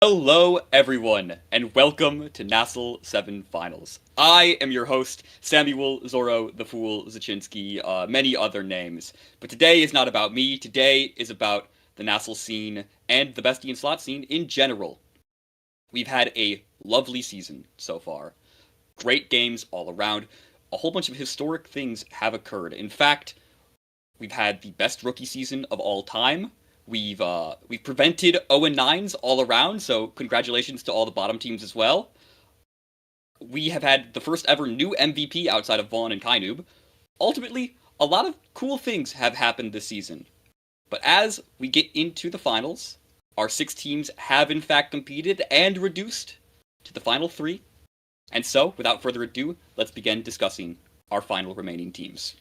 Hello, everyone, and welcome to nasl 7 Finals. I am your host, Samuel Zorro the Fool Zaczynski, many other names. But today is not about me, today is about the nasl scene and the bestie and slot scene in general. We've had a lovely season so far. Great games all around. A whole bunch of historic things have occurred. In fact, we've had the best rookie season of all time. We've prevented 0-9s all around, so congratulations to all the bottom teams as well. We have had the first ever new MVP outside of Vaughn and Kainoob. Ultimately, a lot of cool things have happened this season. But as we get into the finals, our 6 teams have in fact competed and reduced to the final 3. And so, without further ado, let's begin discussing our final remaining teams.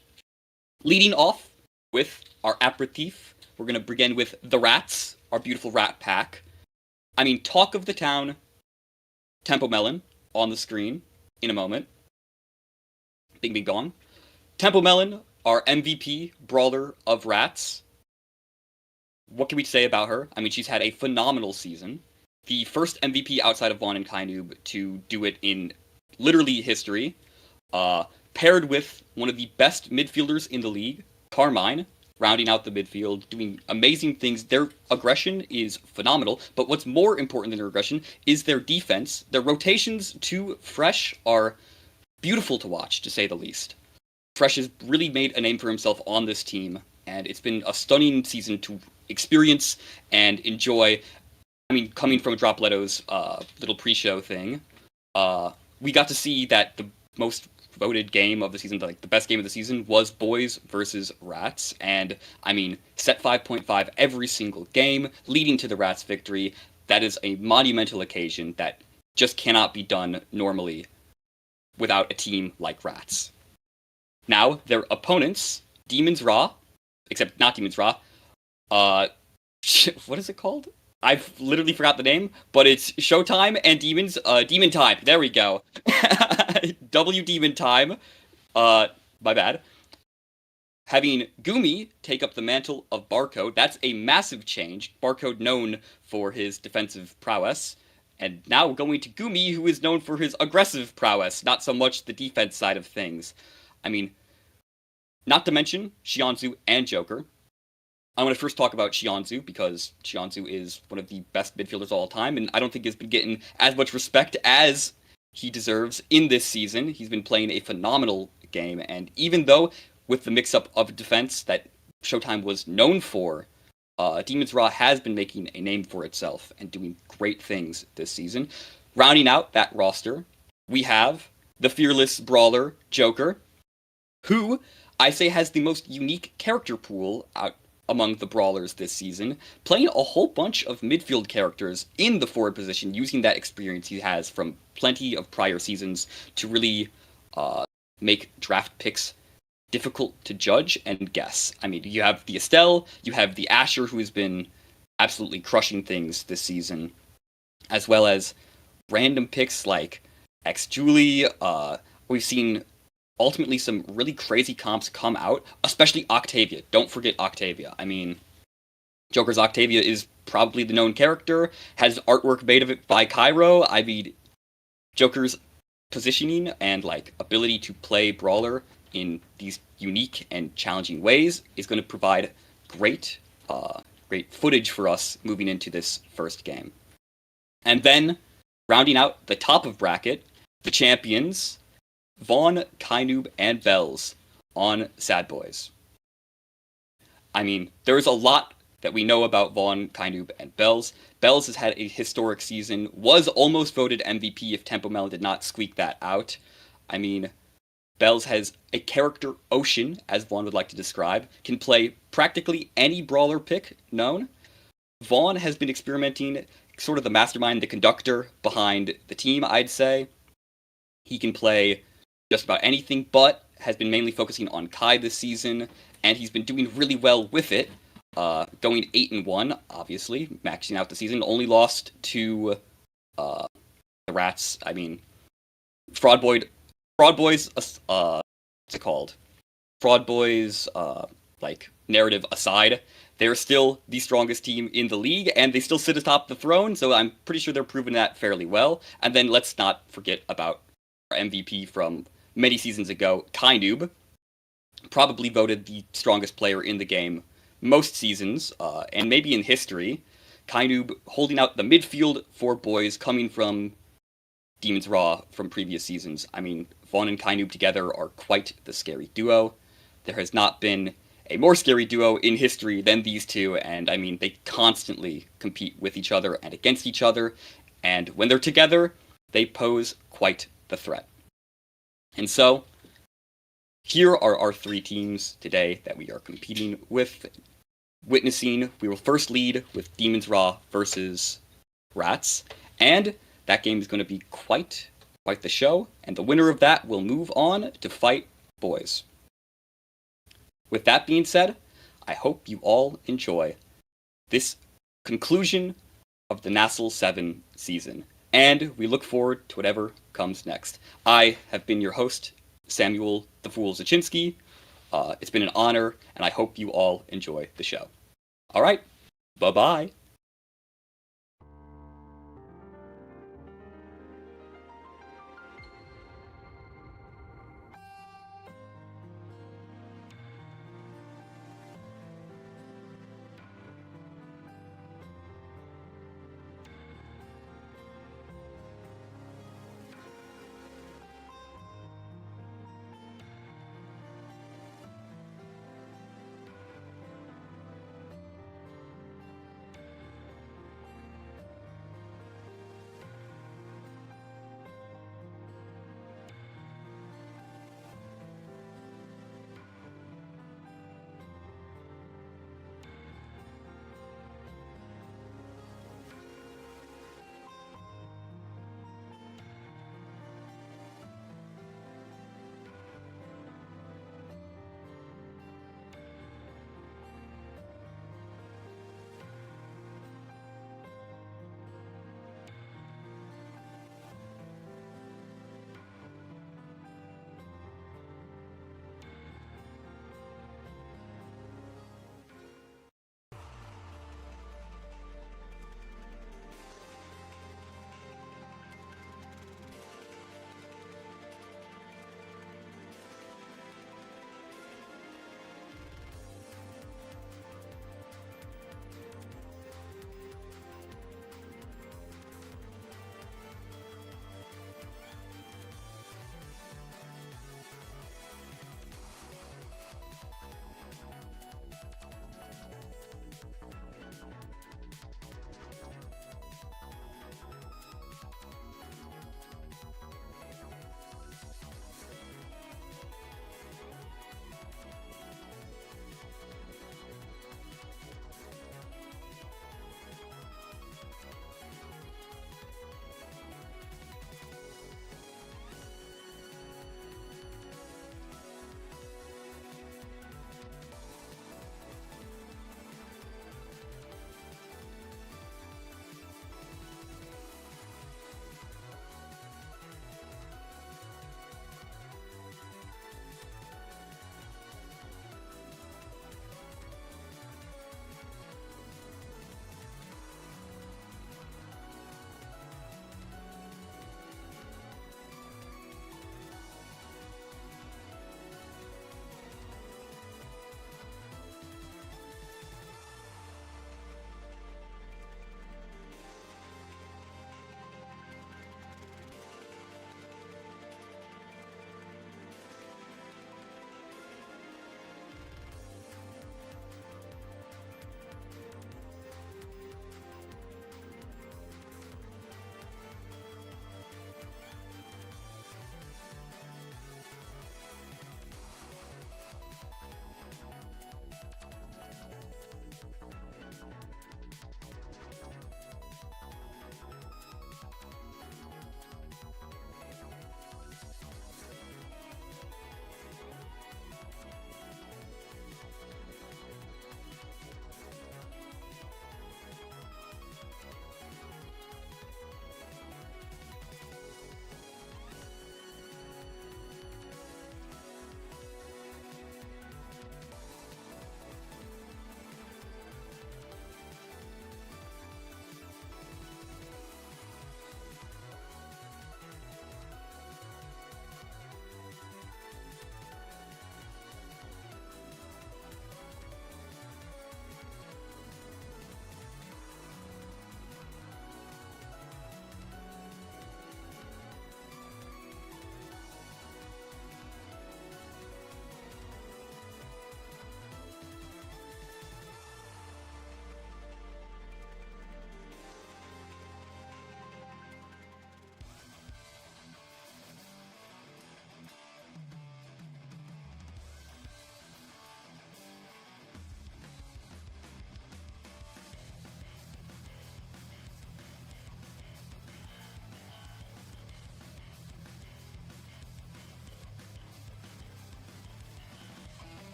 Leading off with our aperitif, we're going to begin with the Rats, our beautiful rat pack. I mean, talk of the town, Tempo Melon, on the screen in a moment. Bing bing gong. Tempo Melon, our MVP brawler of Rats. What can we say about her? I mean, she's had a phenomenal season. The first MVP outside of Vaughn and Kainoob to do it in literally history. Paired with one of the best midfielders in the league, Carmine, rounding out the midfield, doing amazing things. Their aggression is phenomenal, but what's more important than their aggression is their defense. Their rotations to Fresh are beautiful to watch, to say the least. Fresh has really made a name for himself on this team, and it's been a stunning season to experience and enjoy. I mean, coming from Dropletto's little pre-show thing, we got to see that the most voted game of the season, like the best game of the season, was Boys versus Rats, and I mean, set 5.5 every single game, leading to the Rats' victory. That is a monumental occasion that just cannot be done normally without a team like Rats. Now, their opponents, Demons Raw, except not Demons Raw, what is it called? I've literally forgot the name, but it's Showtime and Demons, Demon Time. There we go. W Demon Time. My bad. Having Gumi take up the mantle of Barcode, that's a massive change. Barcode known for his defensive prowess, and now going to Gumi, who is known for his aggressive prowess, not so much the defense side of things. I mean, not to mention Xianzhu and Joker. I want to first talk about Xianzhu, because Xianzhu is one of the best midfielders of all time, and I don't think he's been getting as much respect as he deserves in this season. He's been playing a phenomenal game, and even though with the mix-up of defense that Showtime was known for, Demons Raw has been making a name for itself and doing great things this season. Rounding out that roster, we have the fearless brawler, Joker, who I say has the most unique character pool out among the brawlers this season, playing a whole bunch of midfield characters in the forward position, using that experience he has from plenty of prior seasons to really make draft picks difficult to judge and guess. I mean, you have the Estelle, you have the Asher, who has been absolutely crushing things this season, as well as random picks like X-Julie. We've seen ultimately some really crazy comps come out, especially Octavia. Don't forget Octavia. I mean, Joker's Octavia is probably the known character, has artwork made of it by Cairo. I mean, Joker's positioning and like ability to play brawler in these unique and challenging ways is going to provide great footage for us moving into this first game. And then, rounding out the top of bracket, the champions, Vaughn, Kainoob, and Bells on Sad Boys. I mean, there's a lot that we know about Vaughn, Kainoob, and Bells. Bells has had a historic season, was almost voted MVP if Tempo Melon did not squeak that out. I mean, Bells has a character ocean, as Vaughn would like to describe, can play practically any brawler pick known. Vaughn has been experimenting, sort of the mastermind, the conductor behind the team, I'd say. He can play just about anything, but has been mainly focusing on Kai this season, and he's been doing really well with it, going 8-1, obviously, maxing out the season. Only lost to the Rats. I mean, Fraud Boys, what's it called? Fraud Boys, like, narrative aside, They're still the strongest team in the league, and they still sit atop the throne, so I'm pretty sure they're proving that fairly well. And then let's not forget about our MVP from many seasons ago, Kainoob, probably voted the strongest player in the game most seasons, and maybe in history. Kainoob holding out the midfield for boys coming from Demon's Raw from previous seasons. I mean, Vaughn and Kainoob together are quite the scary duo. There has not been a more scary duo in history than these two, and I mean, they constantly compete with each other and against each other, and when they're together, they pose quite the threat. And so, here are our three teams today that we are competing with. Witnessing, we will first lead with Demon's Raw versus Rats, and that game is going to be quite the show, and the winner of that will move on to fight boys. With that being said, I hope you all enjoy this conclusion of the nasl 7 season, and we look forward to whatever comes next. I have been your host, Samuel the Fool Zaczynski. It's been an honor, and I hope you all enjoy the show. All right, bye-bye.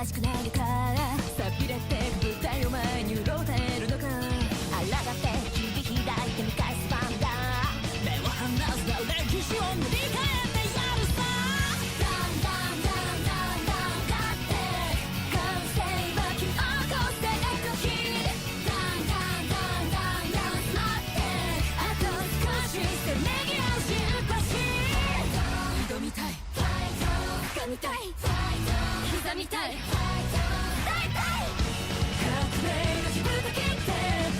しくないのかさびれて舞台を前に潤ってるのかあらがって切り開いて見返す番だ目を離すな歴史を塗り替えてやるさダンダンダンダンダン勝って完成巻き起こしていく時ダンダンダンダンダン待ってあと少しせめぎ合うしっぱし挑みたい掴みたい刻みたい大体革命の火ぶた切って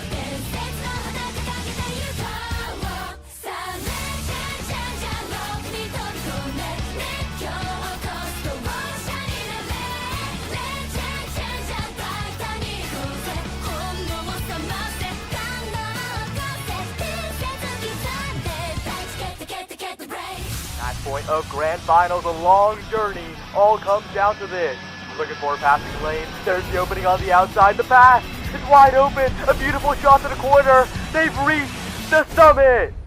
伝説の花掲げてゆこうさあねじゃんじゃんじゃんロックに飛び込んで熱狂を起こすと王者になれねじゃんじゃんじゃん大胆に行こうぜ本能を覚ませ感動を起こせ伝説刻んで大地蹴って蹴って蹴ってブレイク Match point of grand finals, a long journey, all comes down to this. Looking for a passing lane, there's the opening on the outside, the pass is wide open, a beautiful shot to the corner, they've reached the summit! 「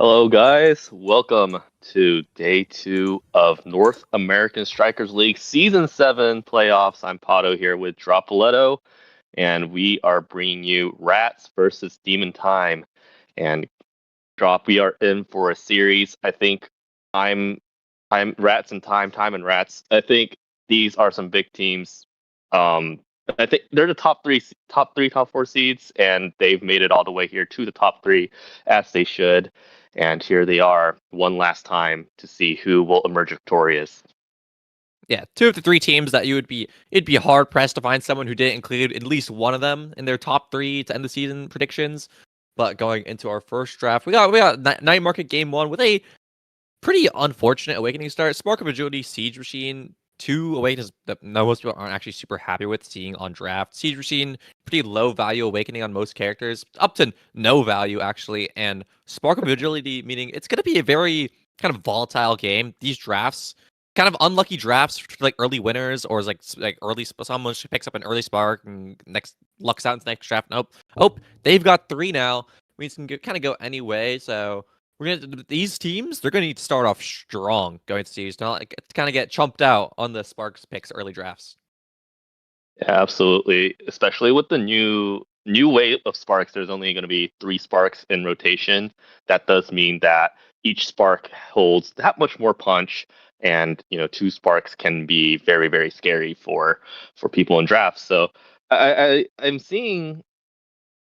Hello, guys. Welcome to day 2 of North American Strikers League Season 7 playoffs. I'm Pato here with Dropoletto, and we are bringing you Rats versus Demon Time. And Drop, we are in for a series. I think I'm Rats and Time and Rats. I think these are some big teams. Um, I think they're the top 4 seeds, and they've made it all the way here to the top 3 as they should. And here they are, one last time to see who will emerge victorious. Yeah, 2 of the 3 teams that it'd be hard pressed to find someone who didn't include at least one of them in their top 3 to end the season predictions. But going into our first draft, we got Night Market Game 1 with a pretty unfortunate Awakening start. Spark of Agility, Siege Machine, 2 Awakenings that most people aren't actually super happy with seeing on draft. Siege Machine, pretty low value Awakening on most characters, up to no value actually. And Spark of Agility, meaning it's going to be a very kind of volatile game. These drafts, kind of unlucky drafts for like early winners, or like early someone picks up an early Spark and next lucks out into the next draft. Nope. Oh, they've got 3 now. Means can kind of go any way. So these teams, they're gonna need to start off strong going to series, not like kind of get chumped out on the Sparks picks early drafts. Yeah, absolutely. Especially with the new wave of sparks, there's only going to be 3 sparks in rotation. That does mean that each spark holds that much more punch, and 2 sparks can be very, very scary for people in drafts. So I'm seeing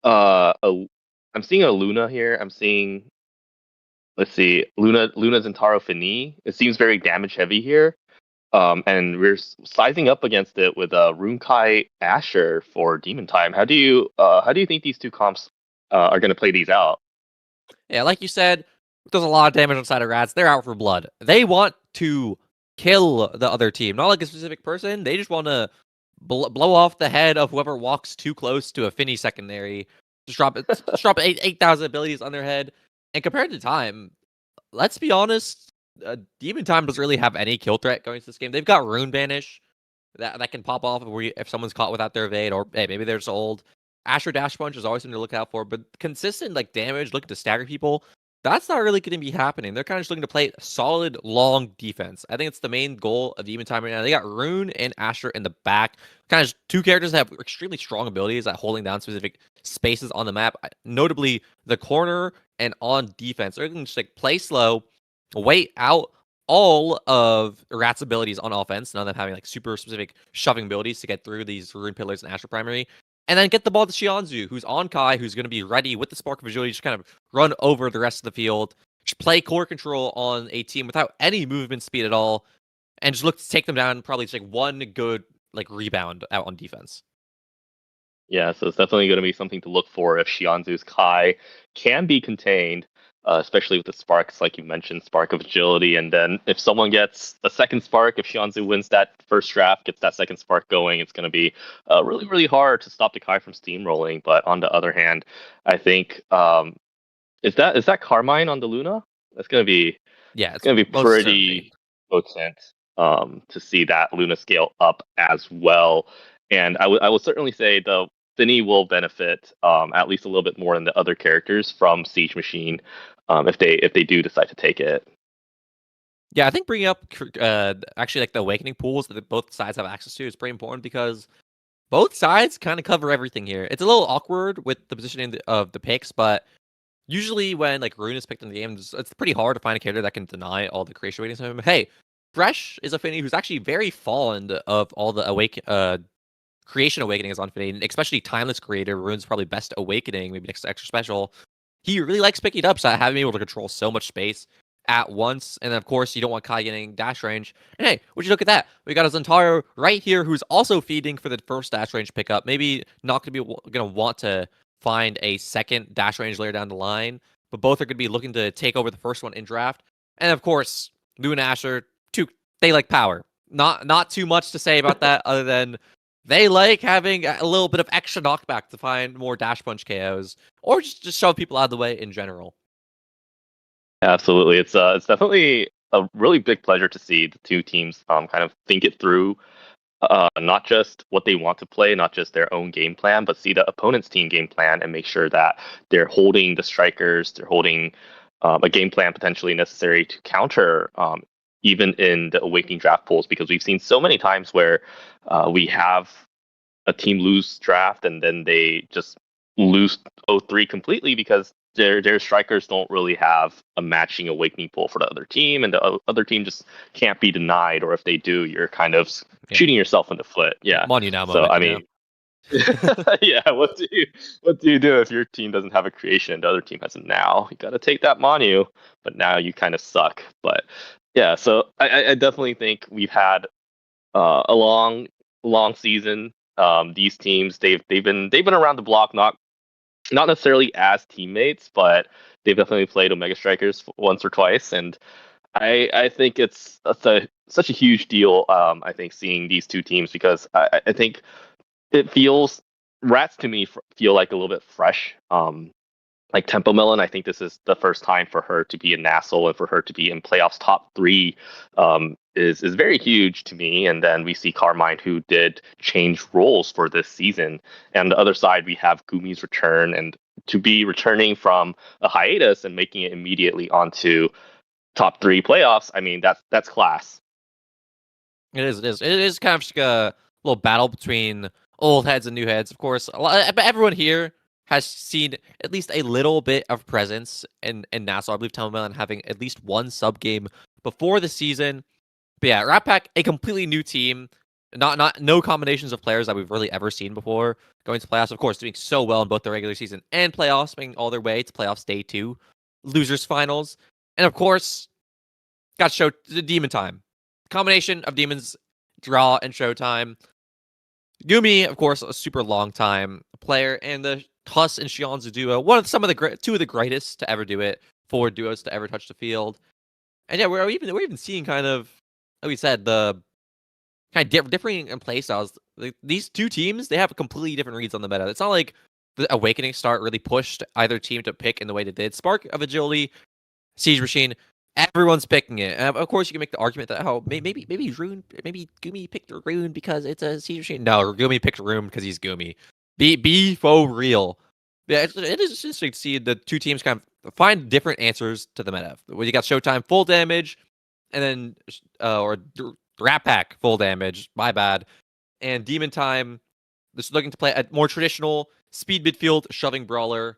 I'm seeing a Luna here. I'm seeing, let's see, Luna's Zentaro Fini. It seems very damage heavy here. And we're sizing up against it with Runkai Asher for Demon Time. How do you think these 2 comps are going to play these out? Yeah, like you said, there's a lot of damage on side of Rats. They're out for blood. They want to kill the other team, not like a specific person. They just want to blow off the head of whoever walks too close to a Finny secondary. Just drop 8,000 abilities on their head. And compared to Time, let's be honest, Demon Time doesn't really have any kill threat going into this game. They've got Rune Banish that can pop off if someone's caught without their evade, or hey, maybe they're just old. Asher Dash Punch is always something to look out for, but consistent like damage, looking to stagger people, that's not really going to be happening. They're kind of just looking to play solid, long defense. I think it's the main goal of Demon Time right now. They got Rune and Asher in the back. Kind of 2 characters that have extremely strong abilities at holding down specific spaces on the map, notably the corner and on defense. They're going to just like play slow, wait out all of Rat's abilities on offense, none of them having like super specific shoving abilities to get through these Rune Pillars and Asher Primary. And then get the ball to Xianzhu, who's on Kai, who's going to be ready with the Spark of Agility, just kind of run over the rest of the field, just play core control on a team without any movement speed at all, and just look to take them down, probably just like 1 good like rebound out on defense. Yeah, so it's definitely going to be something to look for if Xianzu's Kai can be contained, especially with the sparks, like you mentioned, Spark of Agility. And then if someone gets a second spark, if Xianzu wins that first draft, gets that second spark going, it's going to be really, really hard to stop the Kai from steamrolling. But on the other hand, I think, is that Carmine on the Luna? That's going to be, yeah, it's going to be pretty potent to see that Luna scale up as well. And I will certainly say the Finny will benefit at least a little bit more than the other characters from Siege Machine if they do decide to take it. Yeah, I think bringing up actually like the Awakening pools that both sides have access to is pretty important, because both sides kind of cover everything here. It's a little awkward with the positioning of the picks, but usually when like Rune is picked in the game, it's pretty hard to find a character that can deny all the creation awakenings from him. Hey, Fresh is a Finny who's actually very fond of all the creation awakening is on Fade, especially Timeless Creator. Rune's probably best awakening, maybe next to extra special. He really likes picking it up, so having been able to control so much space at once. And then, of course, you don't want Kai getting dash range. And hey, would you look at that? We got a Zentaro right here who's also feeding for the first dash range pickup. Maybe not going to want to find a second dash range layer down the line, but both are going to be looking to take over the first one in draft. And of course, Lou and Asher, they like power. Not too much to say about that other than they like having a little bit of extra knockback to find more dash punch KOs, or just shove people out of the way in general. Absolutely, it's definitely a really big pleasure to see the 2 teams kind of think it through, not just what they want to play, not just their own game plan, but see the opponent's team game plan and make sure that they're holding the strikers, they're holding a game plan potentially necessary to counter even in the Awakening draft pools, because we've seen so many times where we have a team lose draft and then they just lose O3 completely because their strikers don't really have a matching Awakening pool for the other team, and the other team just can't be denied, or if they do, you're kind of shooting yourself in the foot. Yeah. I'm on you now So moment. I mean, yeah, what do you do if your team doesn't have a creation and the other team has a now? You got to take that Manu, but now you kind of suck. But yeah, so I definitely think we've had a long season. These teams they've been around the block, not necessarily as teammates, but they've definitely played Omega Strikers once or twice, and I think it's such a huge deal. I think seeing these two teams, because I think it feels Rats to me feel like a little bit fresh. Like Tempo Melon, I think this is the first time for her to be in nasl and for her to be in playoffs top three is very huge to me. And then we see Carmine, who did change roles for this season. And on the other side, we have Gumi's return, and to be returning from a hiatus and making it immediately onto top three playoffs. I mean, that's class. It is. It is. It is kind of just a little battle between old heads and new heads. Of course, but everyone here has seen at least a little bit of presence in Nassau. I believe Tom Mellon having at least one sub game before the season. But yeah, Rat Pack, a completely new team. No combinations of players that we've really ever seen before going to playoffs. Of course, doing so well in both the regular season and playoffs, making all their way to playoffs day 2, losers finals, and of course, got show the Demon Time. Combination of Demons, Draw, and Showtime. Gumi, of course, a super long time player, and the Huss and Shionzu duo, two of the greatest to ever do it, 4 duos to ever touch the field. And yeah, we're even seeing kind of, like we said, the kind of differing in playstyles. Like, these two teams, they have completely different reads on the meta. It's not like the Awakening start really pushed either team to pick in the way they did. Spark of Agility, Siege Machine, everyone's picking it. Of course, you can make the argument that maybe Gumi picked Rune because it's a Siege Machine. No, Gumi picked Rune because he's Gumi. Be for real. Yeah, it is interesting to see the two teams kind of find different answers to the meta. When you got Showtime full damage, and then Rat Pack full damage. My bad. And Demon Time, just looking to play a more traditional speed midfield shoving brawler,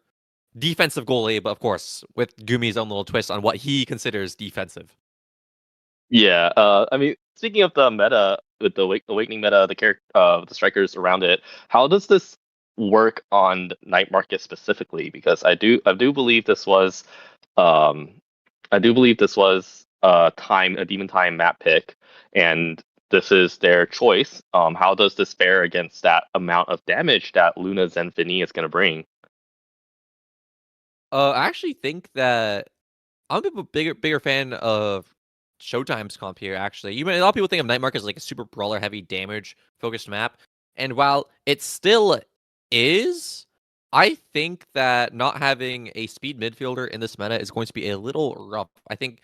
defensive goalie, but of course with Gumi's own little twist on what he considers defensive. Yeah, I mean, speaking of the meta with the Awakening meta, the character, the strikers around it, how does this work on Night Market specifically? Because I do believe this was, I do believe this was a Demon Time map pick, and this is their choice. How does this fare against that amount of damage that Luna Zenfini is going to bring? I actually think that I'm a bigger fan of Showtime's comp here. Actually, a lot of people think of Night Market as like a super brawler heavy damage focused map, and while it still is, I think that not having a speed midfielder in this meta is going to be a little rough. I think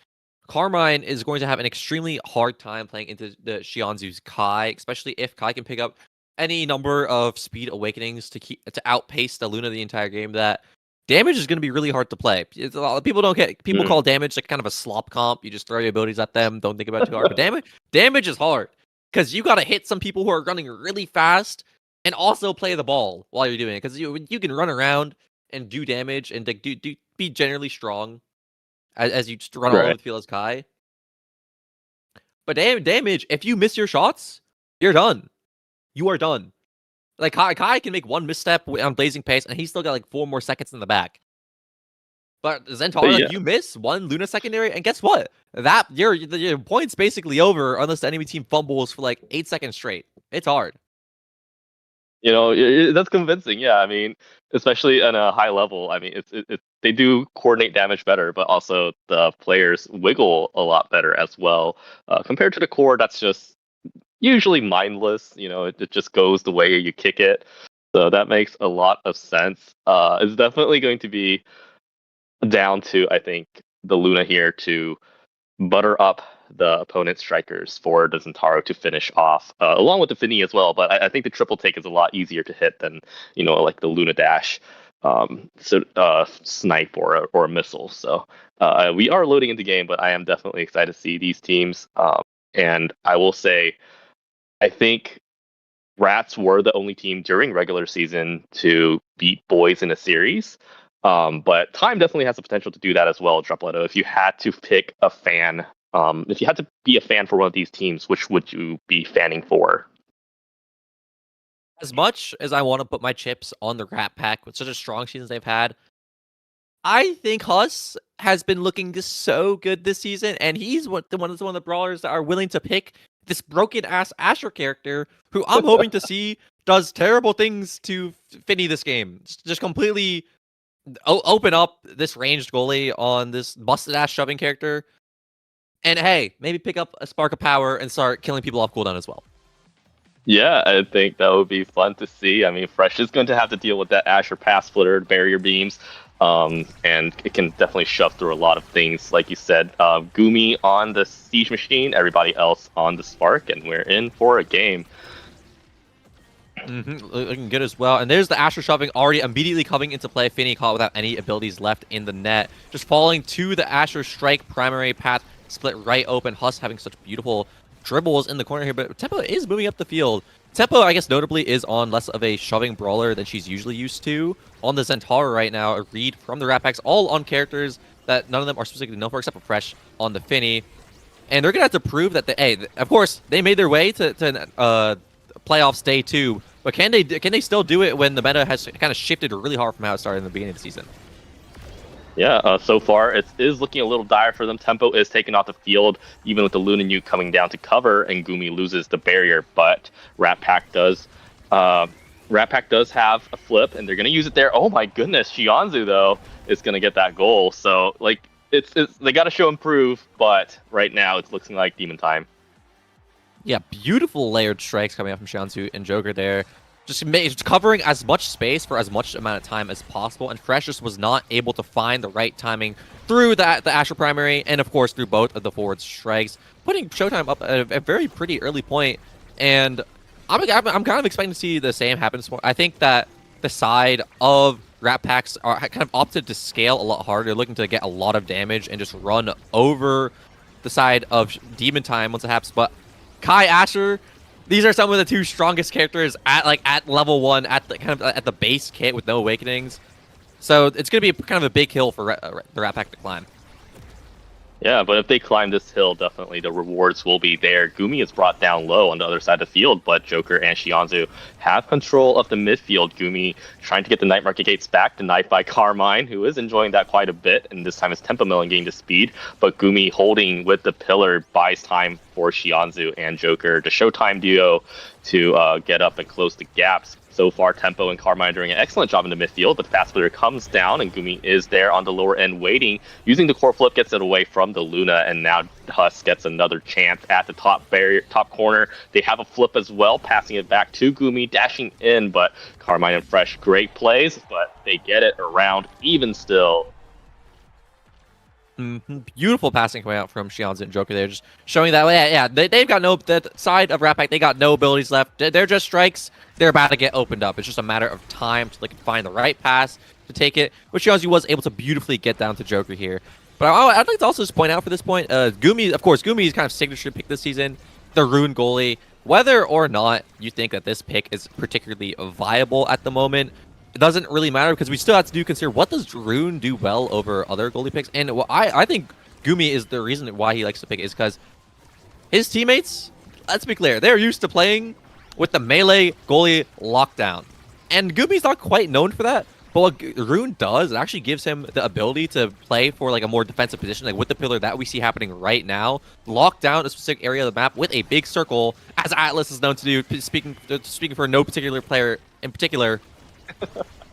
Carmine is going to have an extremely hard time playing into the Shionzu's Kai, especially if Kai can pick up any number of speed awakenings to outpace the Luna the entire game. That damage is going to be really hard to play. A lot of people don't get people call damage like kind of a slop comp. You just throw your abilities at them, don't think about it too hard. But damage is hard because you got to hit some people who are running really fast and also play the ball while you're doing it. Because you can run around and do damage and like, be generally strong as you just run all over the field as Kai. But damage, if you miss your shots, you're done. You are done. Like Kai can make one misstep on Blazing Pace, and he's still got like 4 more seconds in the back. But Zentara, you miss one Luna secondary, and guess what? That your point's basically over unless the enemy team fumbles for like 8 seconds straight. It's hard. You know, that's convincing. Yeah, I mean, especially at a high level. I mean, they do coordinate damage better, but also the players wiggle a lot better as well compared to the core. That's just usually mindless. You know, it just goes the way you kick it. So that makes a lot of sense. It's definitely going to be down to, I think, the Luna here to butter up the opponent's strikers for the Zentaro to finish off, along with the Fini as well. But I think the triple take is a lot easier to hit than, like the Luna Dash. snipe or a missile. So we are loading into game, but I am definitely excited to see these teams. And I will say, I think Rats were the only team during regular season to beat Boys in a series. But Time definitely has the potential to do that as well, Dropletto. If you had to pick a fan, if you had to be a fan for one of these teams, which would you be fanning for? As much as I want to put my chips on the Rat Pack with such a strong season they've had, I think Huss has been looking just so good this season, and he's one of the brawlers that are willing to pick this broken ass Asher character, who I'm hoping to see does terrible things to Finny this game. Just completely open up this ranged goalie on this busted ass shoving character, and hey, maybe pick up a spark of power and start killing people off cooldown as well. Yeah, I think that would be fun to see. I mean, Fresh is going to have to deal with that Asher pass splitter, barrier beams, and it can definitely shove through a lot of things. Like you said, Gumi on the Siege Machine, everybody else on the Spark, and we're in for a game. Looking good as well. And there's the Asher shoving already immediately coming into play. Finny caught without any abilities left in the net. Just falling to the Asher strike primary path, split right open. Huss having such beautiful dribbles in the corner here, but Tempo is moving up the field. Tempo, I guess, notably is on less of a shoving brawler than she's usually used to. On the Zentara right now, a read from the Rat Packs, all on characters that none of them are specifically known for, except for Fresh on the Finny. And they're going to have to prove that, of course, they made their way to playoffs day 2, but can they still do it when the meta has kind of shifted really hard from how it started in the beginning of the season? Yeah, so far it is looking a little dire for them. Tempo is taken off the field, even with the Luna Nuke coming down to cover, and Gumi loses the barrier. But Rat Pack does have a flip, and they're gonna use it there. Oh my goodness, Shianzu though is gonna get that goal. So like it's they got to show improve, but right now it's looking like Demon Time. Yeah, beautiful layered strikes coming out from Shianzu and Joker there. Just covering as much space for as much amount of time as possible, and Fresh just was not able to find the right timing through the Asher primary, and of course through both of the forward strikes, putting Showtime up at a very pretty early point. And I'm kind of expecting to see the same happen. I think that the side of Rat Packs are kind of opted to scale a lot harder. They're looking to get a lot of damage and just run over the side of Demon Time once it happens. But Kai Asher, these are some of the two strongest characters at level 1 at the base kit with no awakenings. So it's going to be kind of a big hill for the Rat Pack to climb. Yeah, but if they climb this hill, definitely the rewards will be there. Gumi is brought down low on the other side of the field, but Joker and Shianzu have control of the midfield. Gumi trying to get the Night Market Gates back, denied by Carmine, who is enjoying that quite a bit, and this time it's Tempo Melon getting to speed, but Gumi holding with the pillar buys time for Shianzu and Joker, the Showtime duo, to get up and close the gaps. So far, Tempo and Carmine doing an excellent job in the midfield, but Fast Splitter comes down, and Gumi is there on the lower end waiting. Using the core flip, gets it away from the Luna, and now Huss gets another chance at the top corner. They have a flip as well, passing it back to Gumi, dashing in, but Carmine and Fresh, great plays, but they get it around even still. Beautiful passing coming out from Shianzu and Joker there, just showing that, they've got that side of Rat Pack, they got no abilities left. They're just strikes. They're about to get opened up. It's just a matter of time till they can find the right pass to take it, which Shianzu was able to beautifully get down to Joker here. But I'd like to also just point out for this point, Gumi is kind of signature pick this season, the Rune goalie. Whether or not you think that this pick is particularly viable at the moment, it doesn't really matter, because we still have to consider what does Rune do well over other goalie picks. And I think Gumi is the reason why he likes to pick is because his teammates, let's be clear, they're used to playing with the melee goalie lockdown. And Gumi's not quite known for that, but what Rune does, it actually gives him the ability to play for like a more defensive position, like with the pillar that we see happening right now. Lock down a specific area of the map with a big circle, as Atlas is known to do, speaking for no particular player in particular.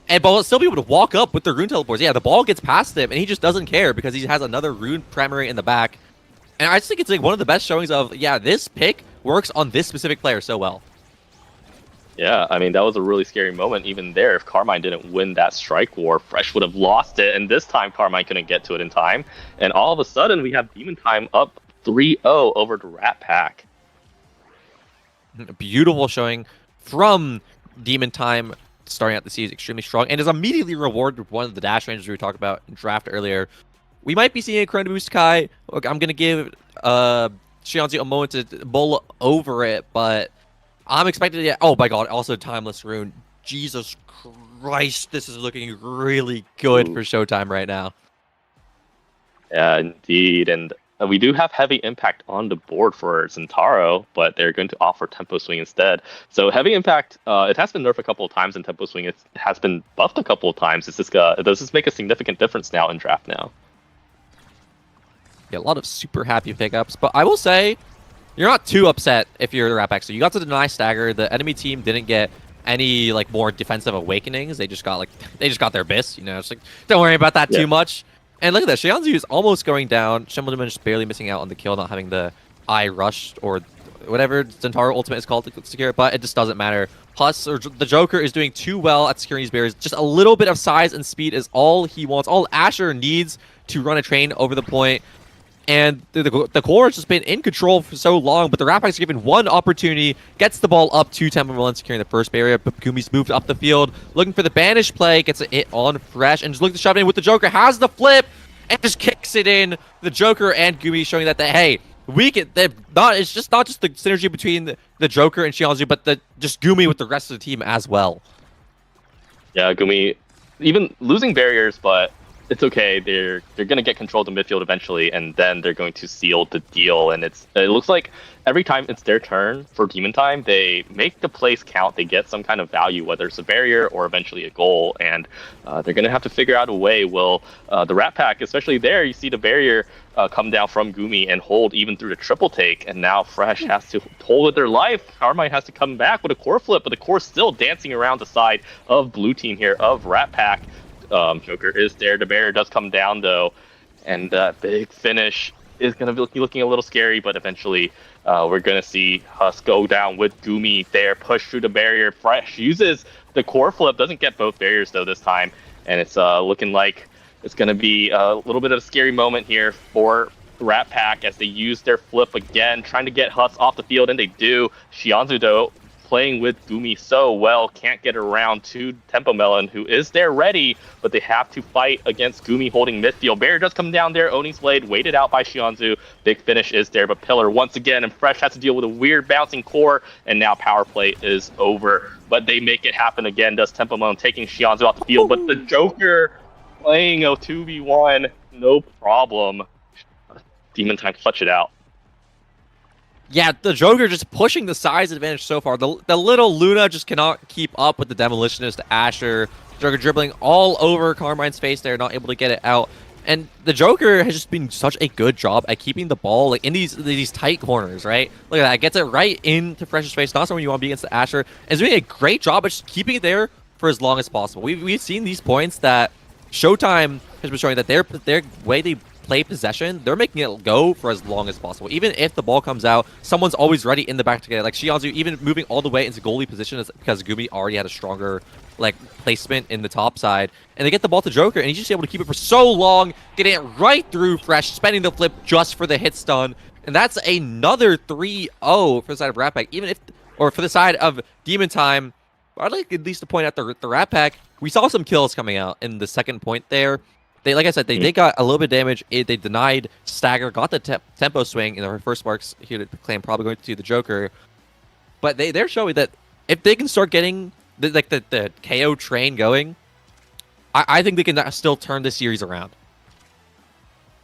And but still be able to walk up with the Rune teleports. Yeah, the ball gets past him, and he just doesn't care because he has another Rune primary in the back. And I just think it's like one of the best showings of, yeah, this pick works on this specific player so well. Yeah, I mean, that was a really scary moment even there. If Carmine didn't win that strike war, Fresh would have lost it, and this time Carmine couldn't get to it in time. And all of a sudden, we have Demon Time up 3-0 over to Rat Pack. Beautiful showing from Demon Time. starting out the season extremely strong and is immediately rewarded with one of the dash ranges we talked about in draft earlier. We might be seeing a Chrono Boost Kai. Look, I'm going to give Xianzhu a moment to bowl over it, but I'm expecting to. Oh my god, also Timeless Rune. Jesus Christ, this is looking really good for Showtime right now. Yeah, indeed. And we do have heavy impact on the board for Zentaro, but they're going to offer Tempo Swing instead. So heavy impact, it has been nerfed a couple of times, and Tempo Swing has been buffed a couple of times. Does this make a significant difference now in draft now? Yeah, a lot of super happy pickups, but I will say, you're not too upset if you're the Rat Pack. So you got to deny Stagger. The enemy team didn't get any like more defensive awakenings. They just got their Biss. You know, it's like don't worry about that too much. And look at that, Xianzhu is almost going down. Shenmue just barely missing out on the kill, not having the eye rushed or whatever Zentaro ultimate is called to secure it, but it just doesn't matter. Plus, the Joker is doing too well at securing these barriers. Just a little bit of size and speed is all he wants. All Asher needs to run a train over the point. And the core has just been in control for so long, but the Rat Pack's given one opportunity, gets the ball up to Tempo Melon, securing the first barrier, but Gumi's moved up the field, looking for the banish play, gets it hit on Fresh, and just looking to shove it in with the Joker, has the flip, and just kicks it in. The Joker and Gumi showing that, hey, we can, it's just not just the synergy between the Joker and Xianzhu, but just Gumi with the rest of the team as well. Yeah, Gumi, even losing barriers, but it's okay. They're going to get control of the midfield eventually, and then they're going to seal the deal. And it looks like every time it's their turn for Demon Time, they make the plays count. They get some kind of value, whether it's a barrier or eventually a goal. And they're going to have to figure out a way. Will the Rat Pack, especially there, you see the barrier come down from Gumi and hold even through the triple take. And now Fresh has to hold with their life. Carmine has to come back with a core flip, but the core's still dancing around the side of blue team here of Rat Pack. Joker is there. The barrier does come down though, and that big finish is going to be looking a little scary, but eventually we're going to see Husk go down with Gumi there, push through the barrier. Fresh uses the core flip, doesn't get both barriers though this time, and it's looking like it's going to be a little bit of a scary moment here for Rat Pack as they use their flip again, trying to get Husk off the field, and they do. Xianzhu though, playing with Gumi so well, can't get around to Tempo Melon, who is there ready, but they have to fight against Gumi holding midfield. Barrier does come down there, Oni's Blade, waited out by Xianzhu. Big finish is there, but Pillar once again, and Fresh has to deal with a weird bouncing core, and now power play is over. But they make it happen again, does Tempo Melon taking Xianzhu off the field, but the Joker playing a 2v1, no problem. Demon Time clutch it out. Yeah, the Joker just pushing the size advantage so far. The little Luna just cannot keep up with the Demolitionist Asher. Joker dribbling all over Carmine's face there, not able to get it out. And the Joker has just been such a good job at keeping the ball like in these tight corners, right? Look at that, gets it right into Fresh's face. Not someone you want to be against the Asher. And is doing a great job at just keeping it there for as long as possible. We've seen these points that Showtime has been showing that their way they play possession, they're making it go for as long as possible. Even if the ball comes out, someone's always ready in the back to get it. Like Xianzhu even moving all the way into goalie position because Gumi already had a stronger placement in the top side. And they get the ball to Joker, and he's just able to keep it for so long, getting it right through Fresh, spending the flip just for the hit stun. And that's another 3-0 for the side of Rat Pack. Or for the side of Demon Time, I'd like at least to point out the Rat Pack. We saw some kills coming out in the second point there. Like I said, they got a little bit of damage. They denied Stagger, got the tempo swing in their first marks here to claim, probably going to the Joker. But they're showing that if they can start getting the KO train going, I think they can still turn this series around.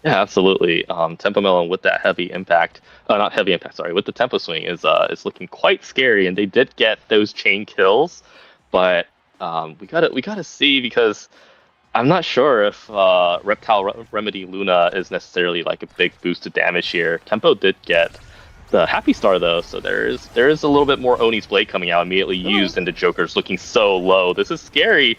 Yeah, absolutely. Tempo Melon with that heavy impact, not heavy impact, sorry, with the tempo swing is looking quite scary, and they did get those chain kills, but we gotta see, because I'm not sure if Reptile Remedy Luna is necessarily like a big boost to damage here. Tempo did get the Happy Star though, so there is a little bit more Oni's Blade coming out immediately used, and the Joker's looking so low. This is scary.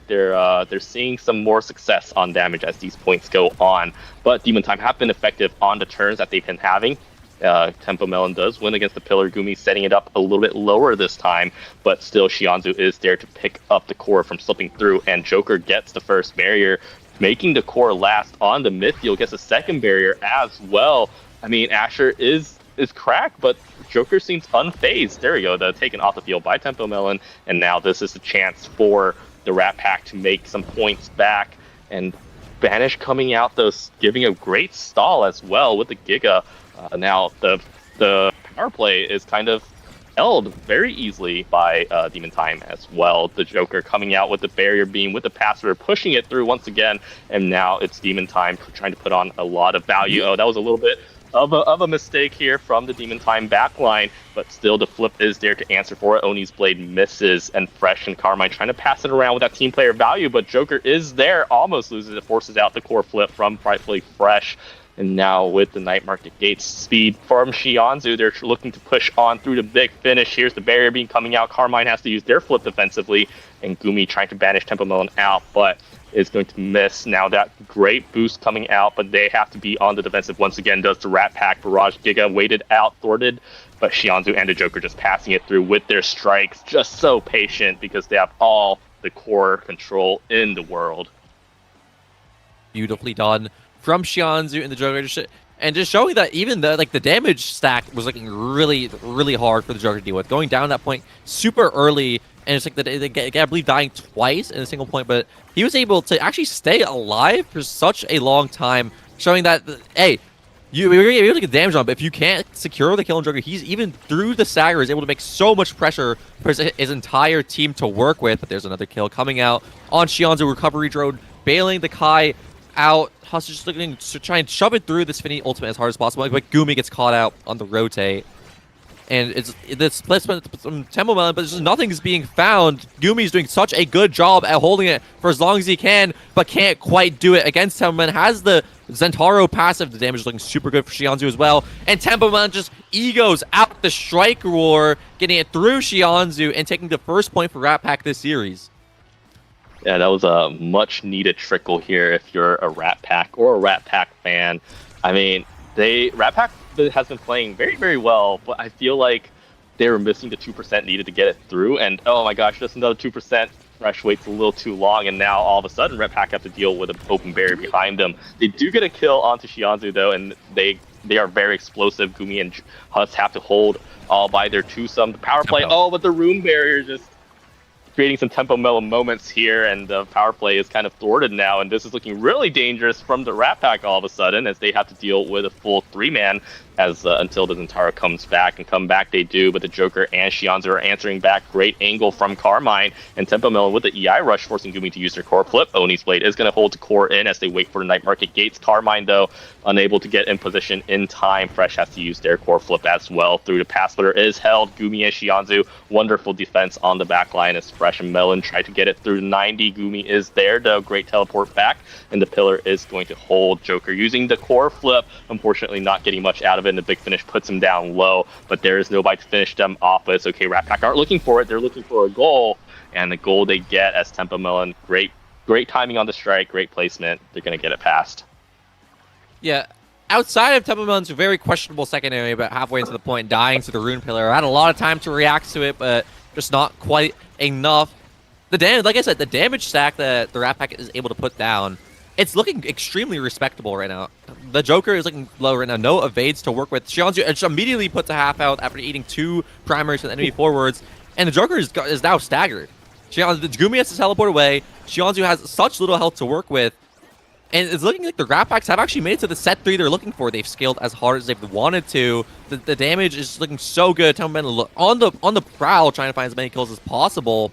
They're seeing some more success on damage as these points go on, but Demon Time have been effective on the turns that they've been having. Tempo Melon does win against the Pillar. Gumi setting it up a little bit lower this time, but still Xianzhu is there to pick up the core from slipping through, and Joker gets the first barrier, making the core last on the midfield, gets a second barrier as well. I mean, Asher is is cracked, but Joker seems unfazed. There we go, taken off the field by Tempo Melon, and now this is the chance for the Rat Pack to make some points back. And Banish coming out, though, giving a great stall as well with the Giga. Now the power play is kind of held very easily by Demon Time as well. The Joker coming out with the barrier beam, with the passer, pushing it through once again, and now it's Demon Time trying to put on a lot of value. Oh, that was a little bit of a mistake here from the Demon Time backline, but still the flip is there to answer for it. Oni's Blade misses, and Fresh and Carmine trying to pass it around with that team player value, but Joker is there, almost loses it, forces out the core flip from rightfully Fresh. And now with the Night Market Gates speed from Shianzu, they're looking to push on through the big finish. Here's the barrier beam coming out. Carmine has to use their flip defensively, and Gumi trying to banish Tempo Melon out, but is going to miss. Now that great boost coming out, but they have to be on the defensive once again. Does the Rat Pack. Barrage Giga waited out, thwarted, but Shianzu and the Joker just passing it through with their strikes. Just so patient because they have all the core control in the world. Beautifully done from Shianzu and the Joker, and just showing that even the damage stack was looking really, really hard for the Joker to deal with. Going down that point super early, and it's like I believe dying twice in a single point, but he was able to actually stay alive for such a long time, showing that hey, you're able to get damage on, but if you can't secure the kill on Joker, he's even through the stagger is able to make so much pressure for his entire team to work with. But there's another kill coming out on Shianzu. Recovery drone bailing the Kai out. Hus is just looking to try and shove it through this Finny ultimate as hard as possible, but Gumi gets caught out on the rotate. And it's placement from Tempo Melon, but nothing is being found. Gumi's doing such a good job at holding it for as long as he can, but can't quite do it against Tempo Melon. Has the Zentaro passive. The damage is looking super good for Shianzu as well. And Tempo Melon just egos out the Strike Roar, getting it through Shianzu and taking the first point for Rat Pack this series. Yeah, that was a much needed trickle here if you're a Rat Pack or a Rat Pack fan. I mean, Rat Pack has been playing very, very well, but I feel like they were missing the 2% needed to get it through. And oh my gosh, just another 2%. Fresh waits a little too long, and now all of a sudden Rat Pack have to deal with an open barrier behind them. They do get a kill onto Shianzu though, and they are very explosive. Gumi and Hus have to hold all by their twosome. The power play, but the rune barrier just creating some Tempo Melon moments here, and the power play is kind of thwarted now, and this is looking really dangerous from the Rat Pack all of a sudden, as they have to deal with a full 3-man as until the Zentaro comes back, and come back they do, but the Joker and Shianzu are answering back. Great angle from Carmine, and Tempo Melon with the EI rush, forcing Gumi to use their core flip. Oni's Blade is going to hold the core in as they wait for the Night Market Gates. Carmine, though, unable to get in position in time. Fresh has to use their core flip as well through the pass splitter is held. Gumi and Shianzu, wonderful defense on the back line as Fresh and Melon try to get it through 90. Gumi is there, though. Great teleport back, and the pillar is going to hold. Joker using the core flip, unfortunately not getting much out of it, and the big finish puts him down low, but there is nobody to finish them off. But it's okay, Rat Pack aren't looking for it, they're looking for a goal, and the goal they get as Tempo Melon, great timing on the strike, great placement, they're going to get it past. Yeah, outside of Tempo Melon's very questionable secondary, about halfway into the point, dying to the rune pillar, I had a lot of time to react to it, but just not quite enough. The damage, like I said, the damage stack that the Rat Pack is able to put down, it's looking extremely respectable right now. The Joker is looking low right now. No evades to work with. Shianzu just immediately puts a half out after eating 2 primaries from the enemy forwards, and the Joker is now staggered. Gumi has to teleport away. Shianzu has such little health to work with, and it's looking like the Rat Packs have actually made it to the set 3 they're looking for. They've scaled as hard as they've wanted to. The damage is looking so good. Tempo Melon on the prowl, trying to find as many kills as possible.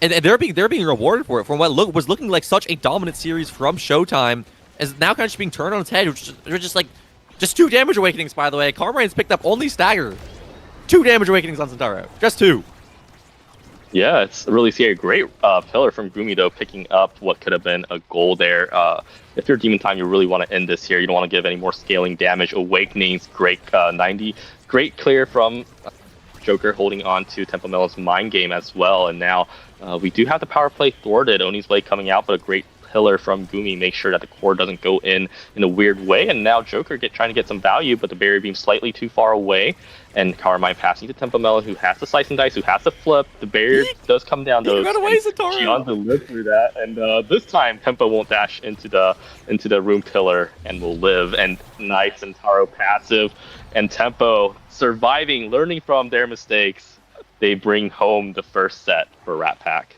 And they're being rewarded for it. From what was looking like such a dominant series from Showtime, is now kind of just being turned on its head. They're just 2 damage awakenings, by the way. Carmine's picked up only stagger. 2 damage awakenings on Zentaro. Just 2. Yeah, it's really scary. Great pillar from Gumi, though, picking up what could have been a goal there. If you're Demon Time, you really want to end this here. You don't want to give any more scaling damage. Awakenings, great 90. Great clear from Joker holding on to Tempo Melon's mind game as well. And now we do have the power play thwarted. Oni's Blade coming out, but a great pillar from Gumi, make sure that the core doesn't go in a weird way. And now Joker trying to get some value, but the barrier beam slightly too far away. And Carmine passing to Tempo Melon, who has to slice and dice, who has to flip. The barrier does come down, though. Shianzu lived through that, and this time Tempo won't dash into the room pillar and will live. And nice Zentaro passive, and Tempo surviving, learning from their mistakes. They bring home the first set for Rat Pack.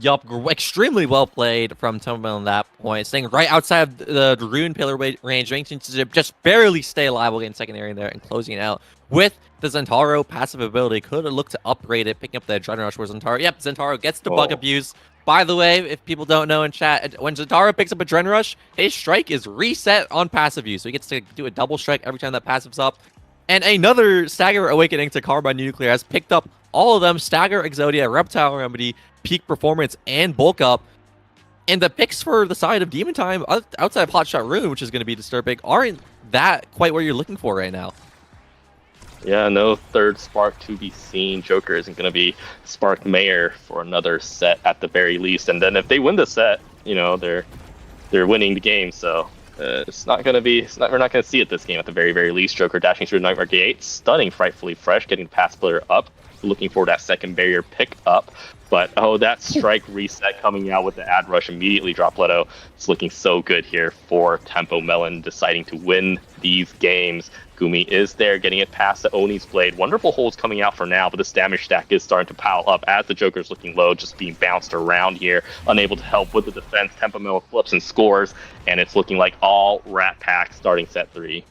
Yup, extremely well played from Tempo at that point, staying right outside of the Rune Pillar range, managing to just barely stay alive while getting secondary in there and closing it out. With the Zentaro passive ability, could have looked to upgrade it, picking up the Adrenaline Rush for Zentaro. Yep, Zentaro gets the Bug Abuse. By the way, if people don't know in chat, when Zentaro picks up Adrenaline Rush, his strike is reset on passive use, so he gets to do a double strike every time that passive's up. And another Stagger Awakening to Carbine Nuclear has picked up all of them: Stagger, Exodia, Reptile Remedy, Peak Performance, and Bulk Up. And the picks for the side of Demon Time, outside of Hotshot Rune, which is going to be disturbing, aren't that quite what you're looking for right now. Yeah, no third Spark to be seen. Joker isn't going to be Spark Mayor for another set at the very least. And then if they win the set, you know, they're winning the game. So it's not going to be, we're not going to see it this game at the very, very least. Joker dashing through the Nightmare Gate, stunning Frightfully Fresh, getting the Pass Splitter up, looking for that second barrier pick up. But that strike reset coming out with the ad rush immediately. Dropletto. It's looking so good here for Tempo Melon, deciding to win these games. Gumi is there, getting it past the Oni's Blade. Wonderful holds coming out for now, but this damage stack is starting to pile up as the Joker's looking low, just being bounced around here, unable to help with the defense. Tempo Melon flips and scores, and it's looking like all Rat Pack starting set 3.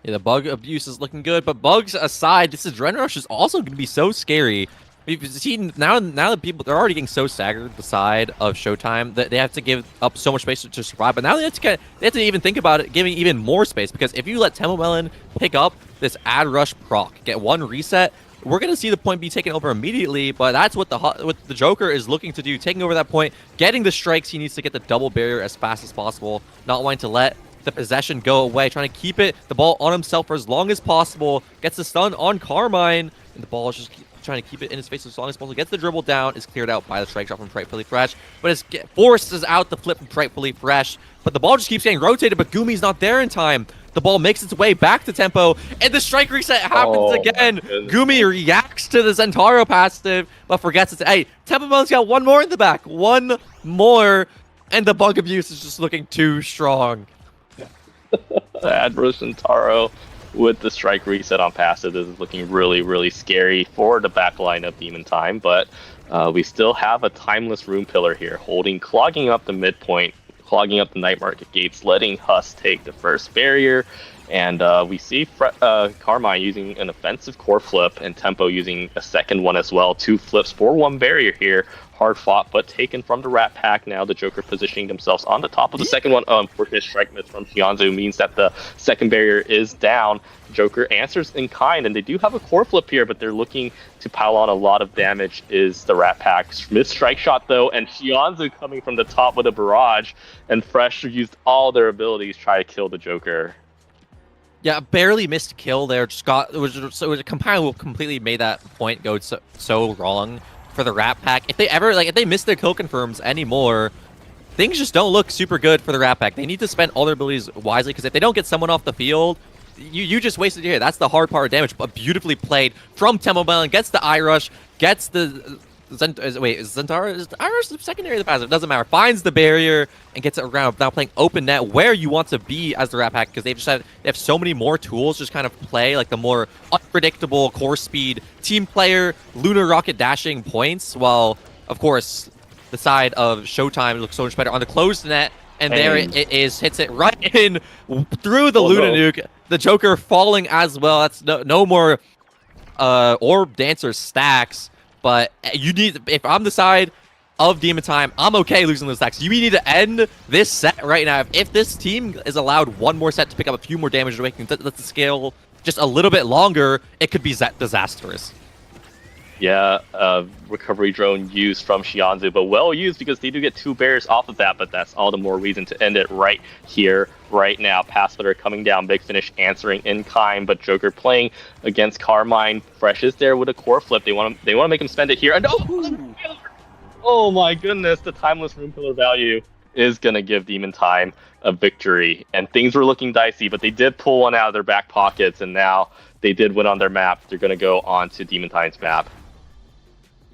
Yeah, the Bug Abuse is looking good, but bugs aside, this Adrenaline Rush is also going to be so scary. We've seen now that people, they're already getting so staggered the side of Showtime that they have to give up so much space to survive. But now they have to even think about it, giving even more space, because if you let Tempo Melon pick up this ad rush proc, get one reset, we're going to see the point be taken over immediately. But that's what the Joker is looking to do, taking over that point, getting the strikes. He needs to get the double barrier as fast as possible, not wanting to let the possession go away, trying to keep the ball on himself for as long as possible. Gets the stun on Carmine, and the ball is just trying to keep it in his face as long as possible. Gets the dribble down, is cleared out by the strike shot from Frightfully Fresh, but forces out the flip from Frightfully Fresh. But the ball just keeps getting rotated, but Gumi's not there in time. The ball makes its way back to Tempo, and the strike reset happens again. Gumi reacts to the Zentaro passive, but forgets it. Hey, Tempo Melon's got one more in the back. One more, and the Bug Abuse is just looking too strong. Adverse Zentaro with the strike reset on passive. This is looking really, really scary for the back line of Demon Time, but we still have a Timeless Rune Pillar here, clogging up the midpoint, clogging up the Night Market gates, letting Huss take the first barrier, and we see Carmine using an offensive core flip and Tempo using a second one as well. 2 flips for 1 barrier here. Hard fought, but taken from the Rat Pack. Now the Joker positioning themselves on the top of the second one. Unfortunate strike miss from Shianzu means that the second barrier is down. Joker answers in kind, and they do have a core flip here, but they're looking to pile on a lot of damage. Is the Rat Pack's missed strike shot though, and Shianzu coming from the top with a barrage, and Fresh used all their abilities to try to kill the Joker. Yeah, barely missed kill there. It was a compile completely made that point go so wrong for the Rat Pack. If they miss their kill confirms anymore, things just don't look super good for the Rat Pack. They need to spend all their abilities wisely, because if they don't get someone off the field, you just wasted your hit. That's the hard part of damage, but beautifully played from Tempo Melon. Gets the eye rush, gets the Zentaro is eye rush secondary to the passive. Doesn't matter. Finds the barrier and gets it around. Now playing open net, where you want to be as the Rat Pack, because they have so many more tools. Just kind of play like the more unpredictable core speed team player, lunar rocket dashing points. While of course the side of Showtime looks so much better on the closed net. And there it is, hits it right in through the Luna Nuke. The Joker falling as well. That's no more Orb Dancer stacks. But if I'm the side of Demon Time, I'm okay losing those stacks. You need to end this set right now. If this team is allowed one more set to pick up a few more damage, making the scale just a little bit longer, it could be disastrous. Yeah, recovery drone used from Shianzu, but well used, because they do get 2 barriers off of that, but that's all the more reason to end it right here, right now. Pass Splitter coming down, Big Finish answering in kind, but Joker playing against Carmine. Fresh is there with a core flip. They want to make him spend it here. And oh my goodness, the Timeless Rune Pillar value is going to give Demon Time a victory. And things were looking dicey, but they did pull one out of their back pockets, and now they did win on their map. They're going to go on to Demon Time's map.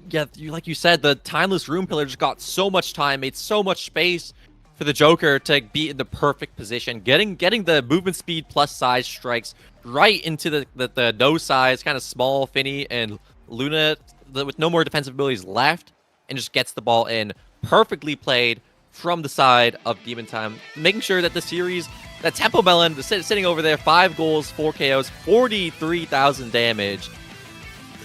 Yeah, like you said, the Timeless Rune Pillar just got so much time, made so much space for the Joker to be in the perfect position, getting the movement speed plus size strikes right into the no size, kind of small Finny and Luna with no more defensive abilities left, and just gets the ball in. Perfectly played from the side of Demon Time, making sure that the series, that Tempo Melon sitting over there, 5 goals, 4 KOs, 43,000 damage,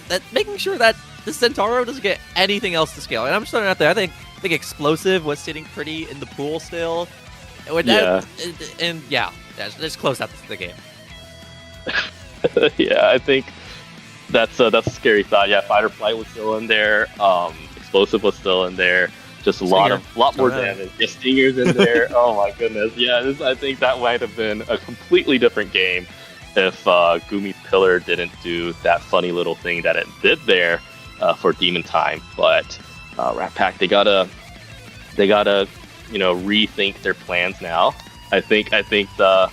that making sure that the Centauro doesn't get anything else to scale. And I'm just throwing it out there. I think Explosive was sitting pretty in the pool still. And let's close out the game. Yeah, I think that's a scary thought. Yeah, Fight or Flight was still in there. Explosive was still in there. Just a lot more damage. Yeah, Stinger's in there. Oh my goodness. Yeah, I think that might have been a completely different game if Gumi's Pillar didn't do that funny little thing that it did there for Demon Time. But Rat Pack, they gotta rethink their plans now. I think they're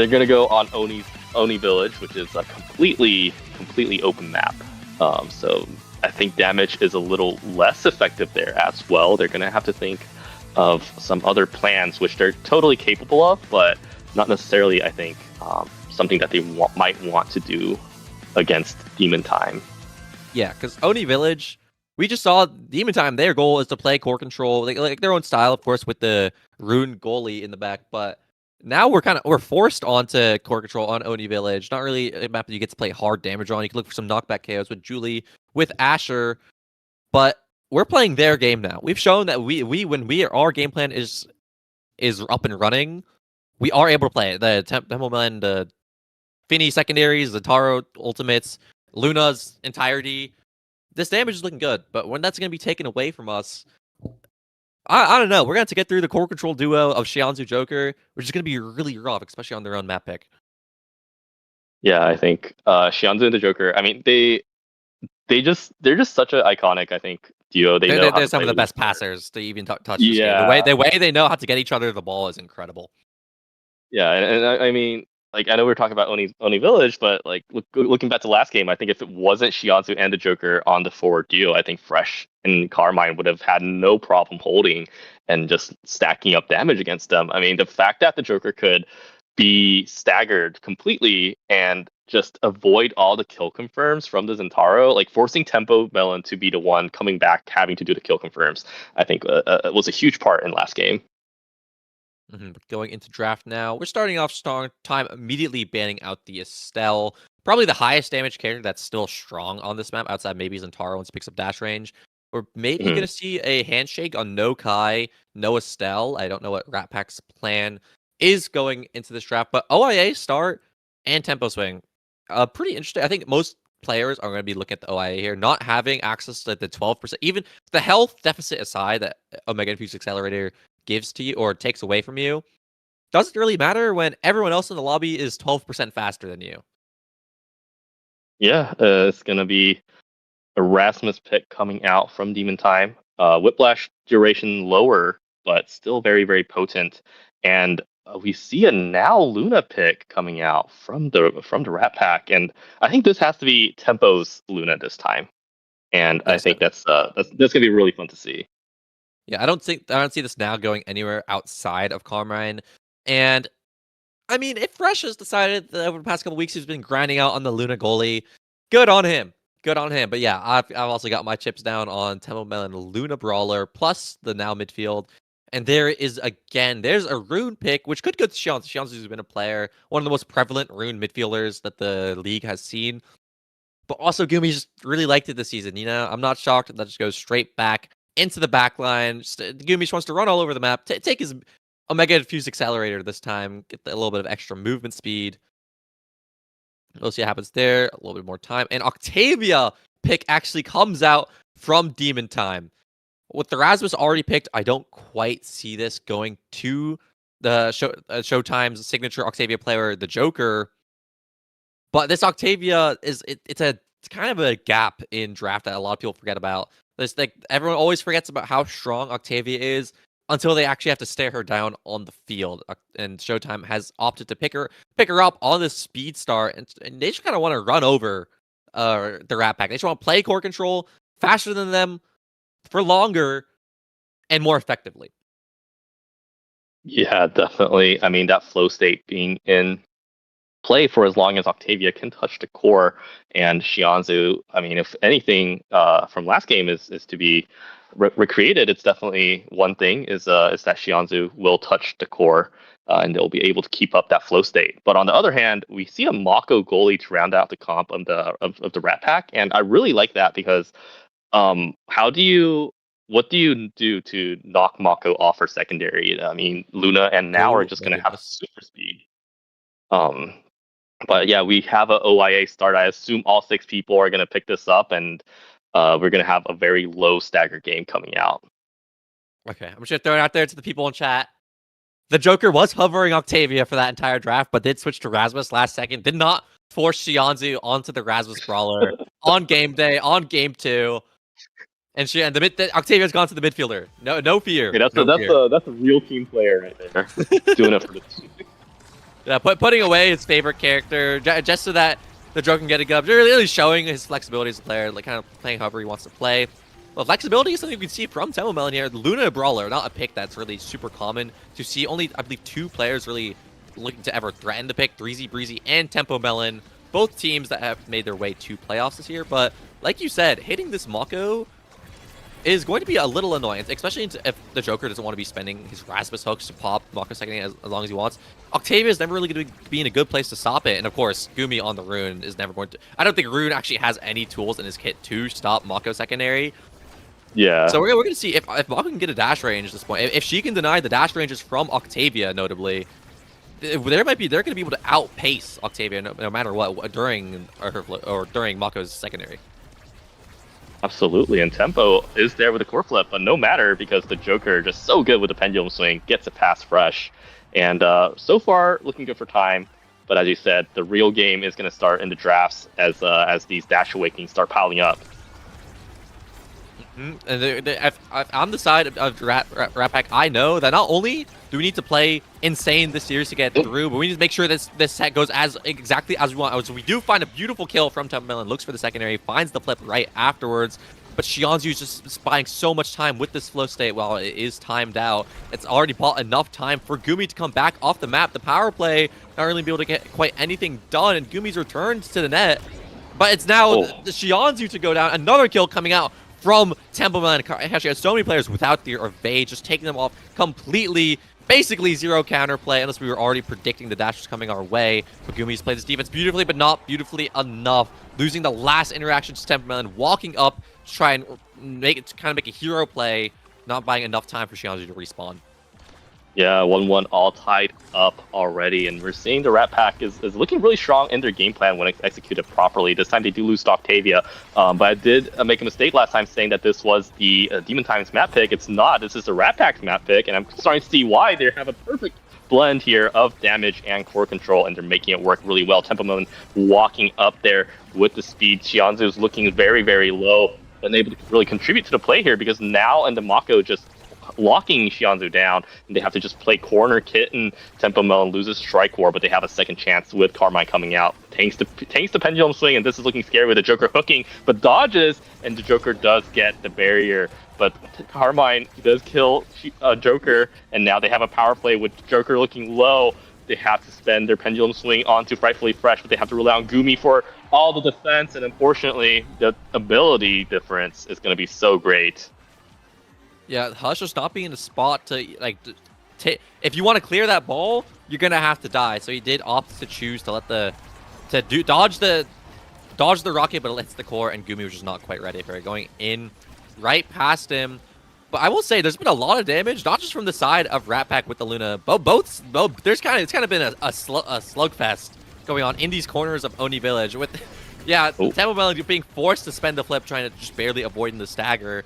gonna go on Oni Village, which is a completely open map. So I think damage is a little less effective there as well. They're gonna have to think of some other plans, which they're totally capable of, but not necessarily, I think, something that they might want to do against Demon Time. Yeah, because Oni Village, we just saw Demon Time. Their goal is to play core control, like their own style, of course, with the Rune goalie in the back. But now we're forced onto core control on Oni Village. Not really a map that you get to play hard damage on. You can look for some knockback KOs with Julie, with Asher, but we're playing their game now. We've shown that when our game plan is up and running, we are able to play it. The Temple Man, the Finny secondaries, the Taro ultimates, Luna's entirety. This damage is looking good, but when that's going to be taken away from us, I don't know. We're going to have to get through the core control duo of Shianzu Joker, which is going to be really rough, especially on their own map pick. Yeah, I think Shianzu and the Joker, I mean, they're just such an iconic, I think, duo. They're some of the best passers to even touch this Yeah. game. The way they know how to get each other the ball is incredible. Yeah, and I mean, like, I know we were talking about Oni Village, but like looking back to last game, I think if it wasn't Shianzu and the Joker on the forward duo, I think Fresh and Carmine would have had no problem holding and just stacking up damage against them. I mean, the fact that the Joker could be staggered completely and just avoid all the kill confirms from the Zentaro, like forcing Tempo Melon to be the one coming back, having to do the kill confirms, I think was a huge part in last game. Going into draft now, we're starting off strong. Time immediately banning out the Estelle, probably the highest damage character that's still strong on this map, outside maybe Zentaro once it picks up dash range. We're maybe going to see a handshake on no Kai, no Estelle. I don't know what Rat Pack's plan is going into this draft, but OIA start and tempo swing, pretty interesting. I think most players are going to be looking at the OIA here, not having access to the 12%, even the health deficit aside that Omega Infused Accelerator gives to you or takes away from you. Doesn't really matter when everyone else in the lobby is 12% faster than you. Yeah, it's going to be Erasmus pick coming out from Demon Time. Whiplash duration lower, but still very, very potent. And we see a now Luna pick coming out from the Rat Pack, and I think this has to be Tempo's Luna this time. And I think that's gonna be really fun to see. Yeah, I don't see this now going anywhere outside of Carmine. And I mean, if Fresh has decided that over the past couple weeks he's been grinding out on the Luna goalie, good on him. Good on him. But yeah, I've also got my chips down on Tempo Melon Luna Brawler plus the now midfield. And there's a Rune pick, which could go to Shianzu. Shianzu's been a player, one of the most prevalent Rune midfielders that the league has seen. But also, Gumi just really liked it this season. You know, I'm not shocked that just goes straight back into the back line. Gumi just wants to run all over the map, take his Omega Infused Accelerator this time, get a little bit of extra movement speed. We'll see what happens there. A little bit more time. And Octavia pick actually comes out from Demon Time. With the Rasmus already picked, I don't quite see this going to the Showtime's signature Octavia player, the Joker. But this Octavia it's kind of a gap in draft that a lot of people forget about. There's like everyone always forgets about how strong Octavia is until they actually have to stare her down on the field. And Showtime has opted to pick her up on this speed star, and they just kind of want to run over the Rat Pack. They just want to play core control faster than them for longer and more effectively. Yeah, definitely. I mean, that flow state being in play for as long as Octavia can touch the core, and Shianzu, I mean, if anything from last game is to be recreated, it's definitely one thing is that Shianzu will touch the core. And they'll be able to keep up that flow state. But on the other hand, we see a Mako goalie to round out the comp of the Rat Pack, and I really like that because how do you what do you do to knock Mako off her secondary? I mean, Luna and Now are Oh just my going to have goodness. super speed. Um, but yeah, we have a OIA start. I assume all 6 people are going to pick this up, and we're going to have a very low stagger game coming out. Okay, I'm just gonna throw it out there to the people in chat. The Joker was hovering Octavia for that entire draft, but did switch to Rasmus last second. Did not force Shianzu onto the Rasmus brawler on game day, on game 2. And Octavia's gone to the midfielder. No fear. Okay, No fear. that's a real team player right there, doing it for the team. Yeah, putting away his favorite character just so that the Joker can get a good. Really showing his flexibility as a player, like kind of playing however he wants to play. Well, flexibility is something you can see from Temple Melon here. Luna Brawler, not a pick that's really super common to see. Only, I believe, 2 players really looking to ever threaten to pick, 3Z Breezy and Tempo Melon. Both teams that have made their way to playoffs this year. But like you said, hitting this Mako is going to be a little annoying, especially if the Joker doesn't want to be spending his Rasmus hooks to pop Mako second as long as he wants. Octavia is never really going to be in a good place to stop it, and of course, Gumi on the Rune is never going to... I don't think Rune actually has any tools in his kit to stop Mako secondary. Yeah. So we're going to see if Mako can get a dash range at this point. If she can deny the dash ranges from Octavia, notably, they're going to be able to outpace Octavia no matter what during Mako's secondary. Absolutely, and Tempo is there with the core flip, but no matter because the Joker just so good with the pendulum swing, gets it past fresh, and so far looking good for time. But as you said, the real game is going to start in the drafts as these dash awakenings start piling up. And on the side of Rat Pack, I know that not only do we need to play insane this series to get through, but we need to make sure this set goes as exactly as we want. So we do find a beautiful kill from Temple Melon, looks for the secondary, finds the flip right afterwards. But Shianzu's just buying so much time with this flow state while it is timed out. It's already bought enough time for Gumi to come back off the map. The power play not really be able to get quite anything done, and Gumi's returns to the net. But it's now the Shianzu to go down. Another kill coming out from Temple Melon. Actually, has so many players without the evade, just taking them off completely. Basically zero counterplay, unless we were already predicting the dash was coming our way. But Gumi's played this defense beautifully, but not beautifully enough. Losing the last interaction to Temple Melon, walking up to try and make a hero play, not buying enough time for Shianzu to respawn. Yeah, 1-1 all tied up already, and we're seeing the Rat Pack is looking really strong in their game plan when it's executed properly. This time they do lose to Octavia, but I did make a mistake last time saying that this was the Demon Times map pick. It's not. This is the Rat Pack's map pick, and I'm starting to see why they have a perfect blend here of damage and core control, and they're making it work really well. Temple Melon walking up there with the speed. Shianzu is looking very, very low, unable to really contribute to the play here because now and the Mako just locking Shianzu down, and they have to just play corner kit, and Tempo Melon loses Strike War, but they have a second chance with Carmine coming out. Tanks the pendulum swing, and this is looking scary with the Joker hooking, but dodges, and the Joker does get the barrier. But Carmine does kill Joker, and now they have a power play with Joker looking low. They have to spend their pendulum swing onto Frightfully Fresh, but they have to rely on Gumi for all the defense, and unfortunately, the ability difference is going to be so great. Yeah, Hush just not being in a spot to, like, if you want to clear that ball, you're going to have to die. So he did opt to choose to dodge the rocket, but it hits the core, and Gumi was just not quite ready for it. Going in right past him. But I will say, there's been a lot of damage, not just from the side of Rat Pack with the Luna. Both it's kind of been a slugfest going on in these corners of Oni Village. With, yeah, Temple Melon being forced to spend the flip, trying to just barely avoiding the stagger.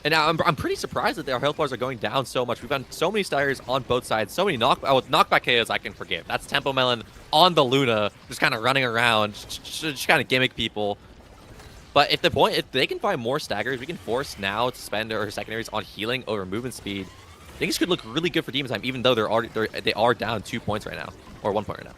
And now I'm pretty surprised that our health bars are going down so much. We've gotten so many staggers on both sides, so many knockback KOs I can forgive. That's Tempo Melon on the Luna, just kind of running around, just kind of gimmick people. But if they can find more staggers, we can force now to spend our secondaries on healing over movement speed. Things could look really good for Demon Time, even though they are down 2 points right now, or 1 point right now.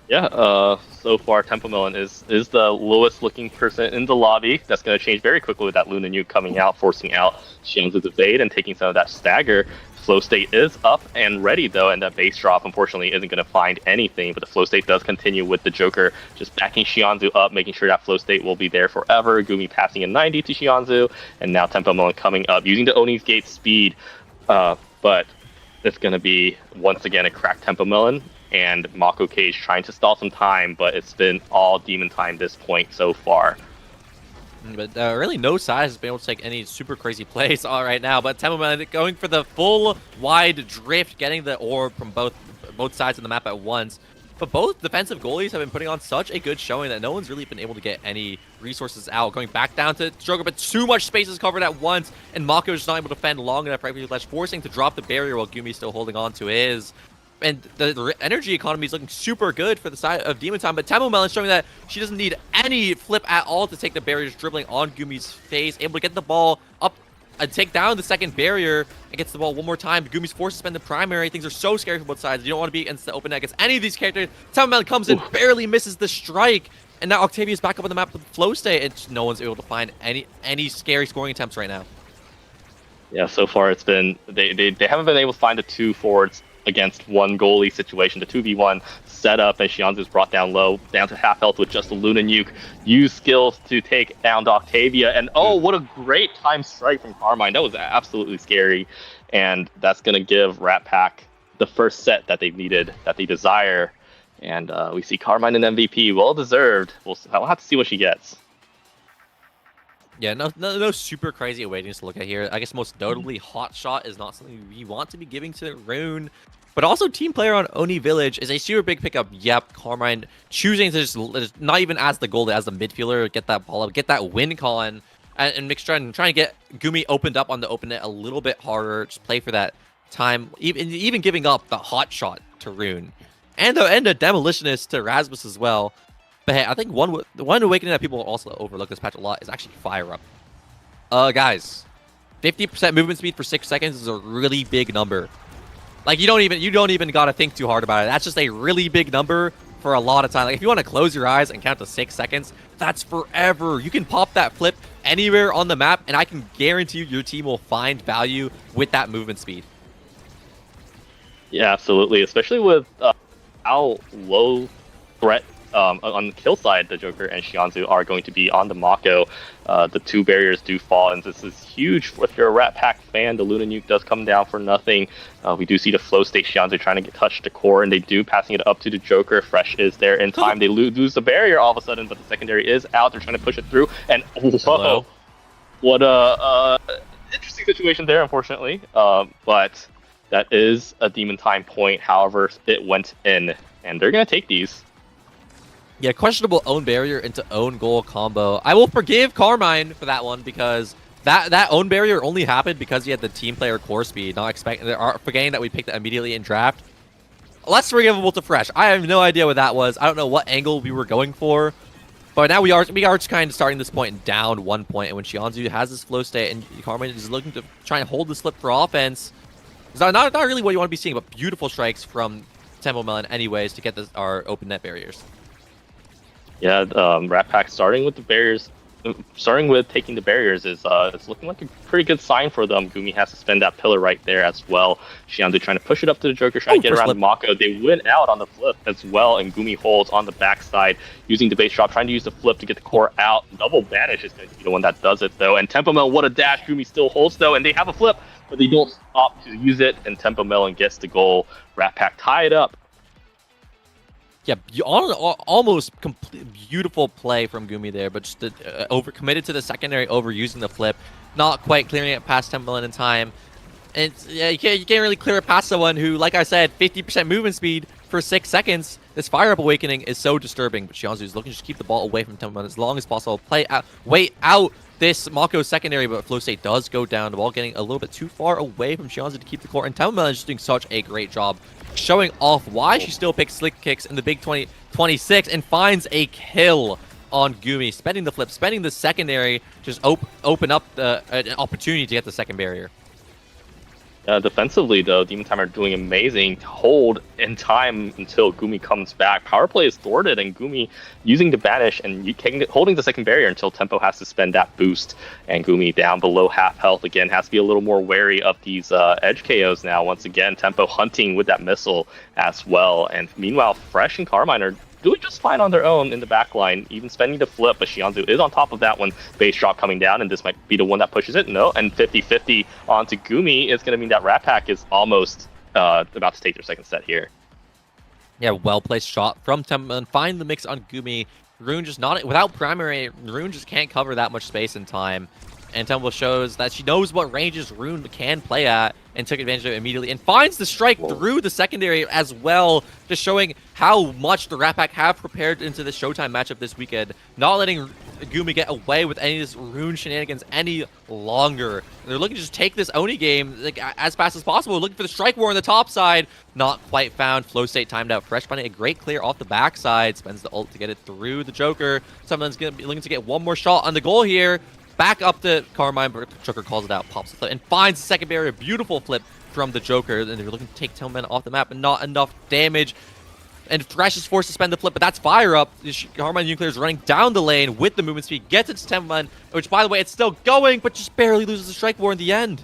Yeah, so far Temple Melon is the lowest looking person in the lobby. That's going to change very quickly with that Luna nuke coming out, forcing out Shianzu's evade and taking some of that stagger. Flow State is up and ready though, and that base drop unfortunately isn't going to find anything, but the Flow State does continue with the Joker just backing Shianzu up, making sure that Flow State will be there forever. Gumi passing in 90 to Shianzu, and now Tempo Melon coming up using the Oni's Gate speed, but it's going to be once again a cracked Tempo Melon, and Mako Cage trying to stall some time, but it's been all demon time this point so far. But really no side has been able to take any super crazy plays all right now. But Tempo Melon going for the full wide drift, getting the orb from both sides of the map at once. But both defensive goalies have been putting on such a good showing that no one's really been able to get any resources out. Going back down to Joker, but too much space is covered at once, and Mako is not able to defend long enough right before forcing to drop the barrier while Gumi's still holding on to his. And the energy economy is looking super good for the side of Demon Time, but Tempo Melon showing that she doesn't need any flip at all to take the barriers, dribbling on Gumi's face, able to get the ball up and take down the second barrier, and gets the ball one more time. Gumi's forced to spend the primary. Things are so scary for both sides. You don't want to be against the open net against any of these characters. Tempo Melon comes in, barely misses the strike, and now Octavia's back up on the map with Flow State, and no one's able to find any scary scoring attempts right now. Yeah, so far it's been they haven't been able to find the two forwards against one goalie situation. The 2v1 setup, and Shianzu's brought down low, down to half health with just the Luna Nuke. Use skills to take down Octavia, and oh, what a great time strike from Carmine. That was absolutely scary, and that's going to give Rat Pack the first set that they've needed, that they desire. And we see Carmine an MVP, well deserved. I'll have to see what she gets. Yeah, no super crazy awaitings to look at here. I guess most notably, Hot Shot is not something we want to be giving to Rune. But also, team player on Oni Village is a super big pickup. Yep, Carmine choosing to just not even as the goalie, as the midfielder, get that ball up, get that win con, and trying to get Gumi opened up on the open net a little bit harder. Just play for that time, even giving up the Hot Shot to Rune, and the Demolitionist to Rasmus as well. But hey, I think one awakening that people also overlook this patch a lot is actually Fire Up. Guys, 50% movement speed for 6 seconds is a really big number. Like you don't even gotta think too hard about it. That's just a really big number for a lot of time. Like if you want to close your eyes and count to 6 seconds, that's forever. You can pop that flip anywhere on the map, and I can guarantee you your team will find value with that movement speed. Yeah, absolutely. Especially with how low threat on the kill side, the Joker and Shianzu are going to be on the Mako. The two barriers do fall, and this is huge. If you're a Rat Pack fan, the Luna Nuke does come down for nothing. We do see the Flow State Shianzu trying to get touch the core, and they do, passing it up to the Joker. Fresh is there in time. They lose the barrier all of a sudden, but the secondary is out. They're trying to push it through, and whoa, what a interesting situation there, unfortunately. But that is a Demon Time point. However, it went in, and they're going to take these. Yeah, questionable own barrier into own goal combo. I will forgive Carmine for that one, because that own barrier only happened because he had the team player core speed, not forgetting that we picked it immediately in draft. Less forgivable to Fresh. I have no idea what that was. I don't know what angle we were going for. But now we are just kind of starting this point down 1 point, and when Shianzu has this flow state and Carmine is looking to try and hold the slip for offense, it's not really what you want to be seeing, but beautiful strikes from Tempo Melon anyways to get our open net barriers. Yeah, Rat Pack starting with taking the barriers is it's looking like a pretty good sign for them. Gumi has to spend that pillar right there as well. Shianzu trying to push it up to the Joker, trying to get around the Mako. They win out on the flip as well, and Gumi holds on the backside using the base drop, trying to use the flip to get the core out. Double Vanish is going to be the one that does it though, and Tempo Melon, what a dash. Gumi still holds though, and they have a flip, but they don't opt to use it, and Tempo Melon gets the goal. Rat Pack tie it up. Yeah, almost complete, beautiful play from Gumi there, but just over-committed to the secondary, overusing the flip, not quite clearing it past Tempo Melon in time. And yeah, you can't really clear it past someone who, like I said, 50% movement speed for 6 seconds. This Fire Up Awakening is so disturbing, but Shianzu is looking to just keep the ball away from Tempo Melon as long as possible. Wait out this Mako secondary, but Flow State does go down. The ball getting a little bit too far away from Shianzu to keep the core, and Tempo Melon is just doing such a great job showing off why she still picks Slick Kicks in the big 2026 and finds a kill on Gumi, spending the flip, spending the secondary, just open up an opportunity to get the second barrier. Defensively, though, Demon Time are doing amazing. Hold in time until Gumi comes back. Power play is thwarted, and Gumi using the banish and holding the second barrier until Tempo has to spend that boost. And Gumi down below half health again, has to be a little more wary of these edge KOs now. Once again, Tempo hunting with that missile as well. And meanwhile, Fresh and Carmine are doing just fine on their own in the back line, even spending the flip, but Shianzu is on top of that one. Base drop coming down, and this might be the one that pushes it. No, and 50-50 onto Gumi is going to mean that Rat Pack is almost about to take their second set here. Yeah, well-placed shot from Tempo, and find the mix on Gumi. Rune just not, without primary, Rune just can't cover that much space and time. And Temple shows that she knows what ranges Rune can play at and took advantage of it immediately and finds the strike through the secondary as well, just showing how much the Rat Pack have prepared into the Showtime matchup this weekend, not letting Gumi get away with any of this Rune shenanigans any longer. They're looking to just take this Oni game like as fast as possible, looking for the strike war on the top side. Not quite found. Flow State timed out. Fresh finding a great clear off the backside, spends the ult to get it through the Joker. Someone's going to be looking to get one more shot on the goal here. Back up to Carmine, but Joker calls it out, pops the flip, and finds the second barrier. Beautiful flip from the Joker, and they're looking to take Tillman off the map, and not enough damage. And Thresh is forced to spend the flip, but that's fire up. Carmine Nuclear is running down the lane with the movement speed, gets it to Tillman, which, by the way, it's still going, but just barely loses the strike war in the end.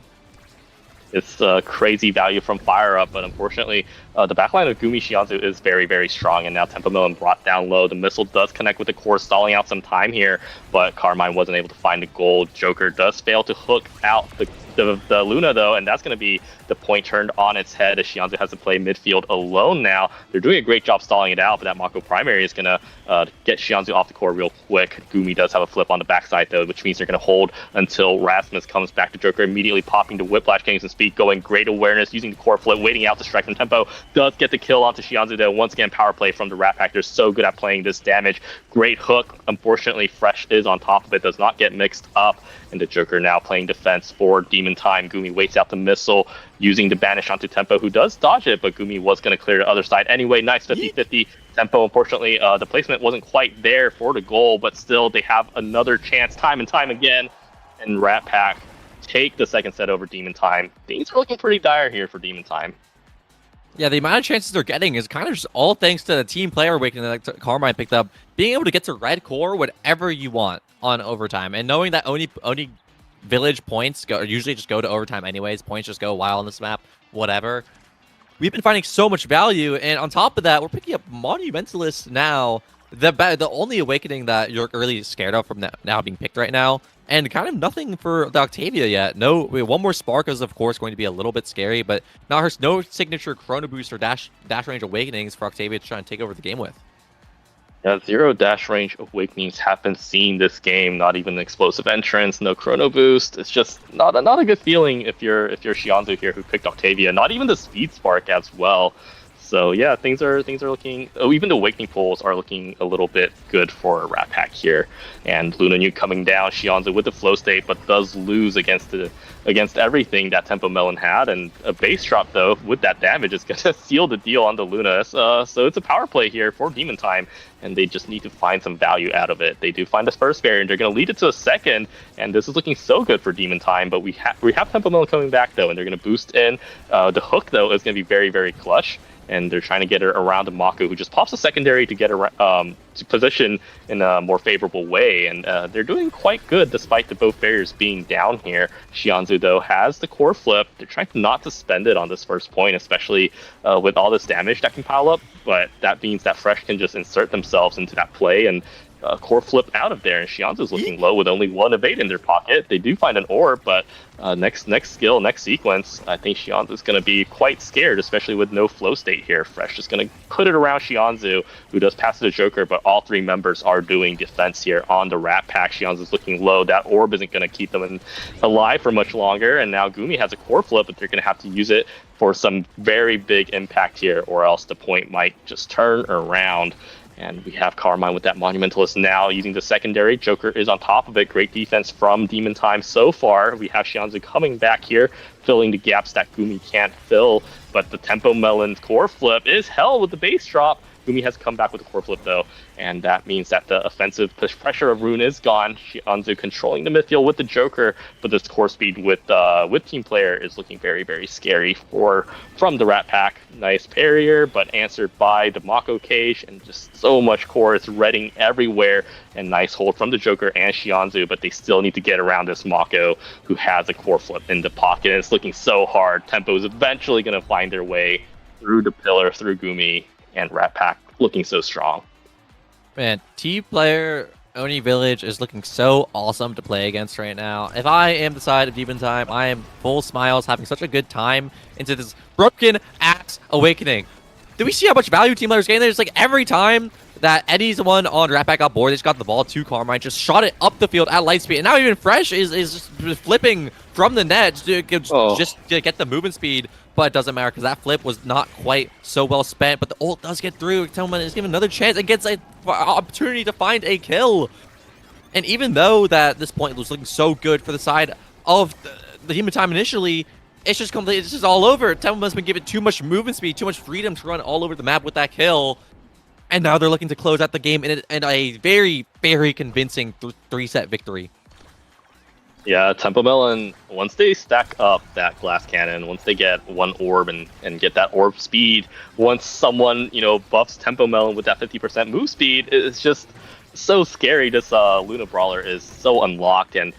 It's crazy value from Fire Up, but unfortunately, the backline of Gumi Shianzu is very, very strong, and now Tempo Melon brought down low. The missile does connect with the core, stalling out some time here, but Carmine wasn't able to find the goal. Joker does fail to hook out the Luna, though, and that's going to be the point turned on its head as Shianzu has to play midfield alone now. They're doing a great job stalling it out, but that Mako primary is going to get Shianzu off the core real quick. Gumi does have a flip on the backside, though, which means they're going to hold until Rasmus comes back to Joker, immediately popping to Whiplash, getting some speed going. Great awareness, using the core flip, waiting out the strike from Tempo. Does get the kill onto Shianzu, though. Once again, power play from the Rat Pack. They're so good at playing this damage. Great hook. Unfortunately, Fresh is on top of it, does not get mixed up. And the Joker now playing defense for Demon Time. Gumi waits out the missile, using the banish onto Tempo, who does dodge it, but Gumi was going to clear the other side anyway. Nice 50-50. Tempo, unfortunately, the placement wasn't quite there for the goal, but still they have another chance time and time again. And Rat Pack take the second set over Demon Time. Things are looking pretty dire here for Demon Time. Yeah, the amount of chances they're getting is kind of just all thanks to the team player awakening that Carmine picked up. Being able to get to red core whatever you want on overtime, and knowing that only village points usually just go to overtime anyways. Points just go wild on this map, whatever. We've been finding so much value, and on top of that, we're picking up Monumentalist now. The only awakening that you're really scared of from now being picked right now, and kind of nothing for the Octavia yet. No, one more Spark is of course going to be a little bit scary, but no signature Chrono Boost or dash range awakenings for Octavia to try and take over the game with. Yeah, 0 dash range awakenings haven't seen this game. Not even an explosive entrance, no Chrono Boost. It's just not a good feeling if you're Shianzu here who picked Octavia. Not even the Speed Spark as well. So yeah, things are looking. Oh, even the awakening pools are looking a little bit good for Rat Pack here. And Luna Nuke coming down, Shianzu with the flow state, but does lose against everything that Tempo Melon had. And a base drop though with that damage is gonna seal the deal on the Luna. So it's a power play here for Demon Time, and they just need to find some value out of it. They do find the first barrier, and they're gonna lead it to a second. And this is looking so good for Demon Time. But we have Tempo Melon coming back though, and they're gonna boost in. The hook though is gonna be very, very clutch. And they're trying to get her around the Mako, who just pops a secondary to get her to position in a more favorable way. And they're doing quite good despite the both barriers being down here. Shianzu, though, has the core flip. They're trying not to spend it on this first point, especially with all this damage that can pile up. But that means that Fresh can just insert themselves into that play and core flip out of there. And Shianzu's looking low with only one evade in their pocket. They do find an orb, but next skill, next sequence, I think Shianzu's going to be quite scared, especially with no flow state here. Fresh is going to put it around Shianzu, who does pass to the Joker, but all three members are doing defense here on the Rat Pack. Shianzu's looking low. That orb isn't going to keep them alive for much longer, and now Gumi has a core flip, but they're going to have to use it for some very big impact here, or else the point might just turn around. And we have Carmine with that Monumentalist now using the secondary. Joker is on top of it. Great defense from Demon Time so far. We have Shianzu coming back here, filling the gaps that Gumi can't fill. But the Tempo Melon's core flip is held with the base drop. Gumi has come back with a core flip though, and that means that the offensive pressure of Rune is gone. Shianzu controlling the midfield with the Joker, but this core speed with team player is looking very, very scary from the Rat Pack. Nice parrier, but answered by the Mako cage, and just so much core. It's redding everywhere, and nice hold from the Joker and Shianzu, but they still need to get around this Mako, who has a core flip in the pocket, and it's looking so hard. Tempo is eventually going to find their way through the pillar, through Gumi, and Rat Pack looking so strong. Man, team player Oni Village is looking so awesome to play against right now. If I am the side of Demon Time, I am full smiles, having such a good time into this broken ass awakening. Do we see how much value team players gain? There's like every time that Eddie's the one on Rat Pack got board, they just got the ball to Carmine, just shot it up the field at light speed, and now even Fresh is just flipping from the net just to get the movement speed. But it doesn't matter because that flip was not quite so well spent. But the ult does get through. Tillman is given another chance and gets an opportunity to find a kill. And even though that this point was looking so good for the side of the Demon Time initially, it's just completely, it's just all over. Tillman has been given too much movement speed, too much freedom to run all over the map with that kill. And now they're looking to close out the game in a very, very convincing 3-set victory. Yeah, Tempo Melon, once they stack up that glass cannon, once they get one orb and get that orb speed, once someone, buffs Tempo Melon with that 50% move speed, it's just so scary. This Luna Brawler is so unlocked, and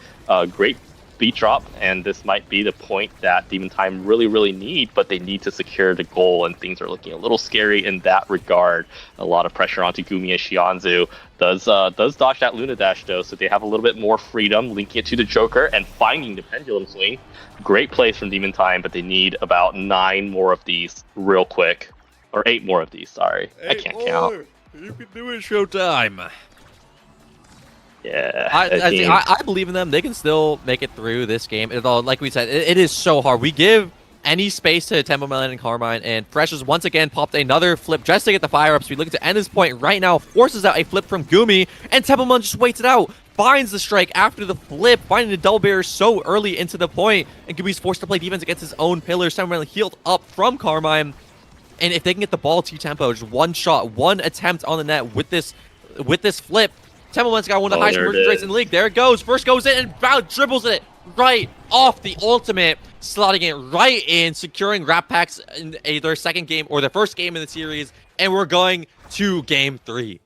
great beat drop, and this might be the point that Demon Time really, really need, but they need to secure the goal, and things are looking a little scary in that regard. A lot of pressure onto Gumi and Shianzu. Does dodge that Luna Dash though, so they have a little bit more freedom, linking it to the Joker and finding the pendulum swing. Great plays from Demon Time, but they need about 9 more of these real quick. Or 8 more of these, sorry. I can't count. You can do it, Showtime. Yeah. I believe in them. They can still make it through this game. Although, like we said, it is so hard. We give any space to Tempo Melon and Carmine, and Fresh has once again popped another flip just to get the fire up speed. Looking to end this point right now, forces out a flip from Gumi, and Tempo Melon just waits it out. Finds the strike after the flip, finding the double barrier so early into the point, and Gumi's forced to play defense against his own pillars. Tempo Melon healed up from Carmine, and if they can get the ball to Tempo, just one shot, one attempt on the net with this flip, Tempo Melon's got one of the highest conversion rates in the league. There it goes. First goes in and Val dribbles it right off the ultimate, slotting it right in, securing Rat Packs in their second game or their first game in the series, and we're going to Game 3.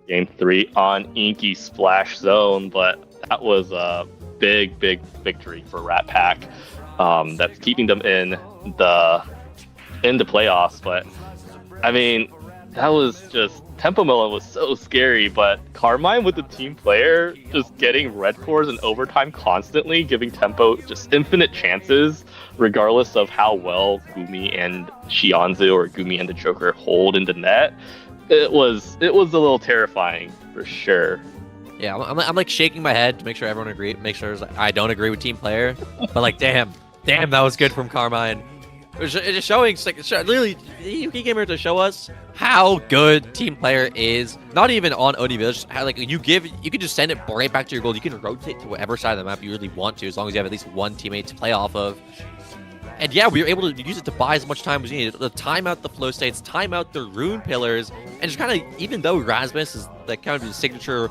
Game 3 on Inky Splash Zone, but that was a big, big victory for Rat Pack. That's keeping them in the playoffs. But I mean, that was just Tempo Melon was so scary. But Carmine with the team player just getting red cores in overtime constantly, giving Tempo just infinite chances, regardless of how well Gumi and Shianzu or Gumi and the Joker hold in the net. It was a little terrifying for sure. Yeah, I'm like shaking my head to make sure everyone agree. Make sure I don't agree with team player, but like, damn, that was good from Carmine. It's just showing, literally, he came here to show us how good team player is. Not even on OD Village. How, like, you can just send it right back to your goal. You can rotate to whatever side of the map you really want to, as long as you have at least one teammate to play off of. And yeah, we were able to use it to buy as much time as we needed. To time out the flow states, time out the rune pillars, and just kind of, even though Rasmus is like kind of his signature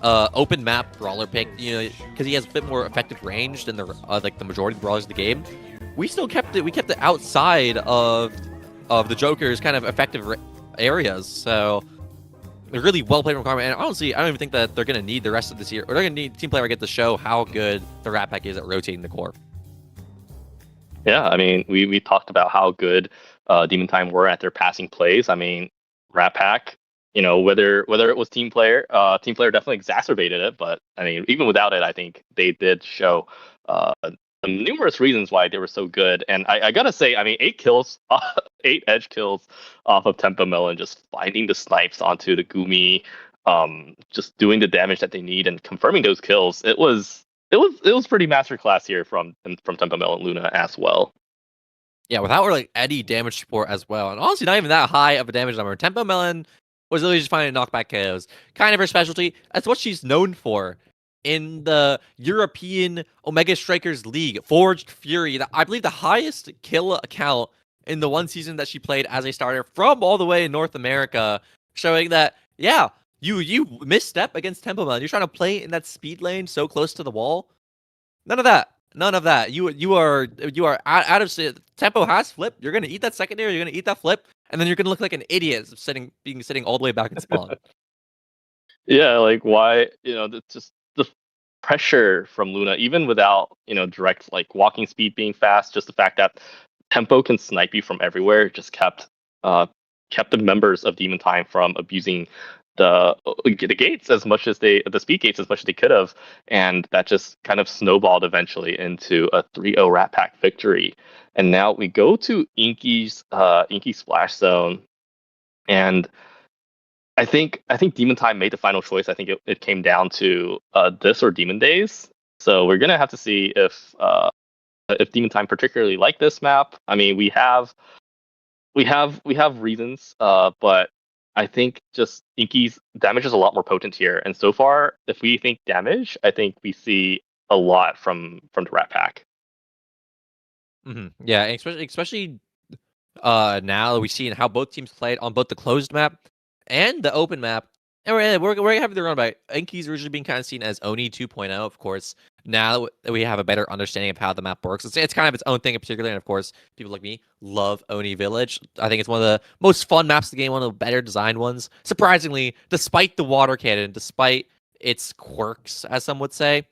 open map brawler pick, because he has a bit more effective range than the majority of the brawlers in the game, we still kept it. We kept it outside of the Joker's kind of effective areas. So really well played from Karma. And honestly, I don't even think that they're gonna need the rest of this year, or they're gonna need team player to get to show how good the Rat Pack is at rotating the core. Yeah, I mean, we talked about how good Demon Time were at their passing plays. I mean, Rat Pack, whether it was team player definitely exacerbated it. But I mean, even without it, I think they did show numerous reasons why they were so good. And I gotta say, I mean, 8 kills, 8 edge kills off of Tempo Melon, just finding the snipes onto the Gumi, just doing the damage that they need and confirming those kills. It was pretty masterclass here from Tempo Melon Luna as well. Yeah, without like any damage support as well, and honestly, not even that high of a damage number. Tempo Melon was literally just finding knockback KOs, kind of her specialty. That's what she's known for in the European Omega Strikers League. Forged Fury, I believe the highest kill account in the one season that she played as a starter from all the way in North America, showing that, yeah, you misstep against Tempo Melon. You're trying to play in that speed lane so close to the wall. None of that. None of that. You are out of Tempo has flip. You're gonna eat that secondary. You're gonna eat that flip, and then you're gonna look like an idiot sitting all the way back in spawn. Yeah, like why, just the pressure from Luna, even without, direct like walking speed being fast, just the fact that Tempo can snipe you from everywhere just kept the members of Demon Time from abusing the gates as much as the speed gates as much as they could have, and that just kind of snowballed eventually into a 3-0 Rat Pack victory. And now we go to Inky's Inky Splash Zone, and I think Demon Time made the final choice. I think it came down to this or Demon Days. So we're gonna have to see if Demon Time particularly like this map. I mean, we have reasons, but I think just Inky's damage is a lot more potent here. And so far, if we think damage, I think we see a lot from the Rat Pack. Yeah, especially now that we've seen how both teams played on both the closed map and the open map. And we're having the run by Inky's originally being kind of seen as Oni 2.0, of course. Now that we have a better understanding of how the map works, it's kind of its own thing in particular. And of course, people like me love Oni Village. I think it's one of the most fun maps of the game, one of the better designed ones. Surprisingly, despite the water cannon, despite its quirks, as some would say.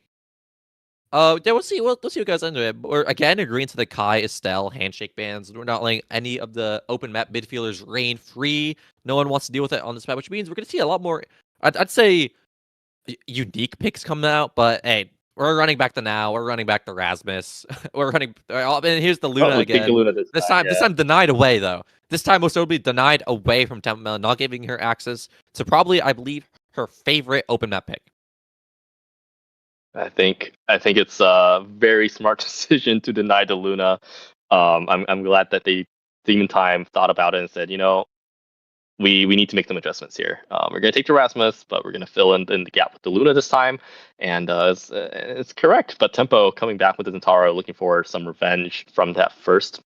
Yeah, we'll see. We'll see what goes into it. We're again agreeing to the Kai Estelle handshake bans. We're not letting any of the open map midfielders reign free. No one wants to deal with it on this map, which means we're going to see a lot more. I'd say unique picks coming out, but hey, we're running back the Now. We're running back the Rasmus. We're running. And here's the Luna again. Luna this time denied away though. This time most notably denied away from Temple Melon, not giving her access to probably, I believe, her favorite open map pick. I think it's a very smart decision to deny the Luna. I'm glad that Demon Time thought about it and said, we need to make some adjustments here. We're going to take the Rasmus, but we're going to fill in the gap with the Luna this time. And it's correct. But Tempo coming back with the Zentaro, looking for some revenge from that first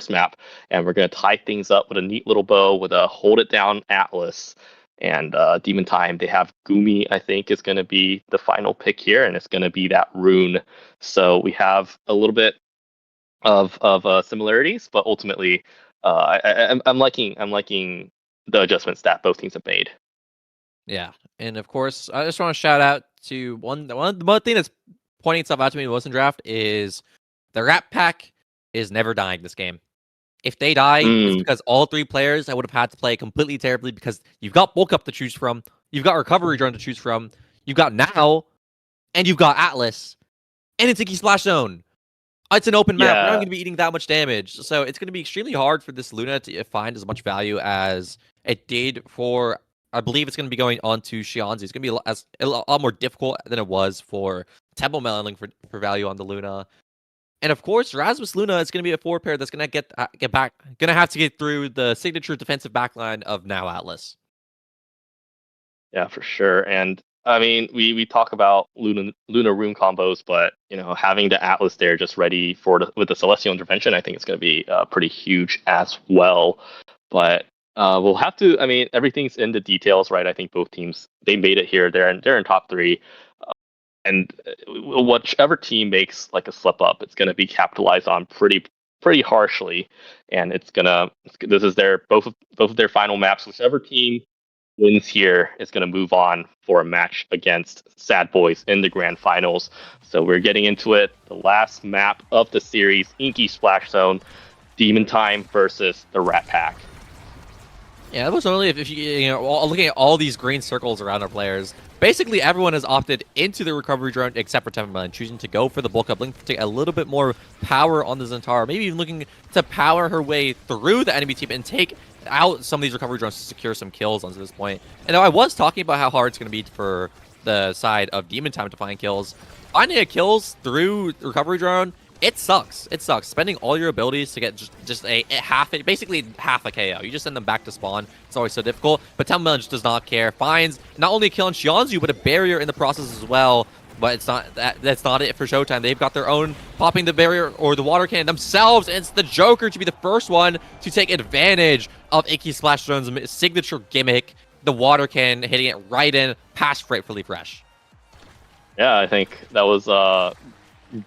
map, and we're going to tie things up with a neat little bow with a hold it down Atlas. And Demon Time, they have Gumi, I think, is going to be the final pick here, and it's going to be that rune. So we have a little bit of similarities, but ultimately, I'm liking the adjustments that both teams have made. Yeah, and of course, I just want to shout out to one thing that's pointing itself out to me in the Wilson draft is the Rat Pack is never dying this game. If they die, it's because all three players I would have had to play completely terribly because you've got bulk up to choose from, you've got recovery drone to choose from, you've got Now, and you've got Atlas, and it's Inky Splash Zone. It's an open map. We're not going to be eating that much damage, so it's going to be extremely hard for this Luna to find as much value as it did for. I believe it's going to be going on to Xianzi. It's going to be a lot more difficult than it was for Temple Melon for value on the Luna. And of course, Rasmus Luna is going to be a forward pair that's going to get back, going to have to get through the signature defensive backline of Now Atlas. Yeah, for sure. And I mean, we talk about Luna rune combos, but having the Atlas there just ready with the Celestial Intervention, I think it's going to be pretty huge as well. But we'll have to. I mean, everything's in the details, right? I think both teams they made it here. They're in top three. And whichever team makes like a slip up, it's going to be capitalized on pretty harshly, and this is both of their final maps. Whichever team wins here is going to move on for a match against Sad Boys in the grand finals. So we're getting into it. The last map of the series, Inky Splash Zone, Demon Time versus the Rat Pack. Yeah, that was only if you looking at all these green circles around our players. Basically, everyone has opted into the recovery drone except for Temple Melon, choosing to go for the bulk up, looking to take a little bit more power on the Zentaro, maybe even looking to power her way through the enemy team and take out some of these recovery drones to secure some kills onto this point. And I was talking about how hard it's going to be for the side of Demon Time to find kills. Finding a kills through the recovery drone, it sucks. It sucks. Spending all your abilities to get just basically half a KO. You just send them back to spawn. It's always so difficult. But Temple Melon just does not care. Finds not only a kill on Xianzu, but a barrier in the process as well. But it's not that's not it for Showtime. They've got their own popping the barrier or the water cannon themselves, and it's the Joker to be the first one to take advantage of Icky Splash Zone's signature gimmick, the water cannon, hitting it right in past Frightfully Fresh. Yeah, I think that was a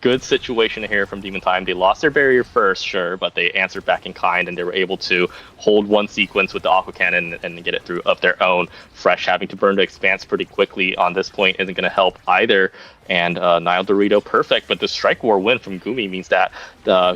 good situation here from Demon Time. They lost their barrier first, sure, but they answered back in kind, and they were able to hold one sequence with the Aqua Cannon and get it through of their own. Fresh having to burn the Expanse pretty quickly on this point isn't going to help either. And Nile Dorito perfect, but the Strike War win from Gumi means that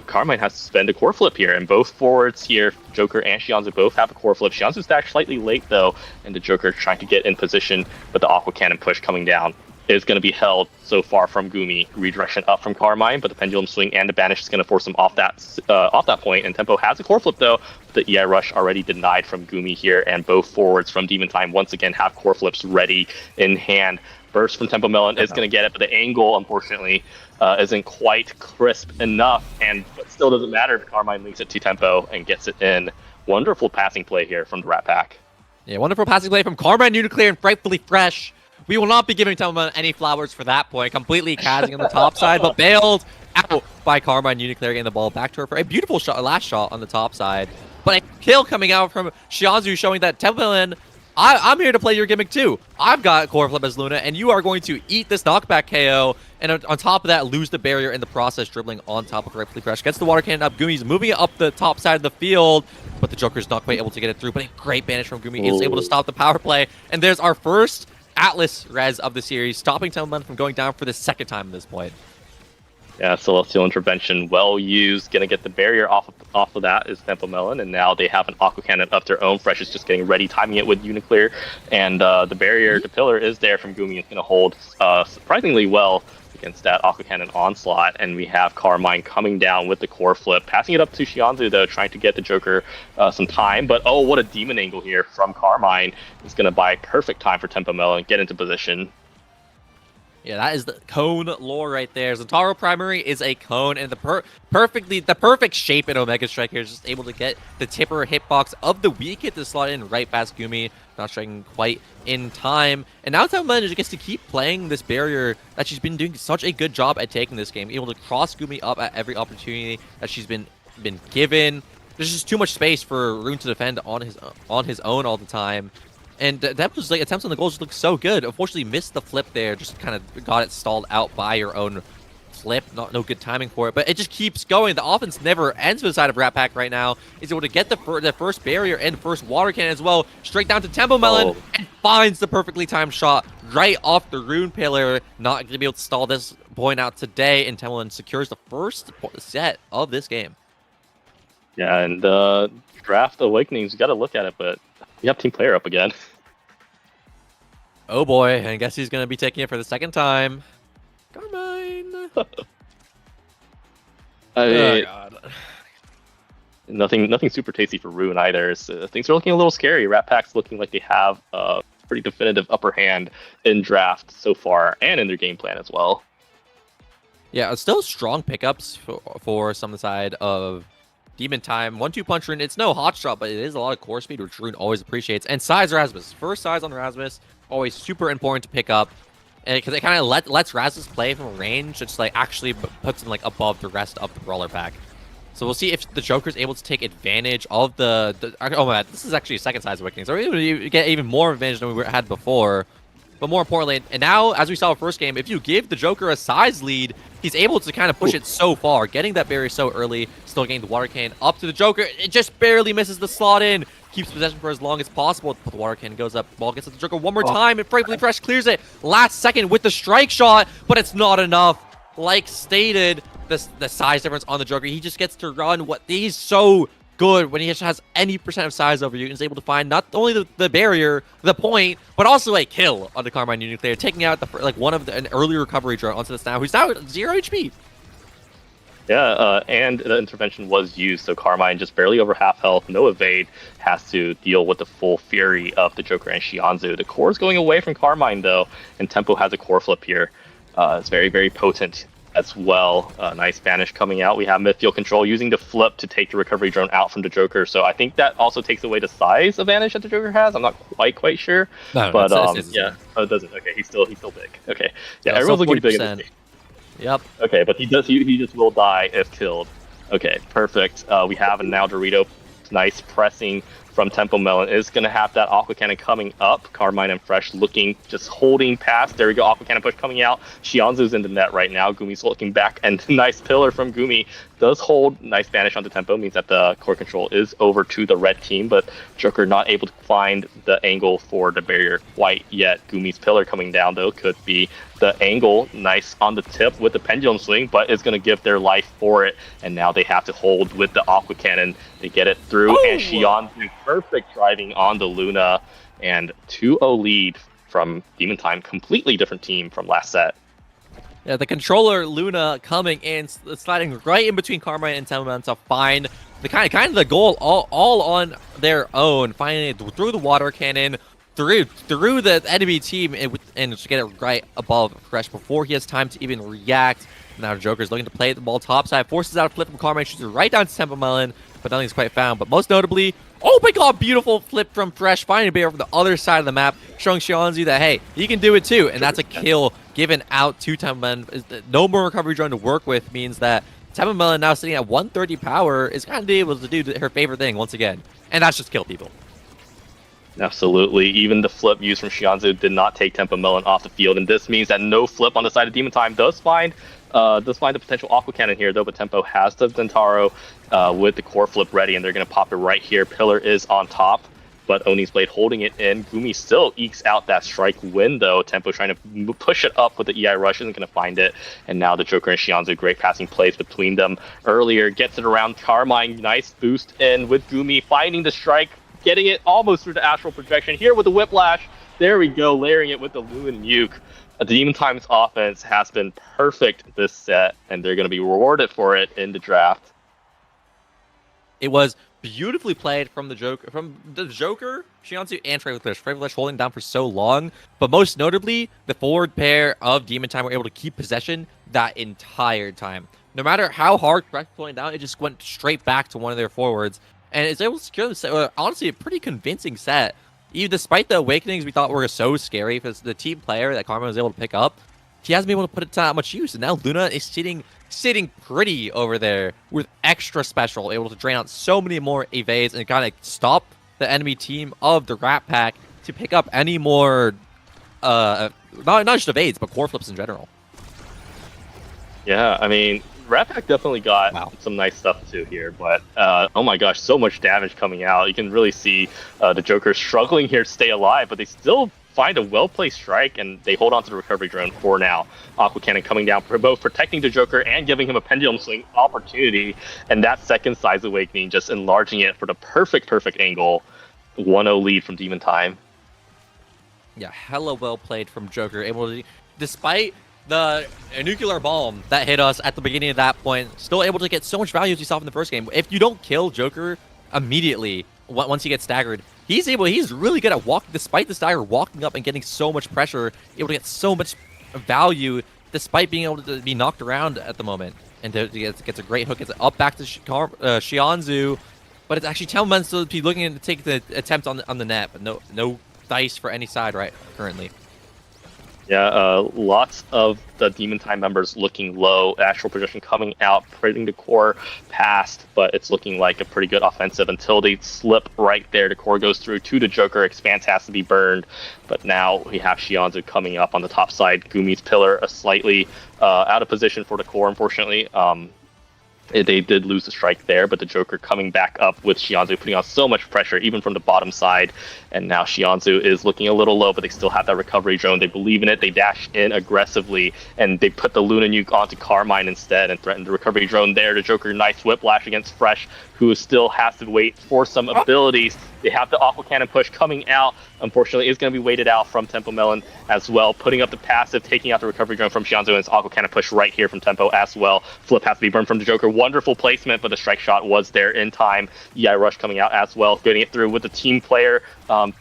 Carmine has to spend a core flip here, and both forwards here, Joker and Shianzu, both have a core flip. Shianzu's stacked slightly late though, and the Joker trying to get in position, but the Aqua Cannon push coming down is going to be held so far from Gumi. Redirection up from Carmine, but the Pendulum Swing and the Banish is going to force him off that point. And Tempo has a core flip though. The EI Rush already denied from Gumi here, and both forwards from Demon Time once again have core flips ready in hand. Burst from Tempo Melon is going to get it, but the angle, unfortunately, isn't quite crisp enough, but still doesn't matter if Carmine links it to Tempo and gets it in. Wonderful passing play here from the Rat Pack. Yeah, wonderful passing play from Carmine Uniclear and Frightfully Fresh. We will not be giving Tempo any flowers for that point. Completely casing on the top side, but bailed out by Carmine Uniclear, getting the ball back to her for a beautiful shot, last shot on the top side. But a kill coming out from Shianzu, showing that Tempo, I'm here to play your gimmick too. I've got core flip as Luna, and you are going to eat this knockback KO, and on top of that, lose the barrier in the process, dribbling on top of Frightfully Fresh. Gets the water cannon up. Gumi's moving it up the top side of the field, but the Joker's not quite able to get it through. But a great banish from Gumi is able to stop the power play, and there's our first Atlas res of the series, stopping Tempo from going down for the second time at this point. Yeah, Celestial Intervention, well used. Gonna get the barrier off of that is Tempo Melon, and now they have an Aqua Cannon of their own. Fresh is just getting ready, timing it with Uniclear, and the barrier, the pillar is there from Gumi. It's gonna hold surprisingly well against that Aqua Cannon onslaught, and we have Carmine coming down with the core flip, passing it up to Shianzu though, trying to get the Joker some time, but oh, what a demon angle here from Carmine. It's gonna buy perfect time for Tempo Melon, get into position. Yeah, that is the cone lore right there. Zentaro Primary is a cone, and the perfect shape in Omega Strike here is just able to get the tipper hitbox of the weak hit to slot in right past Gumi, not striking quite in time. And now Tempo gets to keep playing this barrier that she's been doing such a good job at taking this game, able to cross Gumi up at every opportunity that she's been given. There's just too much space for Rune to defend on his own all the time. And that was like attempts on the goal just looked so good. Unfortunately, missed the flip there. Just kind of got it stalled out by your own flip. No good timing for it. But it just keeps going. The offense never ends for the side of Rat Pack right now. Is able to get the first barrier and first water cannon as well. Straight down to Tempo Melon and finds the perfectly timed shot right off the Rune Pillar. Not going to be able to stall this point out today. And Tempo Melon secures the first set of this game. Yeah, and Draft Awakenings, you got to look at it, but you have team player up again. Oh boy, I guess he's going to be taking it for the second time. Carmine! I mean, God. Nothing super tasty for Rune either. So things are looking a little scary. Rat Pack's looking like they have a pretty definitive upper hand in draft so far, and in their game plan as well. Yeah, it's still strong pickups for some side of Demon Time. 1-2 punch Rune. It's no hot shot, but it is a lot of core speed, which Rune always appreciates. And size Rasmus. First size on Rasmus, always super important to pick up. Because it kind of lets Rasmus play from a range that's like actually puts him like above the rest of the brawler pack. So we'll see if the Joker's able to take advantage of the oh my god, this is actually a second size Awakening. So we get even more advantage than we had before. But more importantly, and now, as we saw in the first game, if you give the Joker a size lead, he's able to kind of push it so far, getting that barrier so early, still getting the water cannon up to the Joker. It just barely misses the slot in. Keeps possession for as long as possible. The water cannon goes up, ball gets to the Joker one more time, and Frightfully Fresh clears it last second with the strike shot, but it's not enough. Like stated, the size difference on the Joker, he just gets to run what he's so good when he just has any percent of size over you and is able to find not only the barrier, the point, but also a kill on the Carmine Uniclear, taking out an early recovery drone onto this now, who's now at 0 HP. Yeah, and the intervention was used, so Carmine just barely over half health, no evade, has to deal with the full fury of the Joker and Shianzu. The core is going away from Carmine though, and Tempo has a core flip here. It's very, very potent as well. Nice banish coming out. We have midfield control using the flip to take the recovery drone out from the Joker. So I think that also takes away the size advantage that the Joker has. I'm not quite sure. No, but it's yeah. Oh, it doesn't. Okay, he's still big. Okay. Yeah, Yeah, everyone's so looking big in this 40%. game. Yep. Okay, but he just will die if killed. Okay, perfect. We have a now Dorito. Nice pressing from Tempo Melon. Is going to have that Aqua Cannon coming up. Carmine and Fresh looking, just holding past. There we go, Aqua Cannon push coming out. Shianzu's in the net right now. Gumi's looking back, and nice pillar from Gumi. Does hold. Nice banish onto Tempo, means that the core control is over to the red team, but Joker not able to find the angle for the barrier quite yet. Gumi's pillar coming down, though, could be the angle. Nice on the tip with the pendulum swing, but it's going to give their life for it, and now they have to hold with the Aqua Cannon. They get it through, and Shianzu perfect driving on the Luna, and 2-0 lead from Demon Time. Completely different team from last set. Yeah, the controller Luna coming in, sliding right in between Carmine and Tempo to find the kind of the goal all on their own, finding it through the water cannon, through the enemy team, and just get it right above Fresh before he has time to even react. Now Joker's looking to play the ball topside, forces out a flip from Carmine, shoots it right down to Tempo Melon, but nothing's quite found. But most notably, oh my god, beautiful flip from Fresh, finding a barrier from the other side of the map, showing Shianzu that, hey, he can do it too. And that's a kill given out to Tempo Melon. No more recovery drone to work with means that Tempo Melon, now sitting at 130 power, is kind of able to do her favorite thing once again. And that's just kill people. Absolutely. Even the flip used from Shianzu did not take Tempo Melon off the field, and this means that no flip on the side of Demon Time does find the potential Aqua Cannon here, though, but Tempo has the Zentaro with the core flip ready, and they're going to pop it right here. Pillar is on top, but Oni's Blade holding it in. Gumi still ekes out that strike win, though. Tempo trying to push it up with the EI Rush, isn't going to find it, and now the Joker and Shianzu, great passing plays between them earlier, gets it around Carmine. Nice boost in with Gumi, finding the strike, getting it almost through the astral projection here with the whiplash. There we go, layering it with the Lumen Nuke. The Demon Time's offense has been perfect this set, and they're going to be rewarded for it in the draft. It was beautifully played from the Joker, Shianzu, and Fravelish. Fravelish holding down for so long, but most notably, the forward pair of Demon Time were able to keep possession that entire time. No matter how hard Fresh pulling down, it just went straight back to one of their forwards, and it's able to secure the set. Honestly, a pretty convincing set. Even despite the awakenings we thought were so scary, because the team player that Carmen was able to pick up, he hasn't been able to put it to that much use. And now Luna is sitting pretty over there with extra special, able to drain out so many more evades and kind of stop the enemy team of the Rat Pack to pick up any more, not just evades, but core flips in general. Yeah, I mean, Rat Pack definitely got some nice stuff too here, but oh my gosh, so much damage coming out. You can really see the Joker struggling here to stay alive, but they still find a well-placed strike, and they hold on to the recovery drone for now. Aqua Cannon coming down for both protecting the Joker and giving him a pendulum swing opportunity, and that second size awakening just enlarging it for the perfect angle. 1-0 lead from Demon Time. Yeah, hella well played from Joker, able to, despite the nuclear bomb that hit us at the beginning of that point, still able to get so much value as we saw in the first game. If you don't kill Joker immediately, once he gets staggered, he's really good at walking, despite the stagger, walking up and getting so much pressure, able to get so much value despite being able to be knocked around at the moment. And gets a great hook, gets it up back to Shianzu, but it's actually Telman still be looking to take the attempt on the net, but no dice for any side right currently. Yeah, lots of the Demon Time members looking low. Astral Projection coming out, putting the core past, but it's looking like a pretty good offensive until they slip right there. The core goes through to the Joker. Expanse has to be burned, but now we have Shianzu coming up on the top side. Gumi's pillar slightly out of position for the core, unfortunately. They did lose the strike there, but the Joker coming back up with Shianzu, putting on so much pressure, even from the bottom side. And now Shianzu is looking a little low, but they still have that recovery drone. They believe in it. They dash in aggressively, and they put the Luna Nuke onto Carmine instead and threaten the recovery drone there. The Joker, nice whiplash against Fresh, who still has to wait for some abilities. They have the Aqua Cannon push coming out. Unfortunately, it's going to be waited out from Tempo Melon as well, putting up the passive, taking out the recovery drone from Shianzu, and it's Aqua Cannon push right here from Tempo as well. Flip has to be burned from the Joker. Wonderful placement, but the strike shot was there in time. EI Rush coming out as well, getting it through with the team player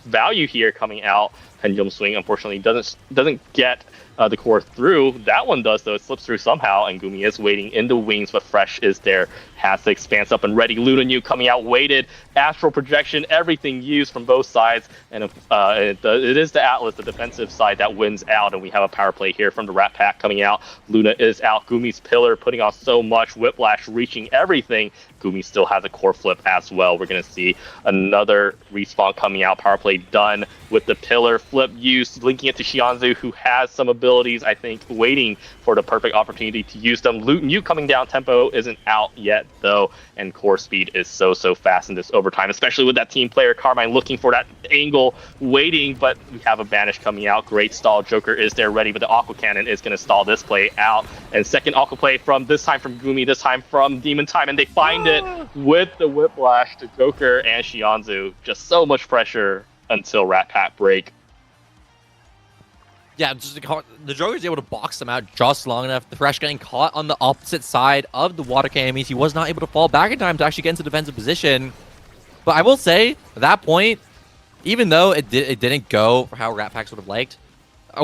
value here coming out. pendulum swing. Unfortunately, doesn't get the core through. That one does, though. It slips through somehow, and Gumi is waiting in the wings, but Fresh is there. Has the expanse up and ready. Luna New coming out, weighted. Astral projection, everything used from both sides. And it is the Atlas, the defensive side, that wins out, and we have a power play here from the Rat Pack coming out. Luna is out. Gumi's pillar putting off so much. Whiplash reaching everything. Gumi still has a core flip as well. We're going to see another respawn coming out. Power play done with the pillar flip used, linking it to Xianzu, who has some abilities, I think, waiting for the perfect opportunity to use them. Mute coming down. Tempo isn't out yet, though, and core speed is so fast in this overtime, especially with that team player Carmine looking for that angle, waiting, but we have a banish coming out. Great stall. Joker is there ready, but the Aqua Cannon is going to stall this play out. And second Aqua play from Gumi, this time from Demon Time, and they find it with the whiplash to Joker and Xianzu. Just so much pressure until Rat Pack break. Yeah, just the Joker's able to box them out just long enough. The Fresh getting caught on the opposite side of the water cannon means he was not able to fall back in time to actually get into defensive position. But I will say, at that point, even though it didn't go for how Rat Packs would have liked,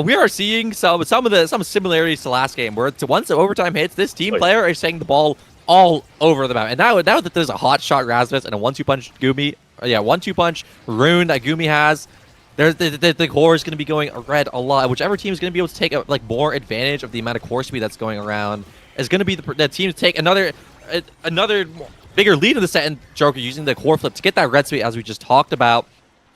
we are seeing some similarities to last game, where once the overtime hits, this team player is setting the ball all over the map. And now that there's a hot shot Rasmus and a 1-2 punch Gumi, 1-2 punch Rune that Gumi has, the core is going to be going red a lot. Whichever team is going to be able to take more advantage of the amount of core speed that's going around is going to be the team to take another bigger lead in the set. And Joker using the core flip to get that red speed, as we just talked about.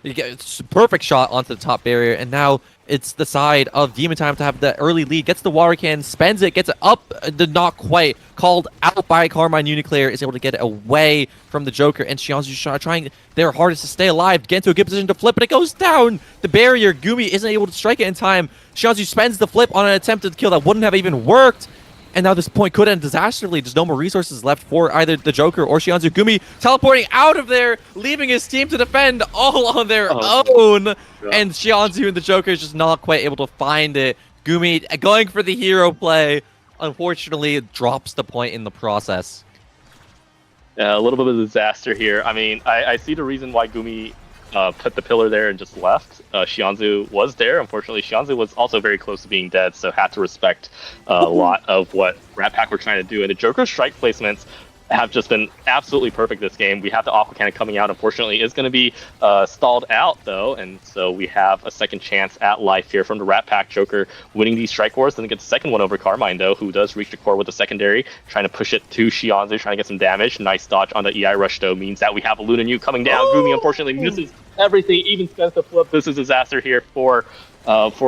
You get a perfect shot onto the top barrier, and now it's the side of Demon Time to have the early lead. Gets the water cannon, spends it, gets it up, not quite. Called out by Carmine Uniclear, is able to get it away from the Joker, and Xianzu trying their hardest to stay alive, get into a good position to flip, but it goes down the barrier. Gumi isn't able to strike it in time. Xianzu spends the flip on an attempted kill that wouldn't have even worked. And now this point could end disastrously. There's no more resources left for either the Joker or Xianzu. Gumi teleporting out of there, leaving his team to defend all on their own. God. And Xianzu and the Joker is just not quite able to find it. Gumi going for the hero play. Unfortunately, it drops the point in the process. Yeah, a little bit of a disaster here. I mean, I see the reason why Gumi put the pillar there and just left. Xianzu was there. Unfortunately, Xianzu was also very close to being dead, so had to respect a lot of what Rat Pack were trying to do. And the Joker's strike placements have just been absolutely perfect this game. We have the Aqua Cannon coming out. Unfortunately, is going to be stalled out, though, and so we have a second chance at life here from the Rat Pack. Joker winning these strike wars, then gets the second one over Carmine, though, who does reach the core with the secondary, trying to push it to Xianzu, trying to get some damage. Nice dodge on the EI rush, though, means that we have a Luna New coming down. Gumi, unfortunately, misses everything, even spends the flip. This is a disaster here for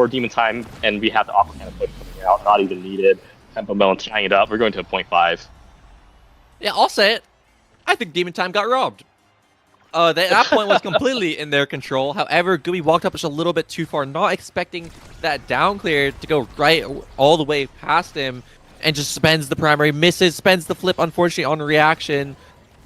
Demon Time, and we have the Aqua Cannon push coming out, not even needed. Tempo Melon tying it up. We're going to a 0.5. Yeah, I'll say it. I think Demon Time got robbed. That point was completely in their control. However, Gumi walked up just a little bit too far, not expecting that down clear to go right all the way past him, and just spends the primary, misses, spends the flip, unfortunately, on reaction.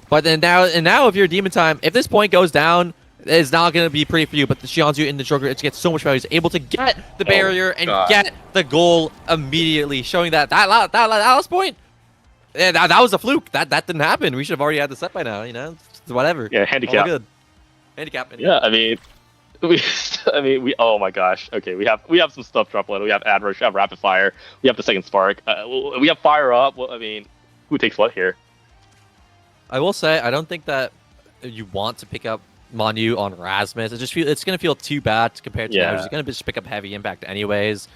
But then now if you're Demon Time, if this point goes down, it's not going to be pretty for you. But the Xianzu and the Joker gets so much value. He's able to get the barrier and get the goal immediately, showing that last point. Yeah, that was a fluke. That didn't happen. We should have already had the set by now. It's whatever. Yeah, handicap. All good. Handicap. Yeah, I mean, we. Oh my gosh. Okay, we have some stuff drop level. We have ad rush. We have rapid fire. We have the second spark. We have fire up. Well, I mean, who takes what here? I will say, I don't think that you want to pick up Manu on Rasmus. It's gonna feel too bad compared to now. He's gonna just pick up heavy impact anyways.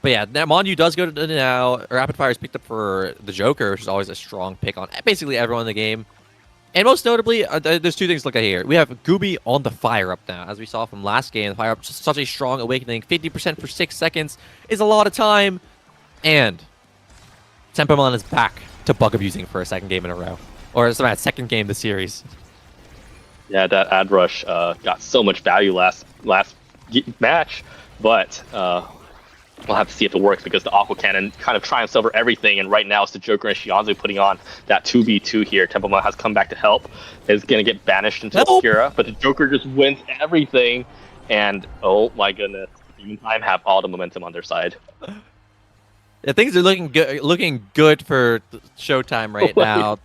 But yeah, now Manu does go to now. Rapid Fire is picked up for the Joker, which is always a strong pick on basically everyone in the game. And most notably, there's two things to look at here. We have Gumi on the Fire Up now. As we saw from last game, the Fire Up is such a strong awakening. 50% for 6 seconds is a lot of time. And Tempo Milan is back to bug abusing for a second game in a row. Or sorry, second game of the series. Yeah, that ad rush got so much value last match, but we'll have to see if it works because the Aqua Cannon kind of triumphs over everything, and right now it's the Joker and Xianzu putting on that 2v2 here. Templeman has come back to help, is going to get banished into Obscura, but the Joker just wins everything, and oh my goodness, Demon Time have all the momentum on their side. Yeah, things are looking good for Showtime right now.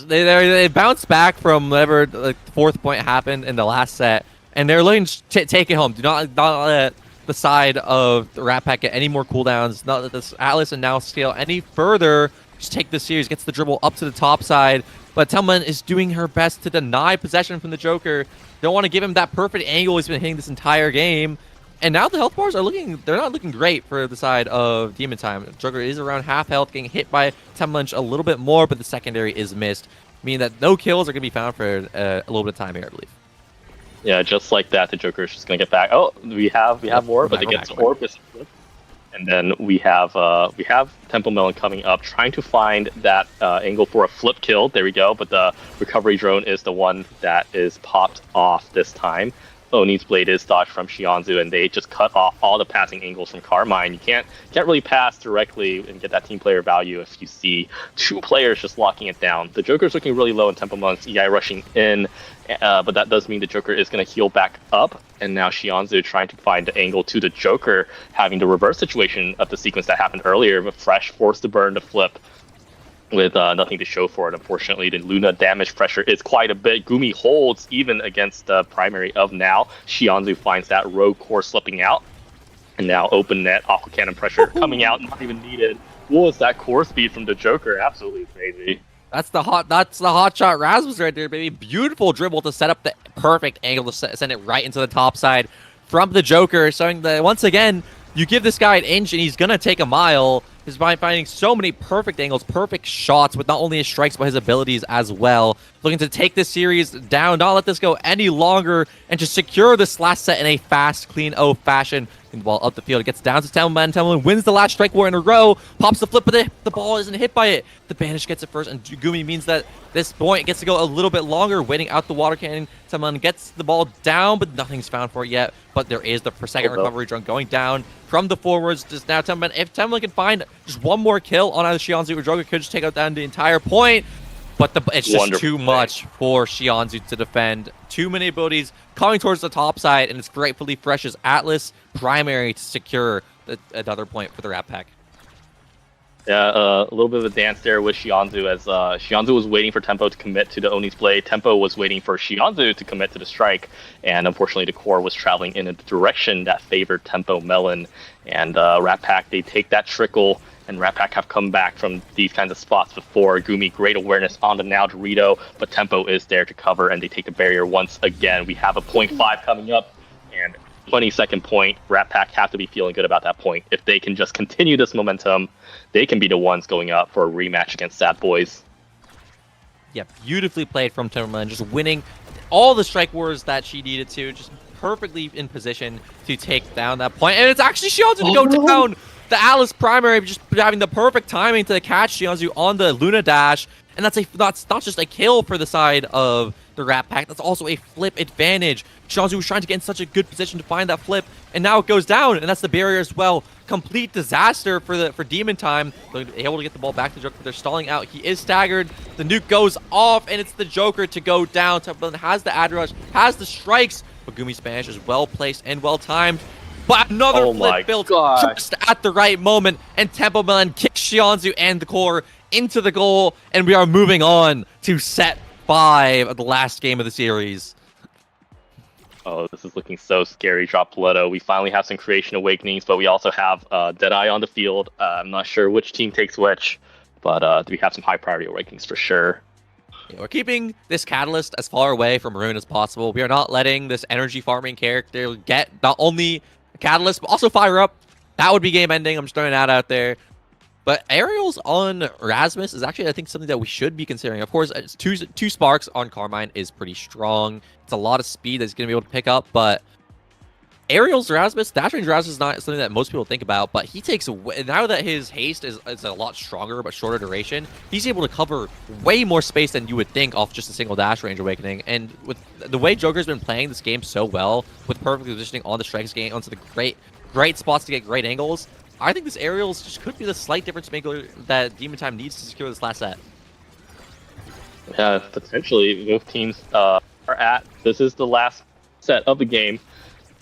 They bounced back from whatever the fourth point happened in the last set, and they're looking to take it home. Do not let the side of the Rat Pack get any more cooldowns. Not let this Atlas and now scale any further. Just take this series, gets the dribble up to the top side. But Telman is doing her best to deny possession from the Joker. Don't want to give him that perfect angle he's been hitting this entire game. And now the health bars are they're not looking great for the side of Demon Time. Joker is around half health, getting hit by Temlunch a little bit more, but the secondary is missed, meaning that no kills are going to be found for a little bit of time here, I believe. Yeah, just like that, the Joker is just gonna get back. Oh, we have more, but they get Orpus. And then we have Temple Melon coming up, trying to find that angle for a flip kill. There we go. But the recovery drone is the one that is popped off this time. Oni's blade is dodged from Shionzu, and they just cut off all the passing angles from Carmine. You can't really pass directly and get that team player value if you see two players just locking it down. The Joker's looking really low, and Temple Melon's EI rushing in, but that does mean the Joker is going to heal back up, and now Shionzu trying to find the angle to the Joker, having the reverse situation of the sequence that happened earlier, but Fresh forced to burn to flip with nothing to show for it. Unfortunately, the Luna damage pressure is quite a bit. Gumi holds even against the primary of now. Shionzu finds that rogue core slipping out, and now open net aqua cannon pressure coming out, not even needed. What was that core speed from the Joker? Absolutely crazy. That's the hot shot Rasmus right there, baby. Beautiful dribble to set up the perfect angle to send it right into the top side from the Joker, showing that once again you give this guy an inch and he's gonna take a mile. Is by finding so many perfect angles, perfect shots with not only his strikes but his abilities as well. Looking to take this series down, not let this go any longer, and just secure this last set in a fast, clean O fashion. And the ball up the field, it gets down to Temman. Temman wins the last strike war in a row, pops the flip, but the ball isn't hit by it. The Banish gets it first, and Gumi means that this point gets to go a little bit longer, waiting out the water cannon. Temman gets the ball down, but nothing's found for it yet. But there is the second recovery drone going down from the forwards. Just now, Temman, if Temman can find just one more kill on either Shionzu or Joker, could just take out down the entire point. But it's just too much for Shionzu to defend. Too many abilities coming towards the top side, and it's rightfully Fresh's Atlas primary to secure another point for the Rat Pack. Yeah, a little bit of a dance there with Shionzu, as Shionzu was waiting for Tempo to commit to the Oni's blade. Tempo was waiting for Shionzu to commit to the strike, and unfortunately the core was traveling in a direction that favored Tempo Melon. And Rat Pack, they take that trickle, and Rat Pack have come back from these kinds of spots before. Gumi, great awareness on the now Dorito, but Tempo is there to cover, and they take the barrier once again. We have a 0.5 coming up, and 20-second point. Rat Pack have to be feeling good about that point. If they can just continue this momentum, they can be the ones going up for a rematch against Sad Boys. Yeah, beautifully played from Timberland, just winning all the strike wars that she needed to, just perfectly in position to take down that point. And it's actually Shionzu to go down. The Atlas primary just having the perfect timing to catch Shionzu on the Luna dash. And that's not just a kill for the side of the Rat Pack, that's also a flip advantage. Shionzu was trying to get in such a good position to find that flip, and now it goes down, and that's the barrier as well. Complete disaster for Demon Time. They're able to get the ball back to the Joker, but they're stalling out. He is staggered. The nuke goes off, and it's the Joker to go down. Temple has the ad rush, has the strikes, but Gumi's Spanish is well placed and well timed. But another flip built just at the right moment, and Temple Melon kicks Shionzu and the core into the goal, and we are moving on to set 5 of the last game of the series. Oh, this is looking so scary. Drop Poletto. We finally have some Creation Awakenings, but we also have Deadeye on the field. I'm not sure which team takes which, but we have some high priority Awakenings for sure. Yeah, we're keeping this Catalyst as far away from Maroon as possible. We are not letting this energy farming character get not only a Catalyst, but also Fire Up. That would be game ending. I'm just throwing that out there. But aerials on Rasmus is actually, I think, something that we should be considering. Of course, two sparks on Carmine is pretty strong. It's a lot of speed that he's going to be able to pick up. But aerials Rasmus, dash range Rasmus is not something that most people think about. But he takes, now that his haste is a lot stronger but shorter duration, he's able to cover way more space than you would think off just a single dash range awakening. And with the way Joker's been playing this game so well, with perfect positioning on the strikes game, onto the great spots to get great angles, I think this aerials just could be the slight difference maker that Demon Time needs to secure this last set. Yeah, potentially. Both teams are at. This is the last set of the game,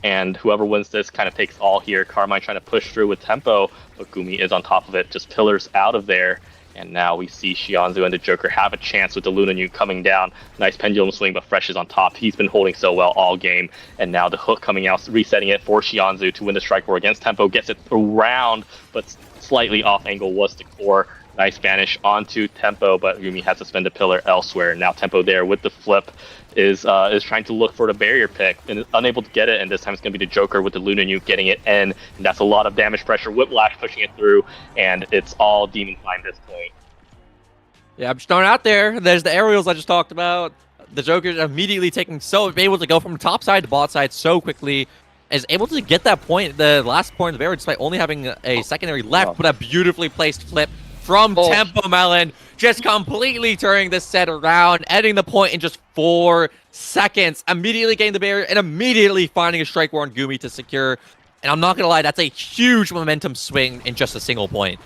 and whoever wins this kind of takes all here. Carmine trying to push through with tempo, but Gumi is on top of it, just pillars out of there. And now we see Shianzu and the Joker have a chance with the Luna Nuke coming down. Nice pendulum swing, but Fresh is on top. He's been holding so well all game. And now the hook coming out, resetting it for Shianzu to win the strike war against Tempo. Gets it around, but slightly off angle was the core. Nice banish onto Tempo, but Yumi has to spend a pillar elsewhere. Now Tempo there with the flip is trying to look for the barrier pick and is unable to get it, and this time it's going to be the Joker with the Luna Nuke getting it in, and that's a lot of damage pressure. Whiplash pushing it through, and it's all Demon Time this point. Yeah, I'm just throwing it out there. There's the aerials I just talked about. The Joker's immediately able to go from top side to bot side so quickly, is able to get that point, the last point of the barrier, despite only having a secondary left, but a beautifully placed flip from Tempo Melon, just completely turning this set around, ending the point in just 4 seconds, immediately getting the barrier, and immediately finding a strike war on Gumi to secure. And I'm not going to lie, that's a huge momentum swing in just a single point.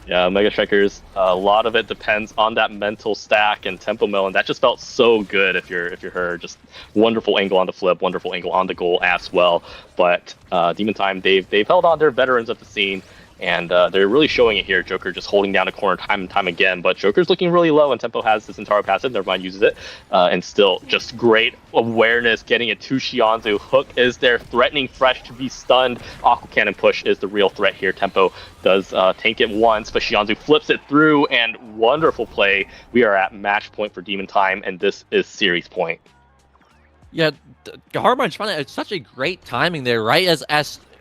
Yeah, Mega Strikers, a lot of it depends on that mental stack, and Tempo Melon, that just felt so good if you're her. Just wonderful angle on the flip, wonderful angle on the goal as well. But Demon Time, they've held on. They're veterans of the scene. And they're really showing it here. Joker just holding down a corner time and time again. But Joker's looking really low, and Tempo has this entire passive. Nevermind uses it. And still, just great awareness, getting it to Shianzu. Hook is there, threatening Fresh to be stunned. Aqua Cannon push is the real threat here. Tempo does tank it once, but Shianzu flips it through, and wonderful play. We are at match point for Demon Time, and this is series point. Yeah, Harmon's finding it's such a great timing there, right?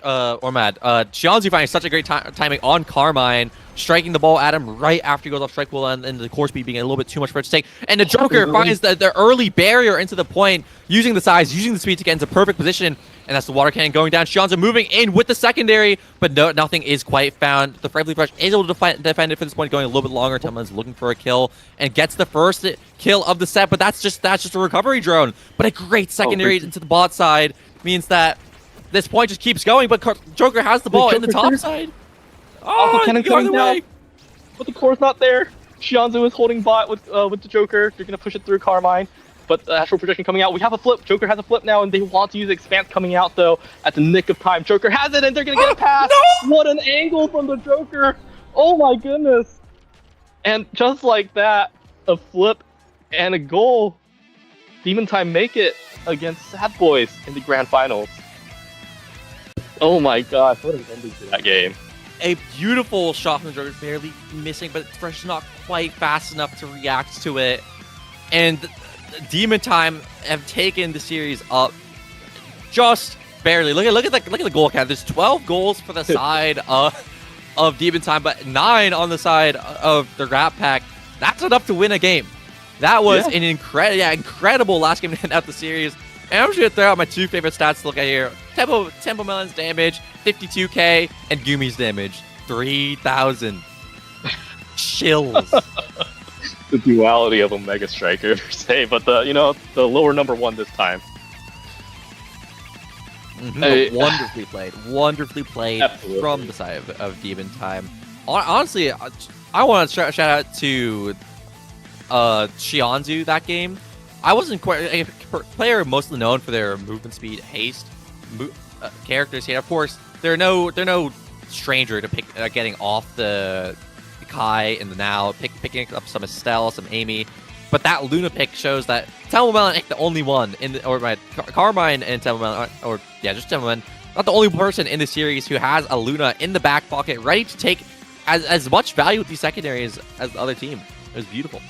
Shianzu finding such a great timing on Carmine, striking the ball at him right after he goes off strike wheel, and the core speed being a little bit too much for it to take. And the Joker finds the early barrier into the point, using the size, using the speed to get into perfect position, and that's the water cannon going down. Shianzu moving in with the secondary, but nothing is quite found. The Friendly Fresh is able to defend it for this point, going a little bit longer. Temlin's looking for a kill and gets the first kill of the set, but that's just a recovery drone. But a great secondary into the bot side means that this point just keeps going, but Joker has the ball in the top side. Oh, Cannon coming down, but the core's not there. Shianzu is holding bot with the Joker. They're gonna push it through Carmine, but the Astral Projection coming out. We have a flip. Joker has a flip now, and they want to use Expanse coming out though at the nick of time. Joker has it, and they're gonna get a pass. No! What an angle from the Joker! Oh my goodness! And just like that, a flip and a goal. Demon Time make it against Sad Boys in the grand finals. Oh my gosh, what an ending to that game. A beautiful shot from the Joker, barely missing, but Fresh not quite fast enough to react to it. And Demon Time have taken the series up just barely. Look at the goal count. There's 12 goals for the side of Demon Time, but 9 on the side of the Rat Pack. That's enough to win a game. That was an incredible last game to end out the series. And I'm just going to throw out my 2 favorite stats to look at here. Tempo Melon's damage, 52k, and Gumi's damage, 3,000. Chills. The duality of Omega Striker, per se, but the lower number 1 this time. Wonderfully played Absolutely. From the side of Demon Time. Honestly, I want to shout out to Shianzu that game. I wasn't quite a player mostly known for their movement speed, haste, characters here. Of course, they're no stranger to getting off the Kai and the Now, picking up some Estelle, some Amy. But that Luna pick shows that Tempo Melon ain't the only one Carmine and Tempo Melon, just Tempo Melon, not the only person in the series who has a Luna in the back pocket, ready to take as much value with these secondaries as the other team. It was beautiful.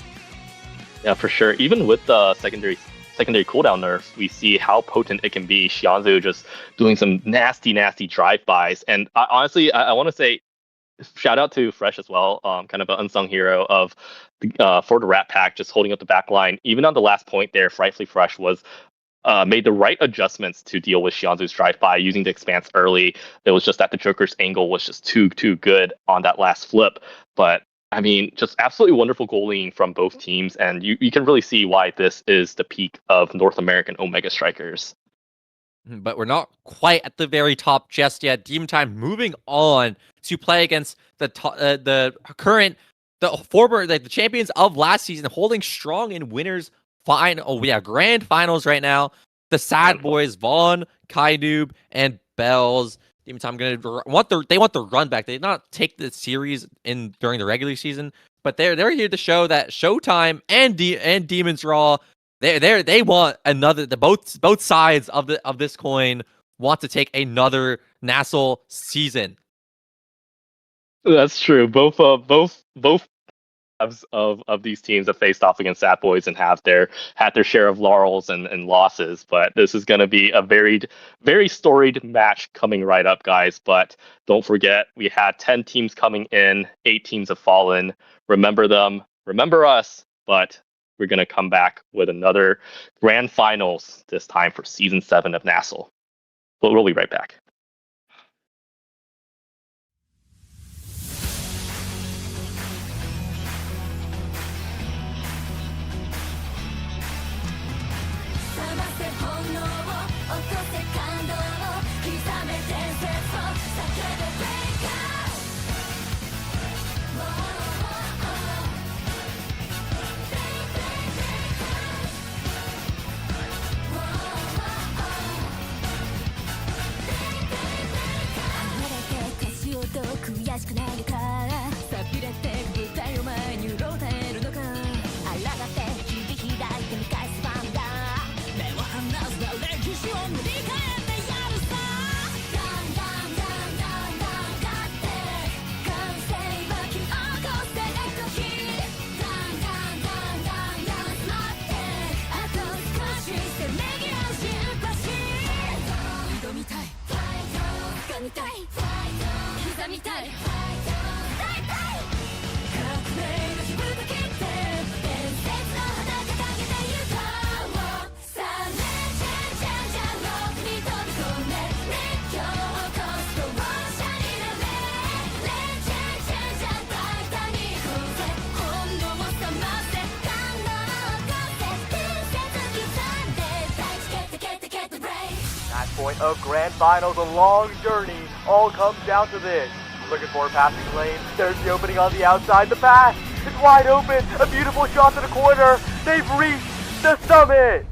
Yeah, for sure. Even with the secondary cooldown nerfs, we see how potent it can be. Shianzu just doing some nasty drive-bys. And honestly, I want to say shout out to Fresh as well, kind of an unsung hero of for the Rat Pack, just holding up the back line. Even on the last point there, Frightfully Fresh was made the right adjustments to deal with Shianzu's drive-by, using the Expanse early. It was just that the Joker's angle was just too good on that last flip. But I mean, just absolutely wonderful goaling from both teams, and you can really see why this is the peak of North American Omega Strikers. But we're not quite at the very top just yet. Demon Time moving on to play against the champions of last season, holding strong in winners grand finals right now. The Sad Boys, Vaughn, Kai Noob, and Bells. Demon Time they want the run back. They did not take the series in during the regular season, but they're here to show that Showtime and Demons Raw they want another. Both sides of this coin want to take another nasl season. That's true. Both of these teams have faced off against Sat Boys and had their share of laurels and losses. But this is going to be a very storied match coming right up, guys. But don't forget, we had 10 teams coming in, 8 teams have fallen. Remember them, remember us. But we're going to come back with another grand finals, this time for season 7 of nasl. We'll be right back. Point of grand finals, a long journey, all comes down to this. Looking for a passing lane, there's the opening on the outside, the pass, it's wide open, a beautiful shot to the corner, they've reached the summit!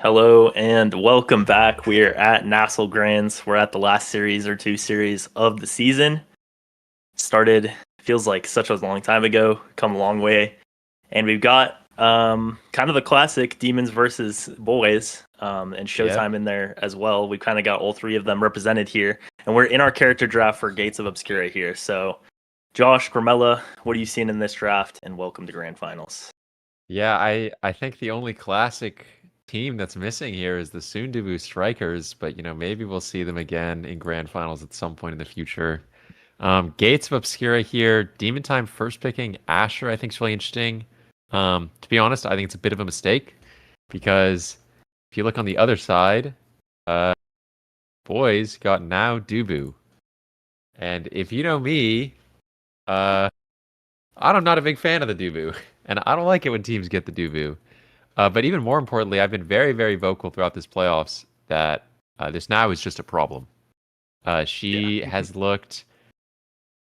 Hello and welcome back. We are at nasl Grands. We're at the last series or two series of the season. Started, feels like such a long time ago, come a long way. And we've got kind of the classic Demons versus Boys and Showtime in there as well. We've kind of got all three of them represented here. And we're in our character draft for Gates of Obscura here. So, Josh, Gramella, what are you seeing in this draft? And welcome to Grand Finals. Yeah, I think the only classic team that's missing here is the soon-to-be Strikers, but maybe we'll see them again in Grand Finals at some point in the future. Gates of Obscura here, Demon Time first picking Asher, I think is really interesting. To be honest, I think it's a bit of a mistake because if you look on the other side, Boys got now Dubu. And if you know me, I'm not a big fan of the Dubu, and I don't like it when teams get the Dubu. But even more importantly, I've been very, very vocal throughout this playoffs that this now is just a problem. She has looked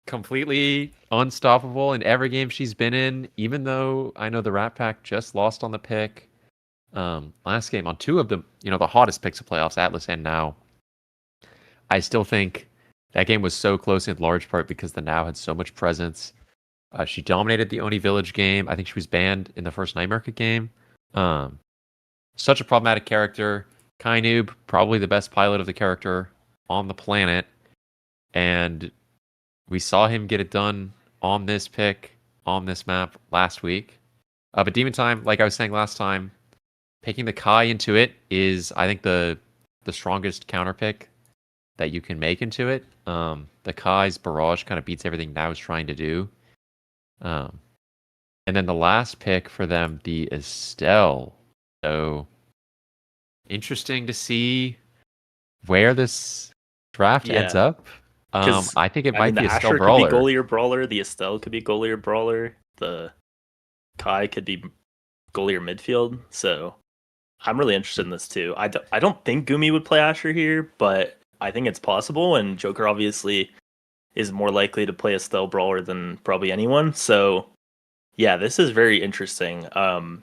completely unstoppable in every game she's been in, even though I know the Rat Pack just lost on the pick last game on two of the the hottest picks of playoffs, Atlas and Now. I still think that game was so close in large part because the Now had so much presence. She dominated the Oni Village game. I think she was banned in the first Night Market game. Such a problematic character. Kainoob, probably the best pilot of the character on the planet. And we saw him get it done on this pick, on this map last week. But Demon Time, like I was saying last time, picking the Kai into it is, I think, the strongest counter pick that you can make into it. The Kai's barrage kind of beats everything Now is trying to do. And then the last pick for them, the Estelle. So interesting to see where this draft ends up. I think it might be Estelle Asher Brawler. Could be goalie or brawler. The Estelle could be goalie or brawler. The Kai could be goalie or midfield. So I'm really interested in this too. I don't think Gumi would play Asher here, but I think it's possible. And Joker obviously is more likely to play Estelle Brawler than probably anyone. So yeah, this is very interesting. I'm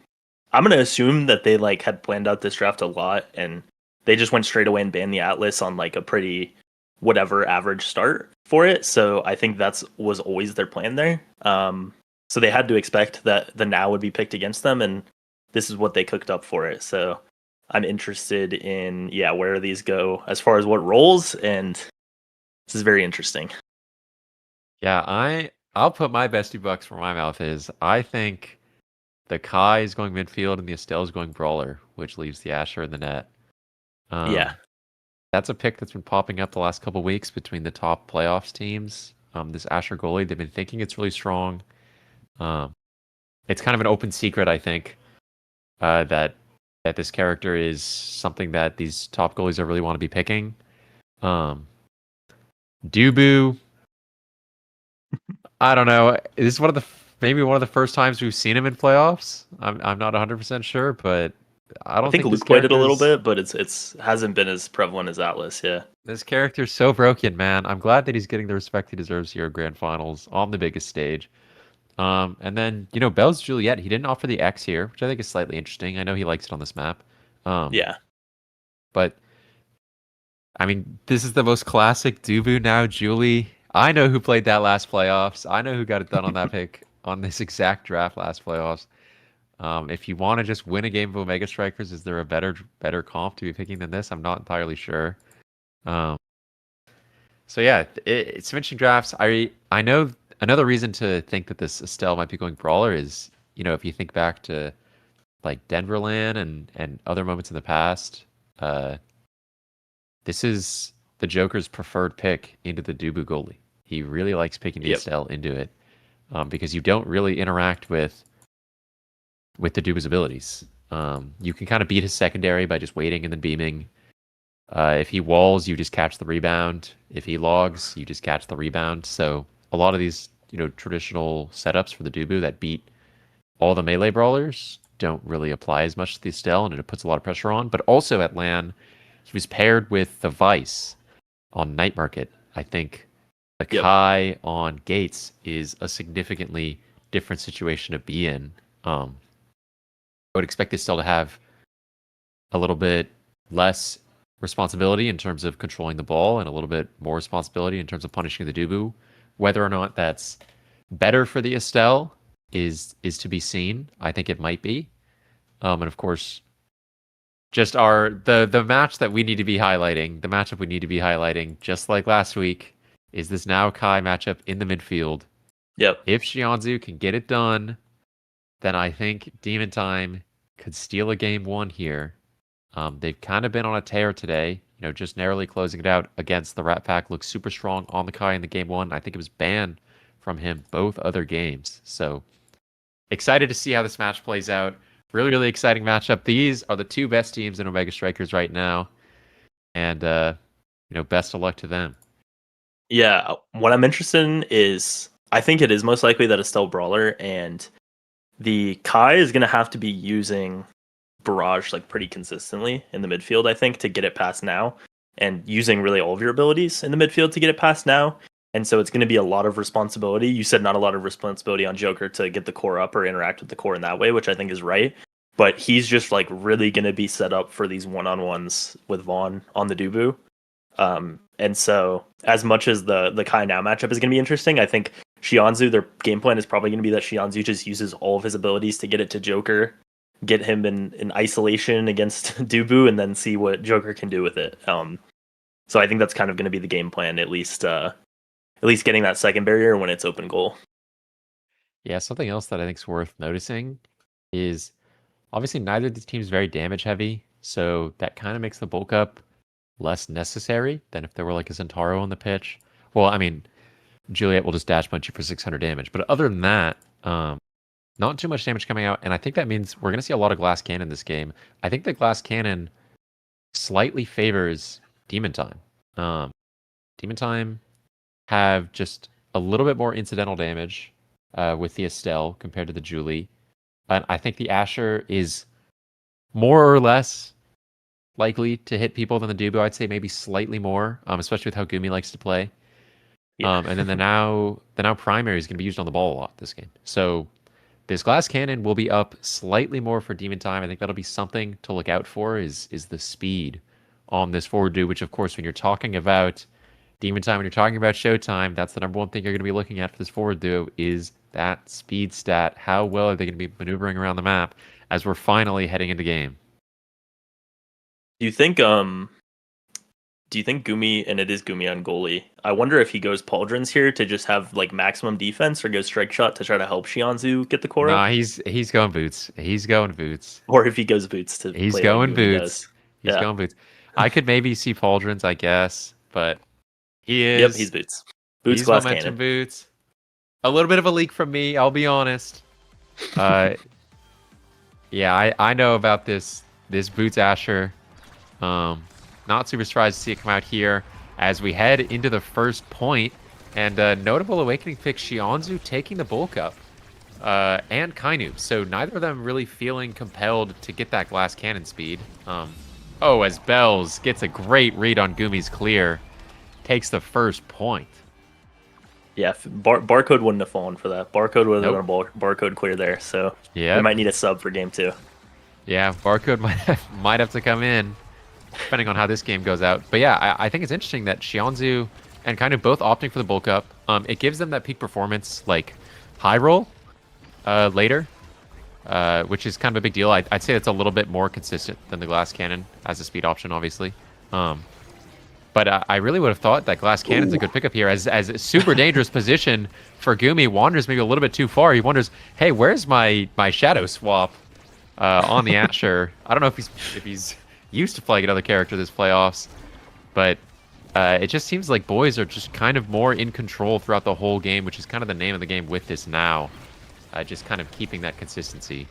gonna assume that they had planned out this draft a lot, and they just went straight away and banned the Atlas on a pretty whatever average start for it. So I think was always their plan there. So they had to expect that the Now would be picked against them, and this is what they cooked up for it. So I'm interested in where these go as far as what roles, and this is very interesting. Yeah, I'll put my bestie bucks where my mouth is. I think the Kai is going midfield and the Estelle is going brawler, which leaves the Asher in the net. That's a pick that's been popping up the last couple of weeks between the top playoffs teams. This Asher goalie, they've been thinking it's really strong. It's kind of an open secret, I think, that this character is something that these top goalies are really want to be picking. Dubu, I don't know. This is maybe one of the first times we've seen him in playoffs. I'm not 100% sure, but I think Luke played it a little bit, but it's hasn't been as prevalent as Atlas. Yeah, this character's so broken, man. I'm glad that he's getting the respect he deserves here at Grand Finals on the biggest stage. And then Bell's Juliet. He didn't offer the X here, which I think is slightly interesting. I know he likes it on this map. But I mean, this is the most classic Dubu Now Julie. I know who played that last playoffs. I know who got it done on that pick on this exact draft last playoffs. If you want to just win a game of Omega Strikers, is there a better comp to be picking than this? I'm not entirely sure. So yeah, it's some interesting drafts. I know another reason to think that this Estelle might be going brawler is if you think back to Denverland and other moments in the past, this is the Joker's preferred pick into the Dubu goalie. He really likes picking the Estelle into it because you don't really interact with the Dubu's abilities. You can kind of beat his secondary by just waiting and then beaming. If he walls, you just catch the rebound. If he logs, you just catch the rebound. So a lot of these traditional setups for the Dubu that beat all the melee brawlers don't really apply as much to the Estelle, and it puts a lot of pressure on. But also at LAN, he was paired with the Vice on Night Market. I think the Kai on Gates is a significantly different situation to be in. I would expect this still to have a little bit less responsibility in terms of controlling the ball and a little bit more responsibility in terms of punishing the Dubu. Whether or not that's better for the Estelle is to be seen. I think it might be. And of course, just the match that we need to be highlighting, the matchup we need to be highlighting, just like last week, is this now Kai matchup in the midfield. Yep. If Xianzhu can get it done, then I think Demon Time could steal a game 1 here. They've kind of been on a tear today, just narrowly closing it out against the Rat Pack. Looks super strong on the Kai in the game 1. I think it was banned from him both other games. So excited to see how this match plays out. Really, really exciting matchup. These are the 2 best teams in Omega Strikers right now. And, best of luck to them. Yeah, what I'm interested in is, I think it is most likely that Estelle Brawler, and the Kai is going to have to be using Barrage like pretty consistently in the midfield, I think, to get it past now, and using really all of your abilities in the midfield to get it past now. And so it's going to be a lot of responsibility. You said not a lot of responsibility on Joker to get the core up or interact with the core in that way, which I think is right. But he's just like really going to be set up for these one-on-ones with Vaughn on the Dubu. And so as much as the Kai Now matchup is going to be interesting, I think Xianzhu, their game plan is probably going to be that Xianzhu just uses all of his abilities to get it to Joker, get him in isolation against Dubu, and then see what Joker can do with it. So I think that's kind of going to be the game plan, at least getting that second barrier when it's open goal. Yeah, something else that I think is worth noticing is obviously neither of these teams very damage heavy, so that kind of makes the bulk up less necessary than if there were like a Zentaro on the pitch. Well, I mean, Juliet will just dash punch you for 600 damage, but other than that, not too much damage coming out, and I think that means we're going to see a lot of Glass Cannon this game. I think the Glass Cannon slightly favors Demon Time. Demon Time have just a little bit more incidental damage with the Estelle compared to the Julie. And I think the Asher is more or less likely to hit people than the Dubu. I'd say maybe slightly more, especially with how Gumi likes to play. Yeah. And then the now primary is going to be used on the ball a lot this game. So this Glass Cannon will be up slightly more for Demon Time. I think that'll be something to look out for is the speed on this forward do, which of course when you're talking about Demon Time, when you're talking about Showtime, that's the number one thing you're going to be looking at for this forward duo is that speed stat. How well are they going to be maneuvering around the map as we're finally heading into game? Do you think Gumi, and it is Gumi on goalie, I wonder if he goes Pauldrons here to just have like maximum defense, or goes strike shot to try to help Xianzhu get the core up? Nah, he's going boots. He's going boots. Or if he goes boots to he's play going like boots. He's going boots. I could maybe see Pauldrons, I guess, but he is. Yep, he's boots. Boots, he's Glass momentum Cannon. Boots. A little bit of a leak from me, I'll be honest. Yeah, I know about this Boots Asher. Not super surprised to see it come out here as we head into the first point. And notable awakening pick Xianzhu taking the bulk up. And Kainu. So neither of them really feeling compelled to get that Glass Cannon speed. As Bells gets a great read on Gumi's clear. Takes the first point. Yeah, Barcode wouldn't have fallen for that. Barcode would have done a Barcode clear there. So we might need a sub for game 2. Yeah, Barcode might have to come in, depending on how this game goes out. But yeah, I think it's interesting that Xianzhu and kind of both opting for the bulk up. It gives them that peak performance, like high roll later, which is kind of a big deal. I'd say it's a little bit more consistent than the Glass Cannon as a speed option, obviously. But I really would have thought that Glass Cannon's a good pickup here as a super dangerous position for Gumi. Wanders maybe a little bit too far. He wonders, hey, where's my shadow swap on the Asher? I don't know if he's used to playing another character this playoffs, but it just seems like boys are just kind of more in control throughout the whole game, which is kind of the name of the game with this now. Just kind of keeping that consistency.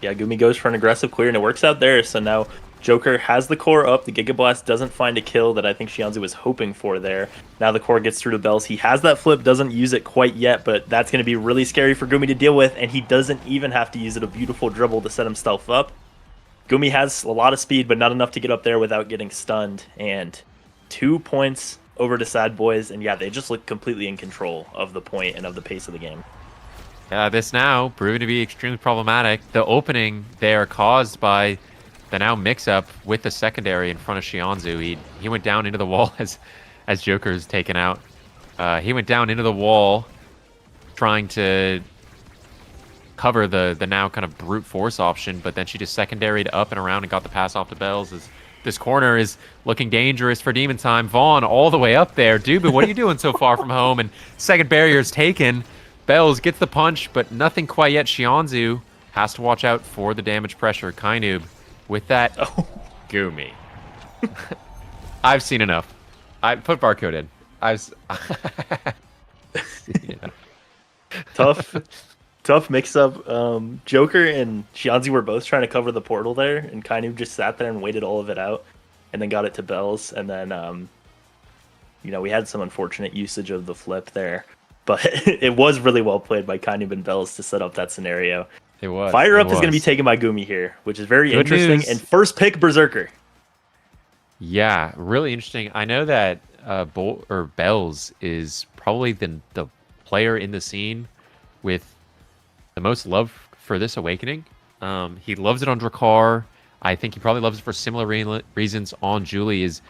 Yeah, Gumi goes for an aggressive clear, and it works out there. So now Joker has the core up. The Giga Blast doesn't find a kill that I think Xianzhu was hoping for there. Now the core gets through to Bells. He has that flip, doesn't use it quite yet, but that's going to be really scary for Gumi to deal with, and he doesn't even have to use it. A beautiful dribble to set himself up. Gumi has a lot of speed, but not enough to get up there without getting stunned. And 2 points over to Sad Boys, and yeah, they just look completely in control of the point and of the pace of the game. This now proving to be extremely problematic. The opening there caused by the now mix-up with the secondary in front of Shianzu. He went down into the wall as Joker's taken out. He went down into the wall trying to cover the now kind of brute force option, but then she just secondaried up and around and got the pass off to Bells. As this corner is looking dangerous for Demon Time. Vaughn all the way up there. Dubu, what are you doing so far from home? And second barrier is taken. Bells gets the punch, but nothing quite yet. Shianzu has to watch out for the damage pressure. Kainoob with that. Oh. Gumi. I've seen enough. I put barcode in. Tough mix-up. Joker and Shianzi were both trying to cover the portal there, and Kainoob just sat there and waited all of it out, and then got it to Bells, and then, we had some unfortunate usage of the flip there, but it was really well played by Kainoob and Bells to set up that scenario. It was. Fire Up is going to be taken by Gumi here, which is very Good interesting, news. and first pick Berserker. Yeah, really interesting. I know that Bells is probably the player in the scene with the most love for this awakening. He loves it on Drakkar. I think he probably loves it for similar reasons on Julie. Is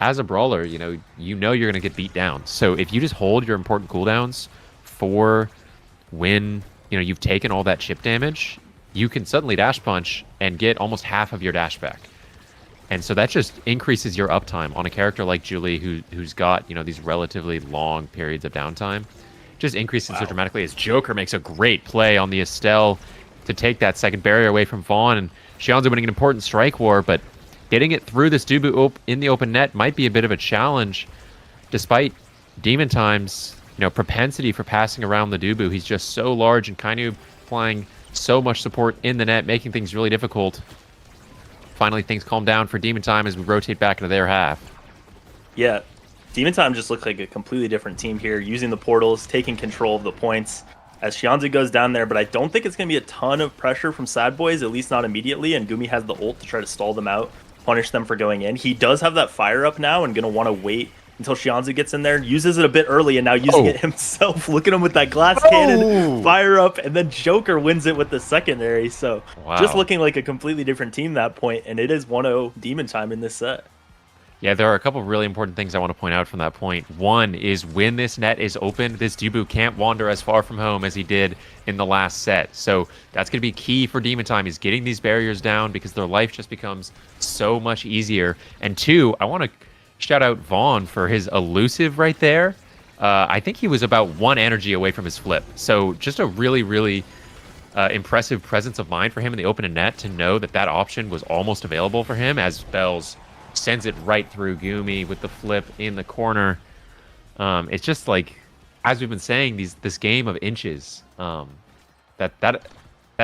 as a brawler, you know you're going to get beat down. So if you just hold your important cooldowns for when you've taken all that chip damage, you can suddenly dash punch and get almost half of your dash back. And so that just increases your uptime on a character like Julie, who's got these relatively long periods of downtime. Just increases so dramatically as Joker makes a great play on the Estelle to take that second barrier away from Vaughn, and Shianzu winning an important strike war, but getting it through this Dubu in the open net might be a bit of a challenge, despite Demon Time's propensity for passing around the Dubu. He's just so large, and Kainoob applying so much support in the net, making things really difficult. Finally, things calm down for Demon Time as we rotate back into their half. Yeah, Demon Time just looked like a completely different team here, using the portals, taking control of the points as Shianzu goes down there, but I don't think it's going to be a ton of pressure from Sad Boys, at least not immediately, and Gumi has the ult to try to stall them out, punish them for going in. He does have that fire up now and going to want to wait until Shianzu gets in there, uses it a bit early, and now using it himself. Look at him with that glass cannon, fire up, and then Joker wins it with the secondary. So just looking like a completely different team that point, and it is 1-0 Demon Time in this set. Yeah, there are a couple of really important things I want to point out from that point. One is when this net is open, this Dubu can't wander as far from home as he did in the last set. So that's going to be key for Demon Time, is getting these barriers down, because their life just becomes so much easier. And two, I want to shout out Vaughn for his elusive right there. I think he was about one energy away from his flip. So just a really, really impressive presence of mind for him in the open net to know that that option was almost available for him, as Bells sends it right through Gumi with the flip in the corner. It's just like, as we've been saying, this game of inches. That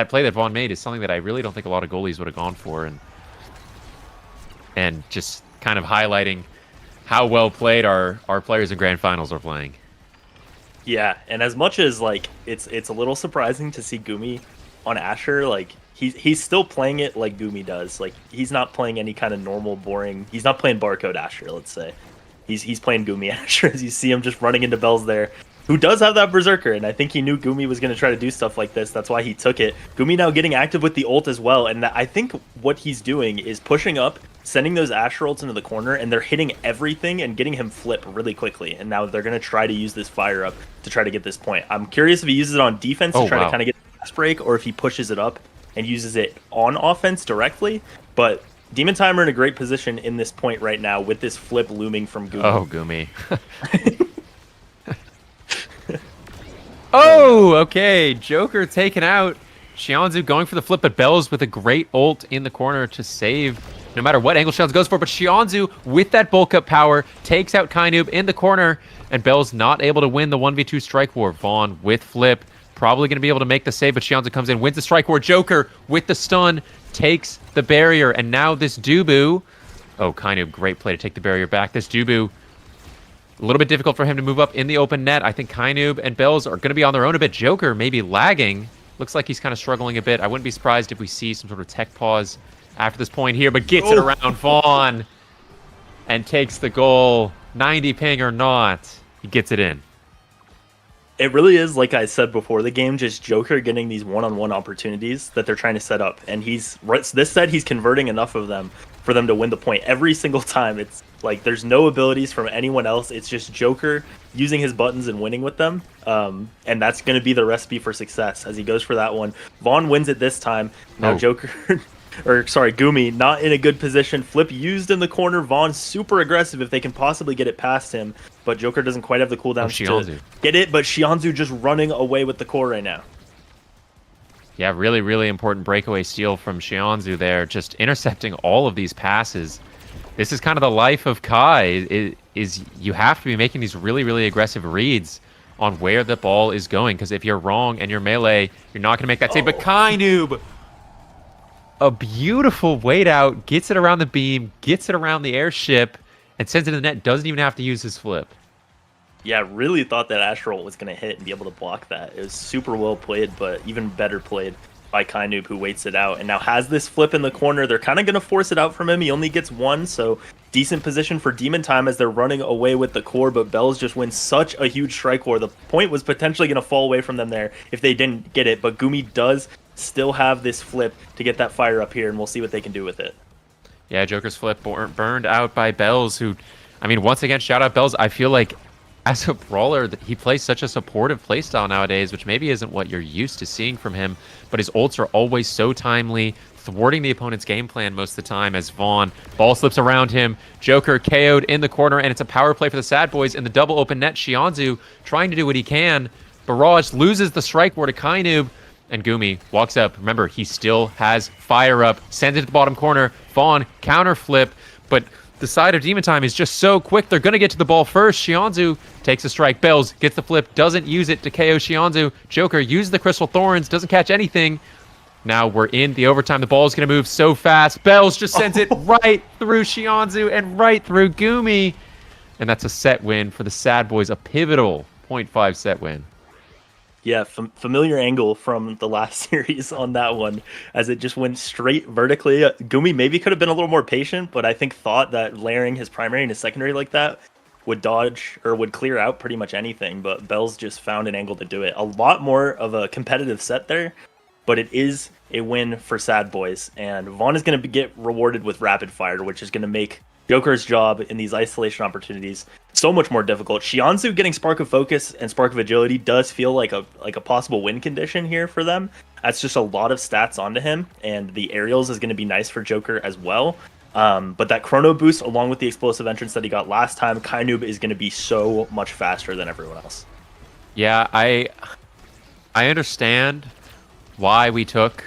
play that Vaughn made is something that I really don't think a lot of goalies would have gone for, and just kind of highlighting how well played our players in grand finals are playing. Yeah, and as much as it's a little surprising to see Gumi on Asher, he's still playing it like Gumi does. He's not playing any kind of normal, boring. He's not playing barcode Asher, let's say. He's playing Gumi Asher, as you see him just running into Bells there, who does have that Berserker, and I think he knew Gumi was going to try to do stuff like this. That's why he took it. Gumi now getting active with the ult as well, and I think what he's doing is pushing up, sending those Asher ults into the corner, and they're hitting everything and getting him flip really quickly. And now they're going to try to use this fire up to try to get this point. I'm curious if he uses it on defense to try to kind of get a fast break, or if he pushes it up and uses it on offense directly. But Demon Time are in a great position in this point right now with this flip looming from Gumi. Oh, Gumi. Oh, okay. Joker taken out. Shianzu going for the flip, but Bells with a great ult in the corner to save no matter what angle Shianzu goes for. But Shianzu, with that bulk up power, takes out Kainoob in the corner, and Bells not able to win the 1v2 strike war. Vaughn with flip, probably going to be able to make the save, but Shianzu comes in, wins the strike war. Joker with the stun, takes the barrier, and now this Dubu. Oh, Kainoob, great play to take the barrier back. This Dubu, a little bit difficult for him to move up in the open net. I think Kainoob and Bells are going to be on their own a bit. Joker maybe lagging. Looks like he's kind of struggling a bit. I wouldn't be surprised if we see some sort of tech pause after this point here, but gets it around Vaughn and takes the goal. 90 ping or not, he gets it in. It really is, like I said before the game, just Joker getting these one-on-one opportunities that they're trying to set up, and he's converting enough of them for them to win the point every single time. It's like there's no abilities from anyone else. It's just Joker using his buttons and winning with them, and that's going to be the recipe for success as he goes for that one. Vaughn wins it this time. Now Oh. Joker, Gumi not in a good position. Flip used in the corner. Vaughn super aggressive if they can possibly get it past him, but Joker doesn't quite have the cooldown to Shianzu. get it. But Shianzu just running away with the core right now. Yeah, really, really important breakaway steal from Shianzu there, just intercepting all of these passes. This is kind of the life of Kai, is you have to be making these really, really aggressive reads on where the ball is going, because if you're wrong and you're melee, you're not going to make that save. But Kai Noob, a beautiful wait out, gets it around the beam, gets it around the airship, and sends it to the net, doesn't even have to use his flip. Yeah, really thought that Astral was going to hit and be able to block that. It was super well played, but even better played by Kainoob, who waits it out and now has this flip in the corner. They're kind of going to force it out from him. He only gets one, so decent position for Demon Time as they're running away with the core, but Bells just wins such a huge strike war. The point was potentially going to fall away from them there if they didn't get it, but Gumi does still have this flip to get that fire up here, and we'll see what they can do with it. Yeah, Joker's flip burned out by Bells, who, I mean, once again, shout out Bells. I feel like as a brawler, he plays such a supportive playstyle nowadays, which maybe isn't what you're used to seeing from him, but his ults are always so timely, thwarting the opponent's game plan most of the time as Vaughn ball slips around him. Joker KO'd in the corner, and it's a power play for the Sad Boys in the double open net. Shianzu trying to do what he can. Barrage loses the strike war to Kainoob, and Gumi walks up. Remember, he still has fire up, sends it to the bottom corner. Vaughn counter flip, but the side of Demon Time is just so quick. They're going to get to the ball first. Shianzu takes a strike. Bells gets the flip, doesn't use it to KO Shianzu. Joker uses the Crystal Thorns, doesn't catch anything. Now we're in the overtime. The ball's going to move so fast. Bells just sends it right through Shianzu and right through Gumi. And that's a set win for the Sad Boys, a pivotal 0.5 set win. Yeah, familiar angle from the last series on that one, as it just went straight vertically. Gumi maybe could have been a little more patient, but I think thought that layering his primary and his secondary like that would dodge or would clear out pretty much anything, but Bells just found an angle to do it. A lot more of a competitive set there, but it is a win for Sad Boys, and Vaughn is going to get rewarded with rapid fire, which is going to make Joker's job in these isolation opportunities so much more difficult. Shianzu getting Spark of Focus and Spark of Agility does feel like a possible win condition here for them. That's just a lot of stats onto him, and the aerials is going to be nice for Joker as well. But that Chrono Boost, along with the explosive entrance that he got last time, Kainoob is going to be so much faster than everyone else. Yeah, I understand why we took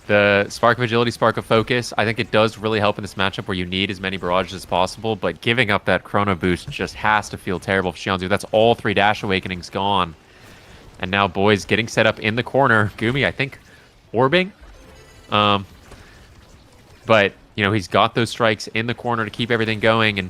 the Spark of Agility, Spark of Focus. I think it does really help in this matchup where you need as many barrages as possible, but giving up that Chrono Boost just has to feel terrible for Shianzu. That's all 3 Dash Awakenings gone. And now Boys getting set up in the corner. Gumi, I think, orbing. But, you know, he's got those strikes in the corner to keep everything going. And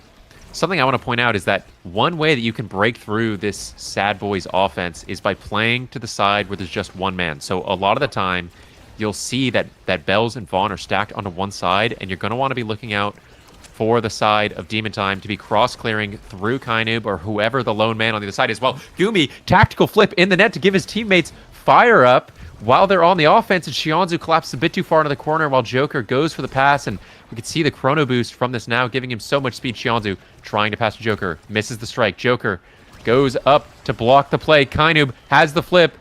something I want to point out is that one way that you can break through this Sad Boys offense is by playing to the side where there's just one man. So a lot of the time, you'll see that Bells and Vaughn are stacked onto one side, and you're going to want to be looking out for the side of Demon Time to be cross-clearing through Kainoob or whoever the lone man on the other side is. Well, Gumi, tactical flip in the net to give his teammates fire up while they're on the offense, and Shianzu collapses a bit too far into the corner while Joker goes for the pass, and we can see the Chrono Boost from this now, giving him so much speed. Shianzu trying to pass to Joker, misses the strike. Joker goes up to block the play. Kainoob has the flip.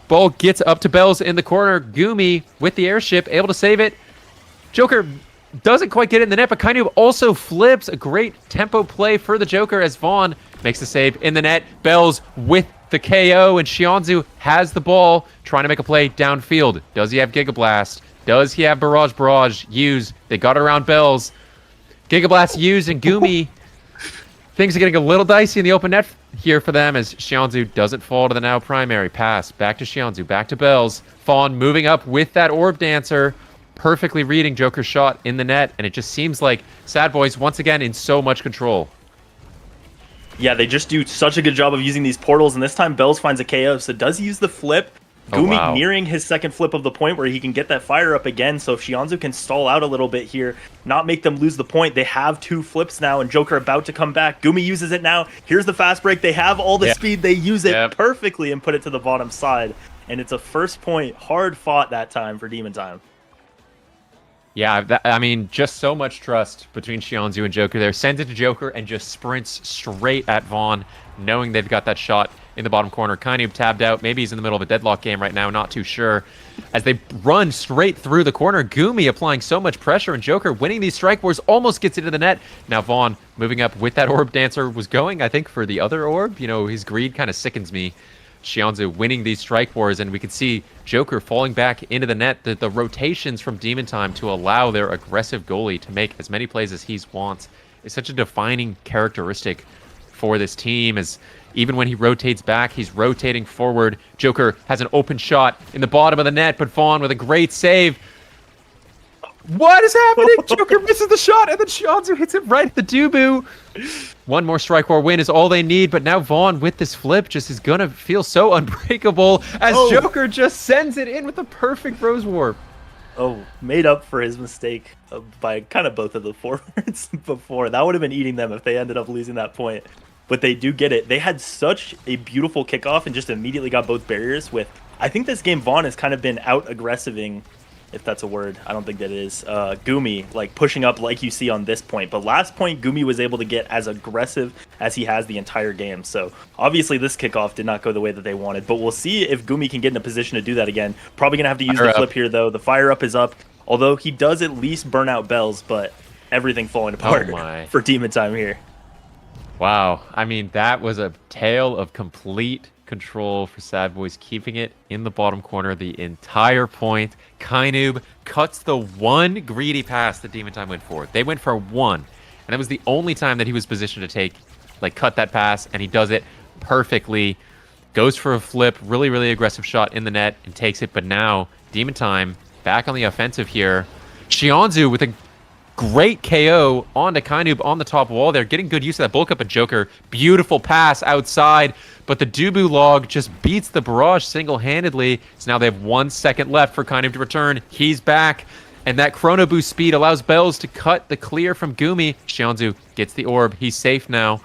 Ball gets up to Bells in the corner. Gumi with the airship, able to save it. Joker doesn't quite get it in the net, but Kainoob also flips. A great tempo play for the Joker as Vaughn makes the save in the net. Bells with the KO, and Shianzu has the ball, trying to make a play downfield. Does he have Giga Blast? Does he have Barrage used? They got it around Bells. Giga Blast used, and Gumi. Things are getting a little dicey in the open net here for them as Shianzu doesn't fall to the now primary. Pass back to Shianzu, back to Bells. Fawn moving up with that Orb Dancer, perfectly reading Joker's shot in the net, and it just seems like Sad Boys once again in so much control. Yeah, they just do such a good job of using these portals, and this time Bells finds a KO, so does he use the flip? Gumi wow. nearing his second flip of the point where he can get that fire up again. So if Shianzu can stall out a little bit here, not make them lose the point, they have 2 flips now, and Joker about to come back. Gumi uses it now. Here's the fast break. They have all the speed. They use it perfectly and put it to the bottom side. And it's a first point, hard fought that time for Demon Time. Yeah, I mean, just so much trust between Shianzu and Joker there. Sends it to Joker and just sprints straight at Vaughn, knowing they've got that shot in the bottom corner. Kainoob tabbed out. Maybe he's in the middle of a deadlock game right now. Not too sure. As they run straight through the corner, Gumi applying so much pressure, and Joker winning these strike wars almost gets into the net. Now Vaughn moving up with that orb. Dancer was going, I think, for the other orb. You know, his greed kind of sickens me. Shianzu winning these strike wars, and we can see Joker falling back into the net. The rotations from Demon Time to allow their aggressive goalie to make as many plays as he wants is such a defining characteristic for this team, as even when he rotates back, he's rotating forward. Joker has an open shot in the bottom of the net, but Vaughn with a great save. What is happening? Joker misses the shot, and then Shianzu hits it right at the Dubu. One more strike war win is all they need, but now Vaughn with this flip just is gonna feel so unbreakable as Joker just sends it in with a perfect Rose Warp. Oh, made up for his mistake by kind of both of the forwards before. That would have been eating them if they ended up losing that point. But they do get it. They had such a beautiful kickoff and just immediately got both barriers with... I think this game Vaughn has kind of been out-aggressiving, if that's a word. I don't think that is. Gumi, like, pushing up like you see on this point. But last point, Gumi was able to get as aggressive as he has the entire game. So, obviously, this kickoff did not go the way that they wanted. But we'll see if Gumi can get in a position to do that again. Probably going to have to use the flip here, though. The fire up is up. Although, he does at least burn out Bells, but everything falling apart for Demon Time here. Wow. I mean, that was a tale of complete control for Sad Boys, keeping it in the bottom corner the entire point. Kainoob cuts the one greedy pass that Demon Time went for. They went for one, and that was the only time that he was positioned to cut that pass, and he does it perfectly. Goes for a flip, really aggressive shot in the net, and takes it. But now, Demon Time back on the offensive here. Shianzu with a great KO onto Kainoob on the top wall there, getting good use of that bulk up, and Joker, beautiful pass outside, but the Dubu log just beats the barrage single-handedly. So now they have 1 second left for Kainoob to return. He's back, and that chrono boost speed allows Bells to cut the clear from Gumi. Shianzu gets the orb. He's safe now.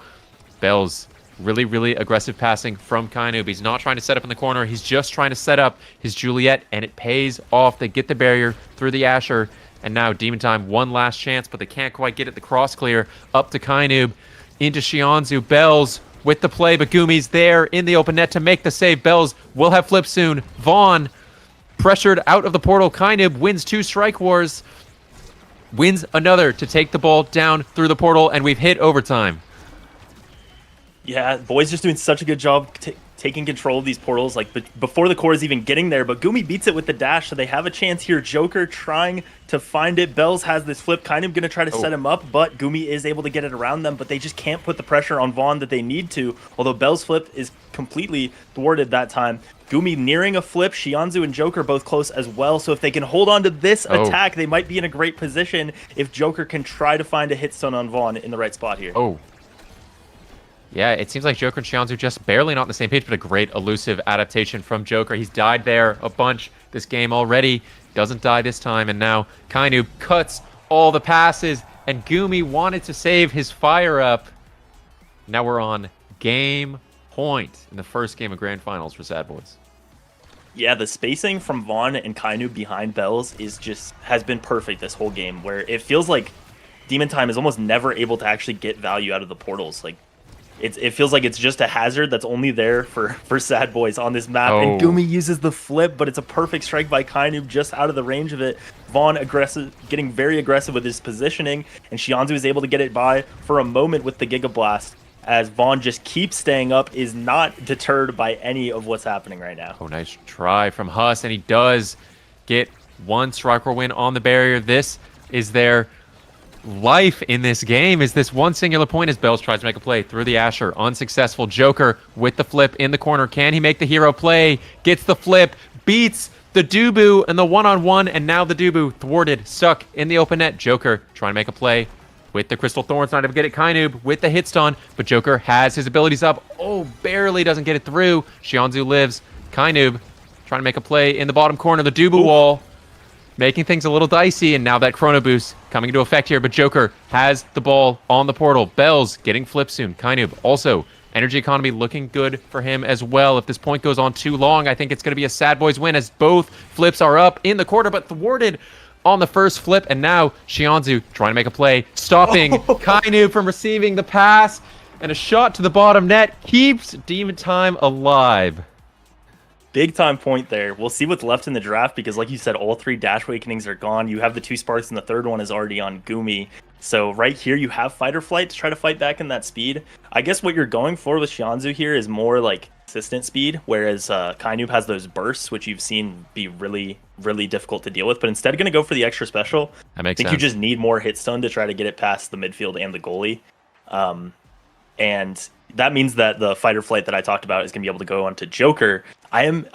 Bells, really aggressive passing from Kainoob. He's not trying to set up in the corner. He's just trying to set up his Juliet, and it pays off. They get the barrier through the Asher. And now Demon Time, one last chance, but they can't quite get it. The cross clear up to Kainoob, into Shianzu. Bells with the play, but Gumi's there in the open net to make the save. Bells will have flip soon. Vaughn pressured out of the portal. Kainoob wins 2 strike wars, wins another to take the ball down through the portal, and we've hit overtime. Yeah, boys just doing such a good job taking control of these portals, like before the core is even getting there, but Gumi beats it with the dash, so they have a chance here. Joker trying to find it. Bells has this flip, kind of going to try to set him up, but Gumi is able to get it around them, but they just can't put the pressure on Vaughn that they need to, although Bells' flip is completely thwarted that time. Gumi nearing a flip. Shianzu and Joker both close as well, so if they can hold on to this attack, they might be in a great position if Joker can try to find a hit stun on Vaughn in the right spot here. Yeah, it seems like Joker and Shianzu just barely not on the same page, but a great elusive adaptation from Joker. He's died there a bunch this game already. Doesn't die this time, and now Kainoob cuts all the passes, and Gumi wanted to save his fire up. Now we're on game point in the first game of Grand Finals for Sad Boys. Yeah, the spacing from Vaughn and Kainoob behind Bells has been perfect this whole game, where it feels like Demon Time is almost never able to actually get value out of the portals. Like, it feels like it's just a hazard that's only there for Sad Boys on this map. And Gumi uses the flip, but it's a perfect strike by Kainoob just out of the range of it. Vaughn getting very aggressive with his positioning, and Shianzu is able to get it by for a moment with the Giga Blast, as Vaughn just keeps staying up, is not deterred by any of what's happening right now. Nice try from Huss, and he does get 1 striker win on the barrier. This is their life in this game, is this one singular point as Bells tries to make a play through the Asher. Unsuccessful. Joker with the flip in the corner. Can he make the hero play? Gets the flip, beats the Dubu and the one-on-one, and now the Dubu thwarted, stuck in the open net. Joker trying to make a play with the Crystal Thorns, not able to get it. Kainoob with the hit stun, but Joker has his abilities up. Barely doesn't get it through. Shianzu lives. Kainoob trying to make a play in the bottom corner. The Dubu wall making things a little dicey, and now that Chrono Boost coming into effect here, but Joker has the ball on the portal. Bells getting flipped soon. Kainub also, energy economy looking good for him as well. If this point goes on too long, I think it's going to be a Sad Boys win as both flips are up in the quarter, but thwarted on the first flip, and now Xianzhu trying to make a play, stopping Kainub from receiving the pass, and a shot to the bottom net keeps Demon Time alive. Big time point there. We'll see what's left in the draft because, like you said, all 3 Dash Awakenings are gone. You have the 2 Sparks, and the third one is already on Gumi. So right here, you have Fight or Flight to try to fight back in that speed. I guess what you're going for with Xianzhu here is more like consistent speed, whereas Kainub has those bursts, which you've seen be really, really difficult to deal with. But instead, going to go for the extra special. That makes I think sense. you just need more hit stun to try to get it past the midfield and the goalie. And that means that the Fight or Flight that I talked about is going to be able to go onto Joker. I am,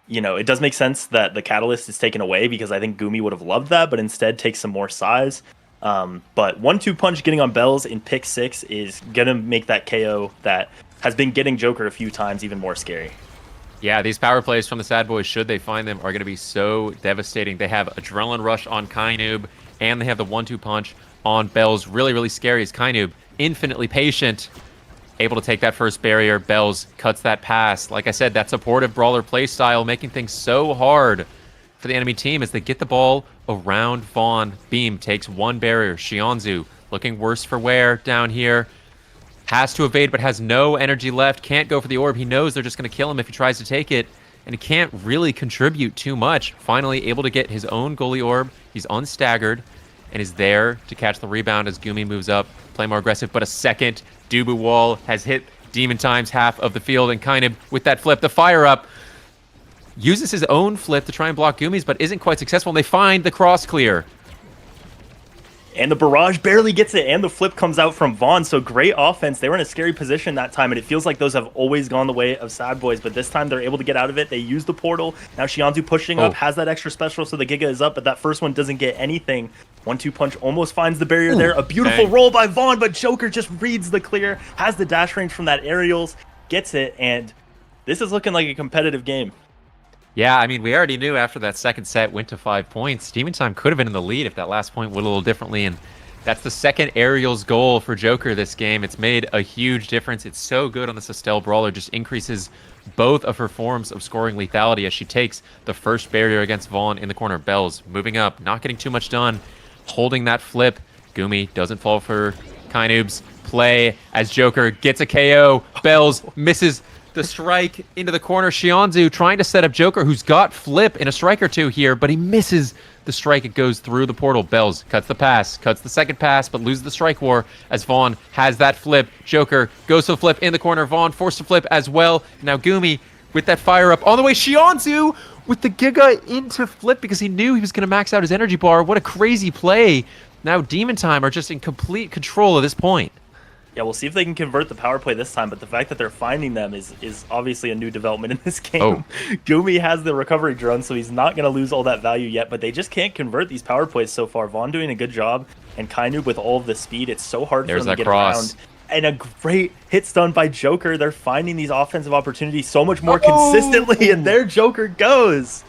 it does make sense that the Catalyst is taken away because I think Gumi would have loved that, but instead takes some more size. But 1-2 punch getting on Bells in pick 6 is going to make that KO that has been getting Joker a few times even more scary. Yeah, these power plays from the Sad Boys, should they find them, are going to be so devastating. They have Adrenaline Rush on Kainub, and they have the 1-2 punch on Bells. Really, really scary as Kainub, infinitely patient, able to take that first barrier. Bells cuts that pass. Like I said, that supportive brawler play style making things so hard for the enemy team as they get the ball around Vaughn. Beam takes 1 barrier. Xianzhu looking worse for wear down here. Has to evade, but has no energy left. Can't go for the orb. He knows they're just going to kill him if he tries to take it, and he can't really contribute too much. Finally able to get his own goalie orb. He's unstaggered and is there to catch the rebound as Gumi moves up, play more aggressive, but a second Dubu wall has hit Demon Time's half of the field, and kind of with that flip, the fire up, uses his own flip to try and block Gumi's, but isn't quite successful, and they find the cross clear. And the barrage barely gets it, and the flip comes out from Vaughn. So great offense. They were in a scary position that time, and it feels like those have always gone the way of Sad Boys. But this time they're able to get out of it. They use the portal. Now Xianzhu pushing up, has that extra special, so the Giga is up. But that first one doesn't get anything. 1-2 punch almost finds the barrier there. A beautiful roll by Vaughn, but Joker just reads the clear, has the dash range from that aerials, gets it, and this is looking like a competitive game. Yeah, I mean, we already knew after that second set went to 5 points. Demon Time could have been in the lead if that last point went a little differently, and that's the second aerials goal for Joker this game. It's made a huge difference. It's so good on this Estelle Brawler, just increases both of her forms of scoring lethality as she takes the first barrier against Vaughn in the corner. Bells moving up, not getting too much done, holding that flip. Gumi doesn't fall for Kainub's play as Joker gets a KO. Bells misses the strike into the corner. Xianzhu trying to set up Joker, who's got flip in a strike or two here, but he misses the strike. It goes through the portal. Bells cuts the pass, cuts the second pass, but loses the strike war as Vaughn has that flip. Joker goes to flip in the corner. Vaughn forced to flip as well. Now Gumi with that fire up on the way. Xianzhu with the Giga into flip because he knew he was going to max out his energy bar. What a crazy play. Now Demon Time are just in complete control at this point. Yeah, we'll see if they can convert the power play this time, but the fact that they're finding them is obviously a new development in this game. Gumi has the recovery drone, so he's not going to lose all that value yet, but they just can't convert these power plays so far. Vaughn doing a good job, and Kainub with all of the speed. It's so hard for them to get around. And a great hit stun by Joker. They're finding these offensive opportunities so much more consistently, and there Joker goes.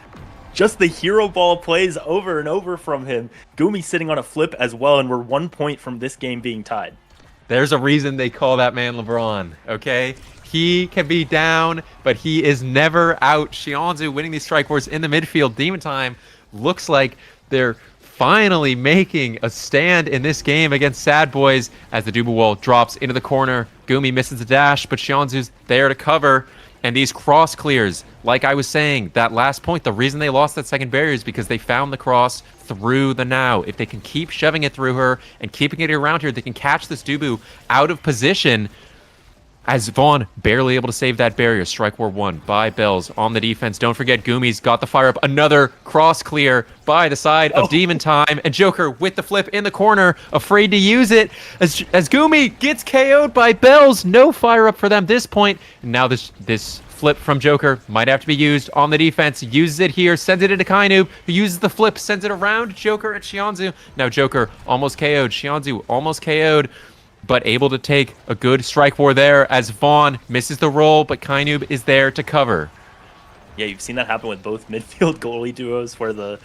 Just the hero ball plays over and over from him. Gumi sitting on a flip as well, and we're 1 point from this game being tied. There's a reason they call that man LeBron, okay? He can be down, but he is never out. Xianzhu winning these strike wars in the midfield. Demon Time looks like they're finally making a stand in this game against Sad Boys as the Dubu wall drops into the corner. Gumi misses the dash, but Xianzhu's there to cover. And these cross clears, like I was saying, that last point, the reason they lost that second barrier is because they found the cross through the now. If they can keep shoving it through her and keeping it around here, they can catch this Dubu out of position as Vaughn barely able to save that barrier. Strike war won by Bells on the defense. Don't forget Gumi's got the fire up. Another cross clear by the side of Demon Time, and Joker with the flip in the corner, afraid to use it as Gumi gets KO'd by Bells. No fire up for them this point. And now this flip from Joker might have to be used on the defense. Uses it here, sends it into Kainub, who uses the flip, sends it around Joker at Xianzhu. Now Joker almost KO'd. Xianzhu almost KO'd, but able to take a good strike war there as Vaughn misses the roll, but Kainub is there to cover. Yeah, you've seen that happen with both midfield goalie duos where the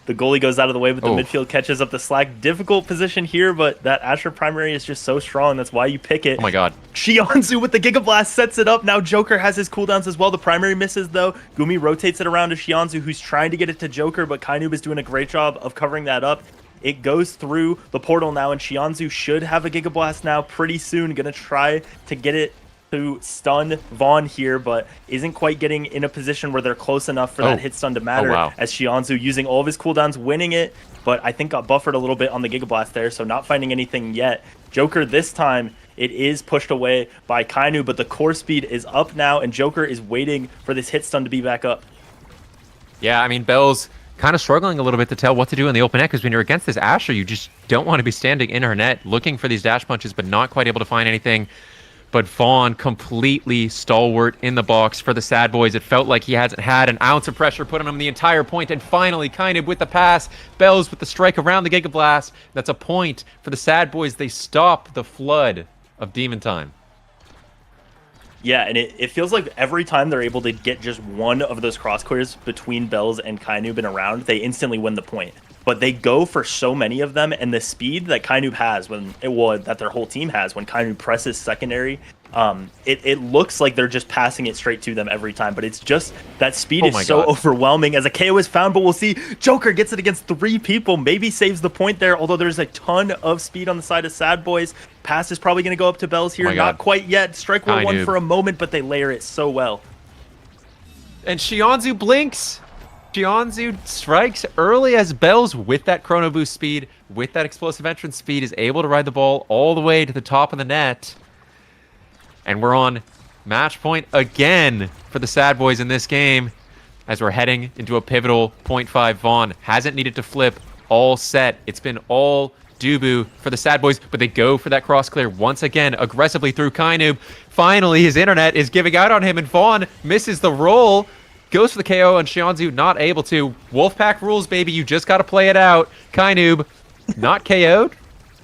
goalie goes out of the way, but the midfield catches up the slack. Difficult position here, but that Asher primary is just so strong. That's why you pick it. Oh my god. Shionzu with the Giga Blast sets it up. Now Joker has his cooldowns as well. The primary misses, though. Gumi rotates it around to Shionzu, who's trying to get it to Joker, but Kainoob is doing a great job of covering that up. It goes through the portal now, and Shionzu should have a Giga Blast now pretty soon. Gonna try to get it to stun Vaughn here, but isn't quite getting in a position where they're close enough for that hit stun to matter. wow. As Shionzu using all of his cooldowns, winning it, but I think got buffered a little bit on the Giga Blast there, so not finding anything yet. Joker this time, it is pushed away by Kainu, but the core speed is up now, and Joker is waiting for this hit stun to be back up. Yeah, I mean, Bell's kind of struggling a little bit to tell what to do in the open net, because when you're against this Asher, you just don't want to be standing in her net looking for these dash punches, but not quite able to find anything. But Vaughn completely stalwart in the box for the Sad Boys. It felt like he hasn't had an ounce of pressure put on him the entire point. And finally, Kainoob with the pass. Bells with the strike around the Giga Blast. That's a point for the Sad Boys. They stop the flood of Demon Time. Yeah, and it feels like every time they're able to get just one of those cross clears between Bells and Kainoob and around, they instantly win the point. But they go for so many of them, and the speed that Kainoob has that their whole team has when Kainoob presses secondary, it looks like they're just passing it straight to them every time. But it's just that speed is so overwhelming as a KO is found. But we'll see Joker gets it against 3 people, maybe saves the point there. Although there's a ton of speed on the side of Sad Boys. Pass is probably going to go up to Bells here. Not quite yet. Strike will one for a moment, but they layer it so well. And Shionzu blinks. Shionzu strikes early as Bells, with that chrono boost speed, with that explosive entrance speed, is able to ride the ball all the way to the top of the net. And we're on match point again for the Sad Boys in this game, as we're heading into a pivotal 0.5. Vaughn hasn't needed to flip all set. It's been all Dubu for the Sad Boys, but they go for that cross clear once again, aggressively through Kainoob. Finally, his internet is giving out on him, and Vaughn misses the roll. Goes for the KO, and Shionzu not able to. Wolfpack rules, baby. You just got to play it out. Kainoob not KO'd.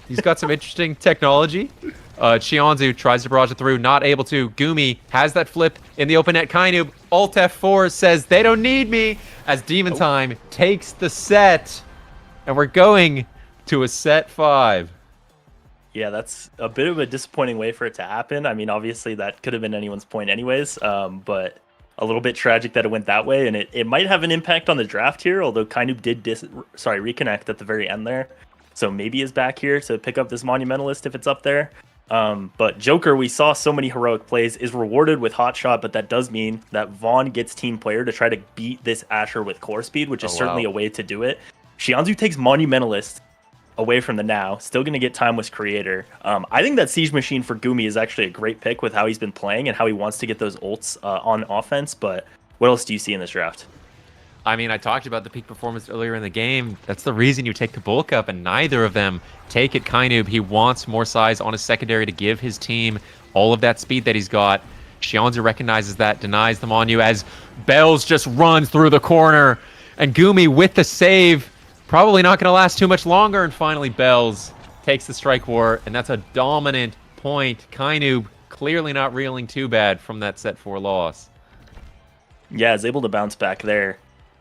He's got some interesting technology. Shionzu tries to barrage it through, not able to. Gumi has that flip in the open net. Kainoob, Alt F4, says they don't need me, as Demon Time takes the set. And we're going to a set 5. Yeah, that's a bit of a disappointing way for it to happen. I mean, obviously that could have been anyone's point anyways, but a little bit tragic that it went that way, and it might have an impact on the draft here, although Kainoob did reconnect at the very end there. So maybe is back here to pick up this Monumentalist if it's up there. But Joker, we saw so many heroic plays, is rewarded with Hot Shot, but that does mean that Vaughn gets team player to try to beat this Asher with core speed, which is certainly a way to do it. Shionzu takes Monumentalist away from the now, still going to get time with Creator. I think that Siege Machine for Gumi is actually a great pick with how he's been playing and how he wants to get those ults on offense, but what else do you see in this draft? I mean, I talked about the peak performance earlier in the game. That's the reason you take the bulk up, and neither of them take it. Kainoob, he wants more size on his secondary to give his team all of that speed that he's got. Shionzu recognizes that, denies them on you as Bells just runs through the corner, and Gumi with the save. Probably not going to last too much longer, and finally Bells takes the strike war, and that's a dominant point. Kainoob clearly not reeling too bad from that set 4 loss. Yeah, is able to bounce back there,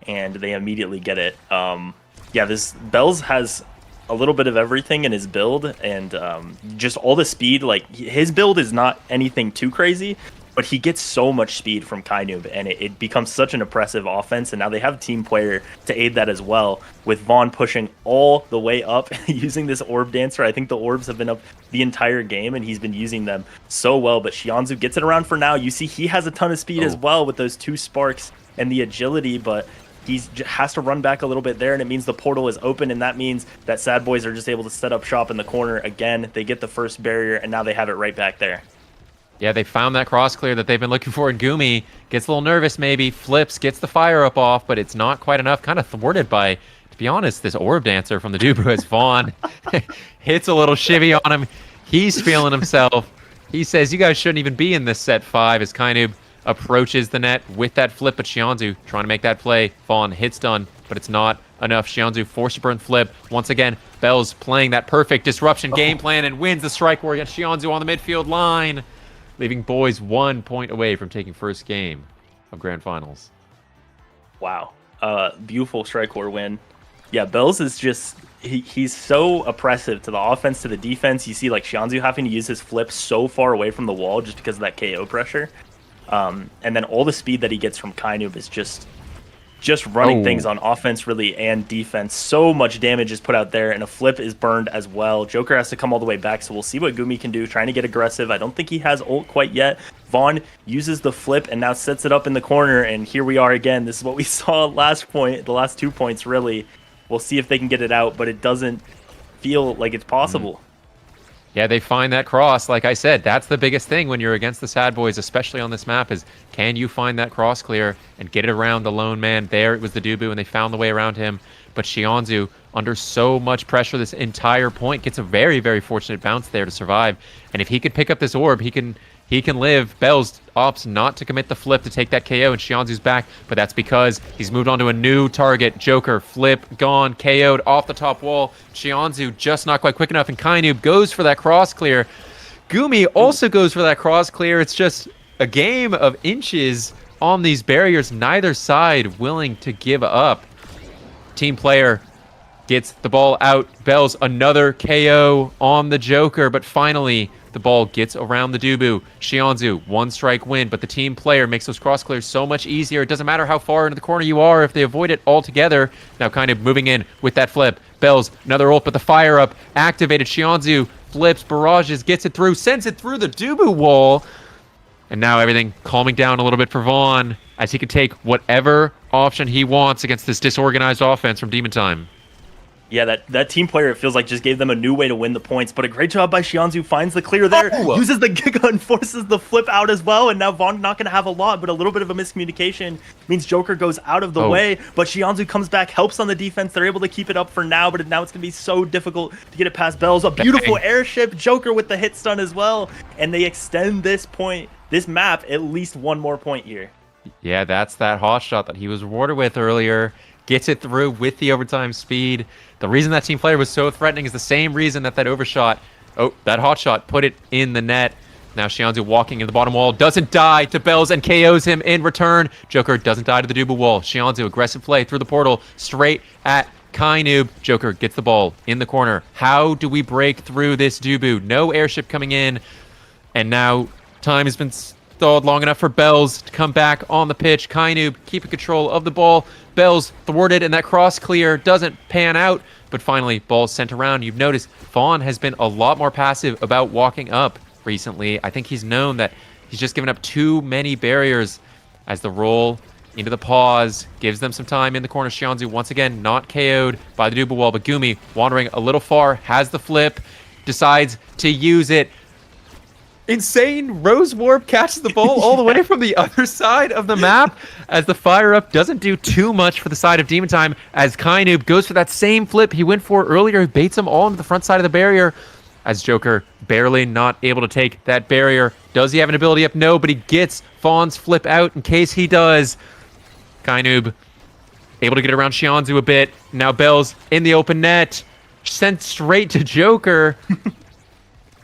and they immediately get it. Yeah, this Bells has a little bit of everything in his build, and just all the speed. Like, his build is not anything too crazy, but he gets so much speed from Kainoob, and it becomes such an oppressive offense. And now they have a team player to aid that as well, with Vaughn pushing all the way up using this orb dancer. I think the orbs have been up the entire game, and he's been using them so well. But Shionzu gets it around for now. You see he has a ton of speed as well with those 2 sparks and the agility, but he has to run back a little bit there, and it means the portal is open, and that means that Sad Boys are just able to set up shop in the corner again. They get the first barrier, and now they have it right back there. Yeah, they found that cross clear that they've been looking for, and Gumi gets a little nervous maybe, flips, gets the fire up off, but it's not quite enough. Kind of thwarted by, to be honest, this orb dancer from the Dubu as Vaughn hits a little shivvy on him. He's feeling himself. He says, you guys shouldn't even be in this set 5 as Kainoob approaches the net with that flip, but Shionzu trying to make that play. Vaughn hits done, but it's not enough. Shionzu forced to burn flip. Once again, Bells playing that perfect disruption game plan and wins the strike war against Shionzu on the midfield line, leaving boys 1 point away from taking first game of Grand Finals. Wow. Beautiful strike core win. Yeah, Bells is just he's so oppressive to the offense, to the defense. You see like Xianzhu having to use his flip so far away from the wall just because of that KO pressure. And then all the speed that he gets from Kainoob is just running things on offense really and defense. So much damage is put out there, and a flip is burned as well. Joker has to come all the way back, so we'll see what Gumi can do, trying to get aggressive. I don't think he has ult quite yet. Vaughn uses the flip and now sets it up in the corner, and here we are again. This is what we saw last point, the last 2 points really. We'll see if they can get it out, but it doesn't feel like it's possible. Yeah, they find that cross. Like I said, that's the biggest thing when you're against the Sad Boys, especially on this map, is can you find that cross clear and get it around the lone man? There it was the Dubu, and they found the way around him. But Xianzhu, under so much pressure this entire point, gets a very, very fortunate bounce there to survive. And if he could pick up this orb, he can live. Bells opts not to commit the flip to take that KO, and Xianzhu's back, but that's because he's moved on to a new target. Joker, flip, gone, KO'd off the top wall. Xianzhu just not quite quick enough, and Kainoob goes for that cross clear. Gumi also goes for that cross clear. It's just a game of inches on these barriers, neither side willing to give up. Team player gets the ball out. Bells, another KO on the Joker, but finally the ball gets around the Dubu. Xianzhu, one strike win, but the team player makes those cross clears so much easier. It doesn't matter how far into the corner you are if they avoid it altogether. Now kind of moving in with that flip. Bells, another ult, but the fire up activated. Xianzhu flips, barrages, gets it through, sends it through the Dubu wall. And now everything calming down a little bit for Vaughn as he can take whatever option he wants against this disorganized offense from Demon Time. Yeah, that team player, it feels like, just gave them a new way to win the points. But a great job by Xianzhu, finds the clear there, uses the Giga and forces the flip out as well. And now Vaughn not going to have a lot, but a little bit of a miscommunication means Joker goes out of the way. But Xianzhu comes back, helps on the defense. They're able to keep it up for now, but now it's going to be so difficult to get it past Bells. A beautiful airship, Joker with the hit stun as well. And they extend this map, at least one more point here. Yeah, that's that hot shot that he was rewarded with earlier. Gets it through with the overtime speed. The reason that team player was so threatening is the same reason that overshot, that hot shot, put it in the net. Now Xianzhu walking in the bottom wall, doesn't die to Bells and KOs him in return. Joker doesn't die to the Dubu wall. Xianzhu, aggressive play through the portal, straight at Kainoob. Joker gets the ball in the corner. How do we break through this Dubu? No airship coming in. And now time has been stalled long enough for Bells to come back on the pitch. Kainoob keeping control of the ball. Bells thwarted, and that cross clear doesn't pan out. But finally, ball's sent around. You've noticed Vaughn has been a lot more passive about walking up recently. I think he's known that he's just given up too many barriers as the roll into the pause gives them some time in the corner. Xianzhu once again not KO'd by the Dubu wall, but Gumi wandering a little far, has the flip, decides to use it. Insane Rose Warp catches the ball all the way from the other side of the map as the fire up doesn't do too much for the side of Demon Time as Kainoob goes for that same flip he went for earlier. He baits him all into the front side of the barrier as Joker barely not able to take that barrier. Does he have an ability up? No, but he gets Fawn's flip out in case he does. Kainoob able to get around Xianzhu a bit. Now Bells in the open net. Sent straight to Joker.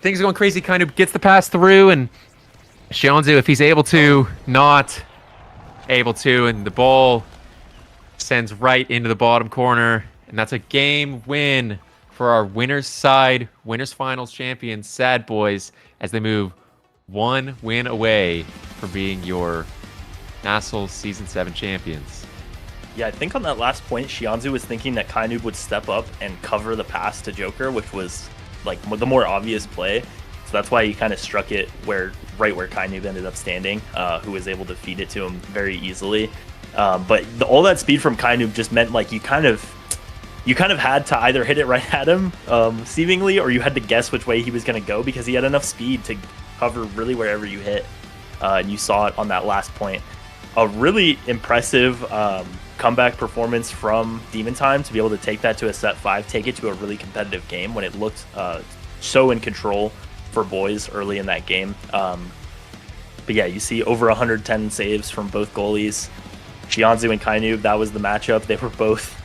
Things are going crazy. Kainoob gets the pass through, and Xianzhu, if he's able to, not able to, and the ball sends right into the bottom corner, and that's a game win for our winners side, winners finals champions, Sad Boys, as they move one win away from being your nasl Season 7 champions. Yeah, I think on that last point, Xianzhu was thinking that Kainoob would step up and cover the pass to Joker, which was like the more obvious play. So that's why he kind of struck it right where Kainoob ended up standing, who was able to feed it to him very easily. But all that speed from Kainoob just meant like you kind of had to either hit it right at him, seemingly, or you had to guess which way he was going to go because he had enough speed to cover really wherever you hit. And you saw it on that last point. A really impressive comeback performance from Demon Time to be able to take that to a set 5, take it to a really competitive game when it looked so in control for boys early in that game. But yeah, you see over 110 saves from both goalies. Xianzhu and Kainoob, that was the matchup. They were both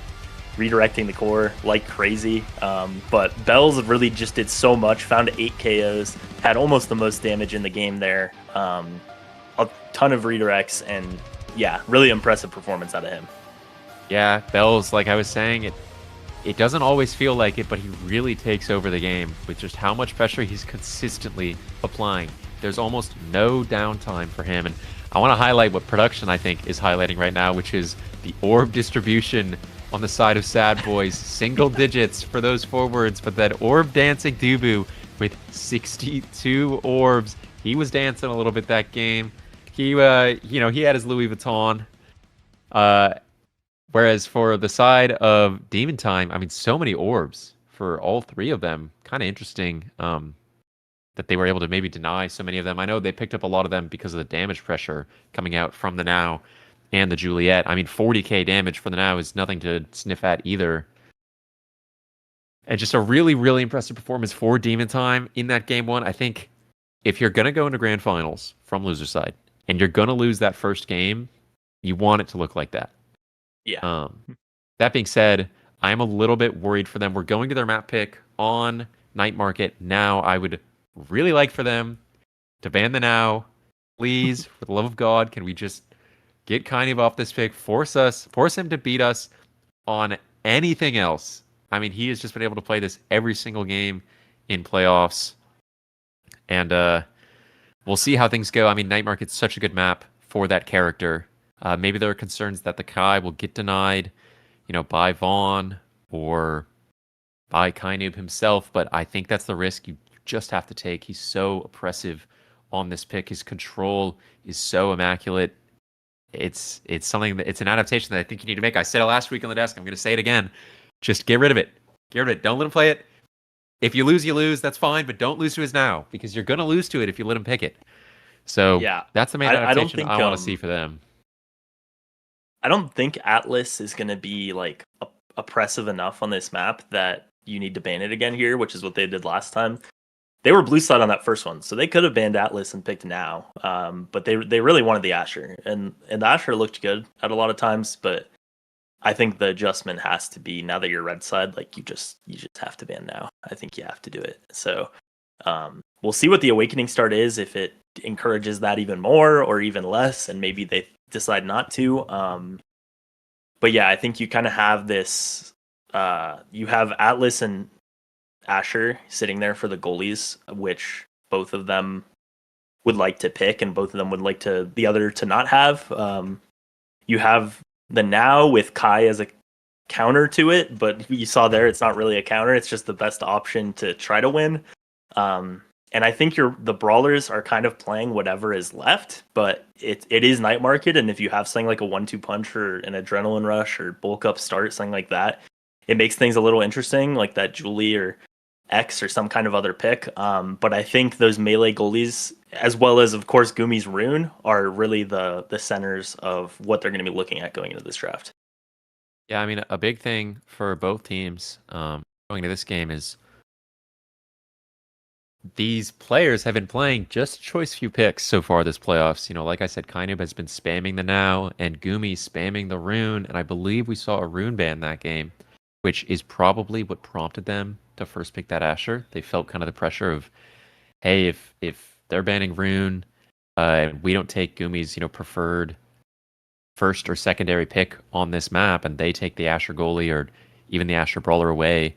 redirecting the core like crazy. But Bells really just did so much, found 8 KOs, had almost the most damage in the game there. A ton of redirects, and yeah, really impressive performance out of him. Yeah, Bells, like I was saying, it doesn't always feel like it, but he really takes over the game with just how much pressure he's consistently applying. There's almost no downtime for him. And I want to highlight what production I think is highlighting right now, which is the orb distribution on the side of Sad Boys. Single digits for those forwards, but that orb dancing Dubu with 62 orbs. He was dancing a little bit that game. He he had his Louis Vuitton. Whereas for the side of Demon Time, I mean, so many orbs for all three of them. Kind of interesting that they were able to maybe deny so many of them. I know they picked up a lot of them because of the damage pressure coming out from the Now and the Juliet. I mean, 40k damage for the Now is nothing to sniff at either. And just a really, really impressive performance for Demon Time in that game one. I think if you're going to go into grand finals from loser side and you're going to lose that first game, you want it to look like that. Yeah. That being said, I am a little bit worried for them. We're going to their map pick on Night Market now. I would really like for them to ban the Now. Please, for the love of God, can we just get kind of off this pick? Force him to beat us on anything else. I mean, he has just been able to play this every single game in playoffs. And we'll see how things go. I mean, Night Market's such a good map for that character. Maybe there are concerns that the Kai will get denied, by Vaughn or by Kainoob himself, but I think that's the risk you just have to take. He's so oppressive on this pick. His control is so immaculate. It's something that it's an adaptation that I think you need to make. I said it last week on the desk. I'm going to say it again. Just get rid of it. Get rid of it. Don't let him play it. If you lose, you lose. That's fine, but don't lose to his Now because you're going to lose to it if you let him pick it. So Yeah, that's the main I don't adaptation think, I want to see for them. I don't think Atlas is going to be like oppressive enough on this map that you need to ban it again here, which is what they did last time. They were blue side on that first one, so they could have banned Atlas and picked Now. But they really wanted the Asher, and the Asher looked good at a lot of times. But I think the adjustment has to be now that you're red side, like you just have to ban Now. I think you have to do it. So we'll see what the Awakening start is, if it encourages that even more or even less, and maybe they decide not to. But yeah, I think you kind of have this. You have Atlas and Asher sitting there for the goalies, which both of them would like to pick, and both of them would like the other to not have. You have the Now with Kai as a counter to it, but you saw there it's not really a counter; it's just the best option to try to win. And I think the brawlers are kind of playing whatever is left, but it is Night Market, and if you have something like a 1-2 punch or an adrenaline rush or bulk up start, something like that, it makes things a little interesting, like that Julie or X or some kind of other pick. But I think those melee goalies, as well as of course Gumi's Rune, are really the centers of what they're going to be looking at going into this draft. Yeah, I mean, a big thing for both teams going into this game is these players have been playing just choice few picks so far this playoffs. Like I said, Kainoob has been spamming the Now and Gumi spamming the Rune, and I believe we saw a Rune ban that game, which is probably what prompted them to first pick that Asher. They felt kind of the pressure of, hey, if they're banning Rune, we don't take Gumi's preferred first or secondary pick on this map, and they take the Asher goalie or even the Asher brawler away,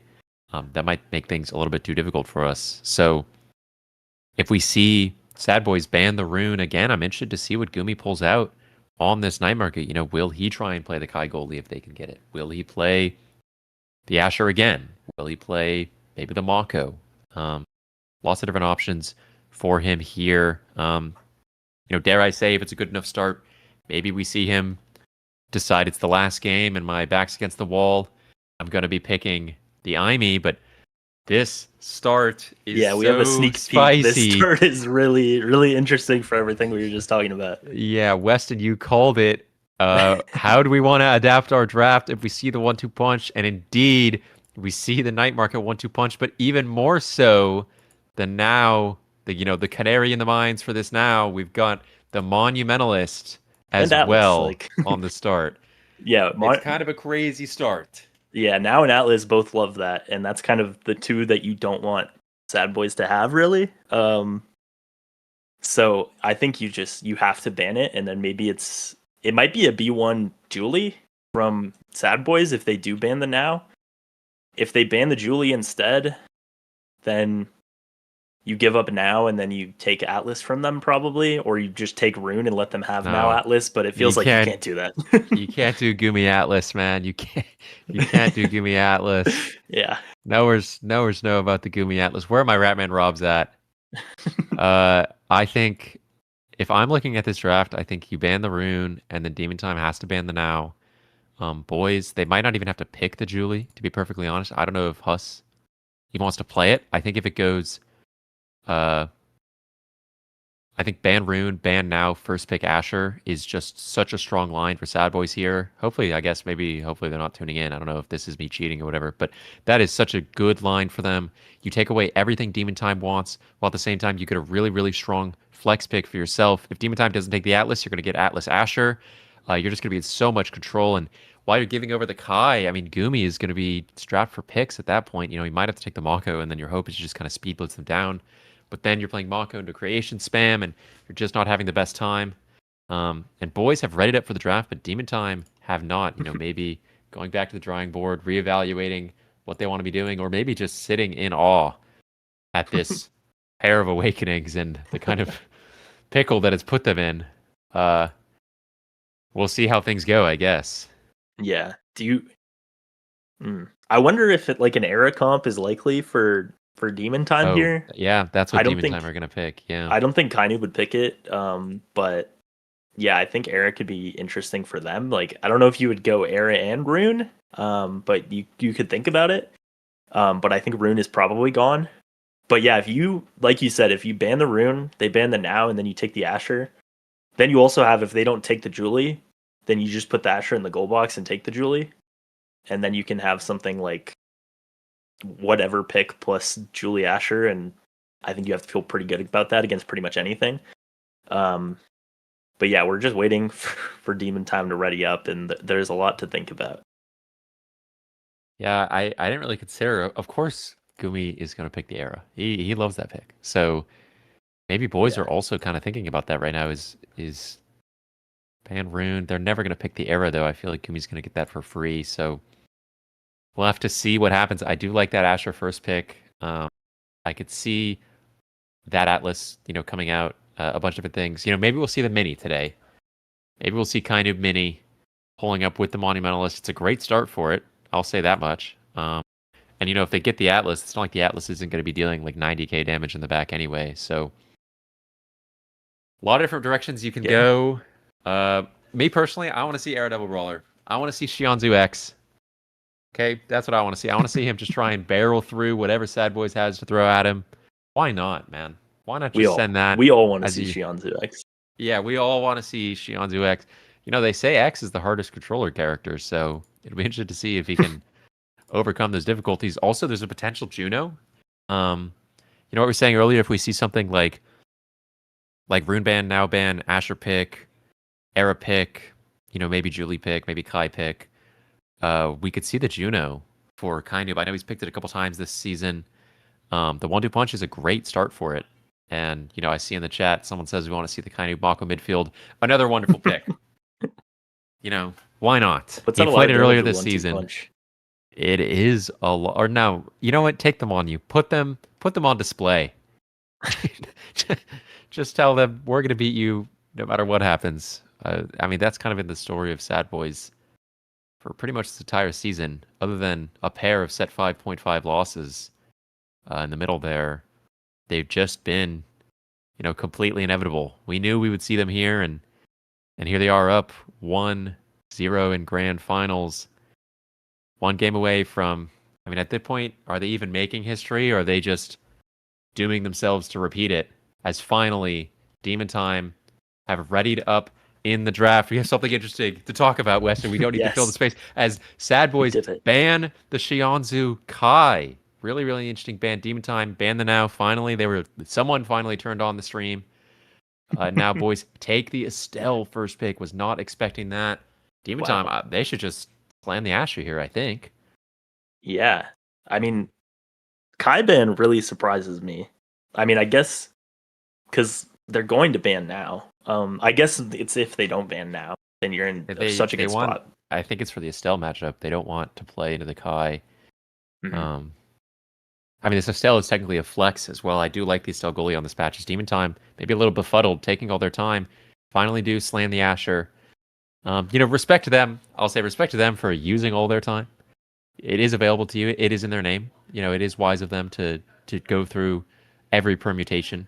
that might make things a little bit too difficult for us. So if we see Sad Boys ban the Rune again, I'm interested to see what Gumi pulls out on this Night Market. Will he try and play the Kai goalie if they can get it? Will he play the Asher again? Will he play maybe the Mako? Lots of different options for him here. Dare I say, if it's a good enough start, maybe we see him decide it's the last game and my back's against the wall. I'm going to be picking the Imee, but this start is we have a sneak spicy. peek. This start is really, really interesting for everything we were just talking about. Yeah, Weston, you called it. How do we want to adapt our draft if we see the 1-2 punch? And indeed, we see the Night Market 1-2 punch, but even more so, the canary in the mines for this Now. We've got the Monumentalist as Atlas, well on the start. Yeah, it's kind of a crazy start. Yeah, Now and Atlas both love that, and that's kind of the two that you don't want Sad Boys to have, really. So I think you have to ban it, and then maybe it might be a B1 Julie from Sad Boys if they do ban the Now. If they ban the Julie instead, then you give up Now and then you take Atlas from them probably, or you just take Rune and let them have Now No. Atlas, but it feels You like you can't- can't do that. You can't do Gumi Atlas, man. You can't do Gumi Atlas. Yeah. Knowers know about the Gumi Atlas. Where are my Ratman Robs at? I think if I'm looking at this draft, I think you ban the Rune, and then Demon Time has to ban the Now. Boys, they might not even have to pick the Julie, to be perfectly honest. I don't know if Huss he wants to play it. I think if it goes, I think ban Rune, ban Now, first pick Asher is just such a strong line for Sad Boys here. Hopefully, hopefully they're not tuning in. I don't know if this is me cheating or whatever, but that is such a good line for them. You take away everything Demon Time wants, while at the same time you get a really, really strong flex pick for yourself. If Demon Time doesn't take the Atlas, you're going to get Atlas Asher. You're just going to be in so much control. And while you're giving over the Kai, I mean, Gumi is going to be strapped for picks at that point. You know, you might have to take the Mako, and then your hope is you just kind of speed blitz them down. But then you're playing Mako into creation spam, and you're just not having the best time. And boys have readied up for the draft, but Demon Time have not. You know, maybe going back to the drawing board, reevaluating what they want to be doing, or maybe just sitting in awe at this pair of awakenings and the kind of pickle that it's put them in. We'll see how things go, I guess. Yeah. I wonder if like an era comp is likely for Demon Time here. Yeah, that's what I don't Demon think- Time are going to pick. Yeah. I don't think Kainu would pick it, but yeah, I think Era could be interesting for them. Like, I don't know if you would go Era and Rune, but you could think about it. But I think Rune is probably gone. But yeah, if you, like you said, if you ban the Rune, they ban the Now, and then you take the Asher, then you also have, if they don't take the Julie, then you just put the Asher in the goal box and take the Julie. And then you can have something like whatever pick plus Julie Asher, and I think you have to feel pretty good about that against pretty much anything. But yeah, we're just waiting for Demon Time to ready up, and there's a lot to think about. Yeah, I didn't really consider. Of course, Gumi is going to pick the Era. He loves that pick. So maybe boys are also kind of thinking about that right now. Is ban Rune? They're never going to pick the Era though. I feel like Gumi's going to get that for free. So we'll have to see what happens. I do like that Asher first pick. I could see that Atlas, coming out. A bunch of different things. Maybe we'll see the Mini today. Maybe we'll see Kainu Mini pulling up with the Monumentalist. It's a great start for it. I'll say that much. And if they get the Atlas, it's not like the Atlas isn't going to be dealing like 90k damage in the back anyway. So a lot of different directions you can go. Me personally, I want to see Air Devil Brawler. I want to see Shionzu X. Okay, that's what I want to see. I want to see him just try and barrel through whatever Sad Boys has to throw at him. Why not, man? Why not just send that? We all want to see Shionzu X. Yeah, we all want to see Shionzu X. They say X is the hardest controller character, so it'll be interesting to see if he can overcome those difficulties. Also, there's a potential Juno. What we were saying earlier, if we see something like Rune Ban, Now Ban, Asher pick, Era pick, maybe Julie pick, maybe Kai pick, we could see the Juno for Kainu. I know he's picked it a couple times this season. The 1-2 punch is a great start for it. And, I see in the chat, someone says we want to see the Kainu Mako midfield. Another wonderful pick. Why not? What's He that played it earlier of this 1-2 season. punch? It is a lot. Or no, you know what? Take them on you. Put them on display. Just tell them we're going to beat you no matter what happens. That's kind of been the story of Sad Boys for pretty much this entire season, other than a pair of set 5.5 losses in the middle there. They've just been, completely inevitable. We knew we would see them here, and here they are up 1-0 in grand finals. One game away from, at that point, are they even making history, or are they just dooming themselves to repeat it? As finally, Demon Time have readied up in the draft. We have something interesting to talk about, Weston. We don't need to fill the space. As Sad Boys ban the Shionzu Kai. Really, really interesting ban. Demon Time ban the Now. Finally, someone finally turned on the stream. Now, boys, take the Estelle first pick. Was not expecting that. Demon Time, they should just slam the Asher here, I think. Yeah. Kai ban really surprises me. I guess because they're going to ban Now. I guess it's if they don't ban Now. then you're in They- such a they good want- spot. I think it's for the Estelle matchup. They don't want to play into the Kai. Mhm. I mean, this Estelle is technically a flex as well. I do like the Estelle goalie on this patch. It's Demon Time, maybe a little befuddled, taking all their time. Finally do slam the Asher. Respect to them. I'll say respect to them for using all their time. It is available to you. It is in their name. It is wise of them to go through every permutation.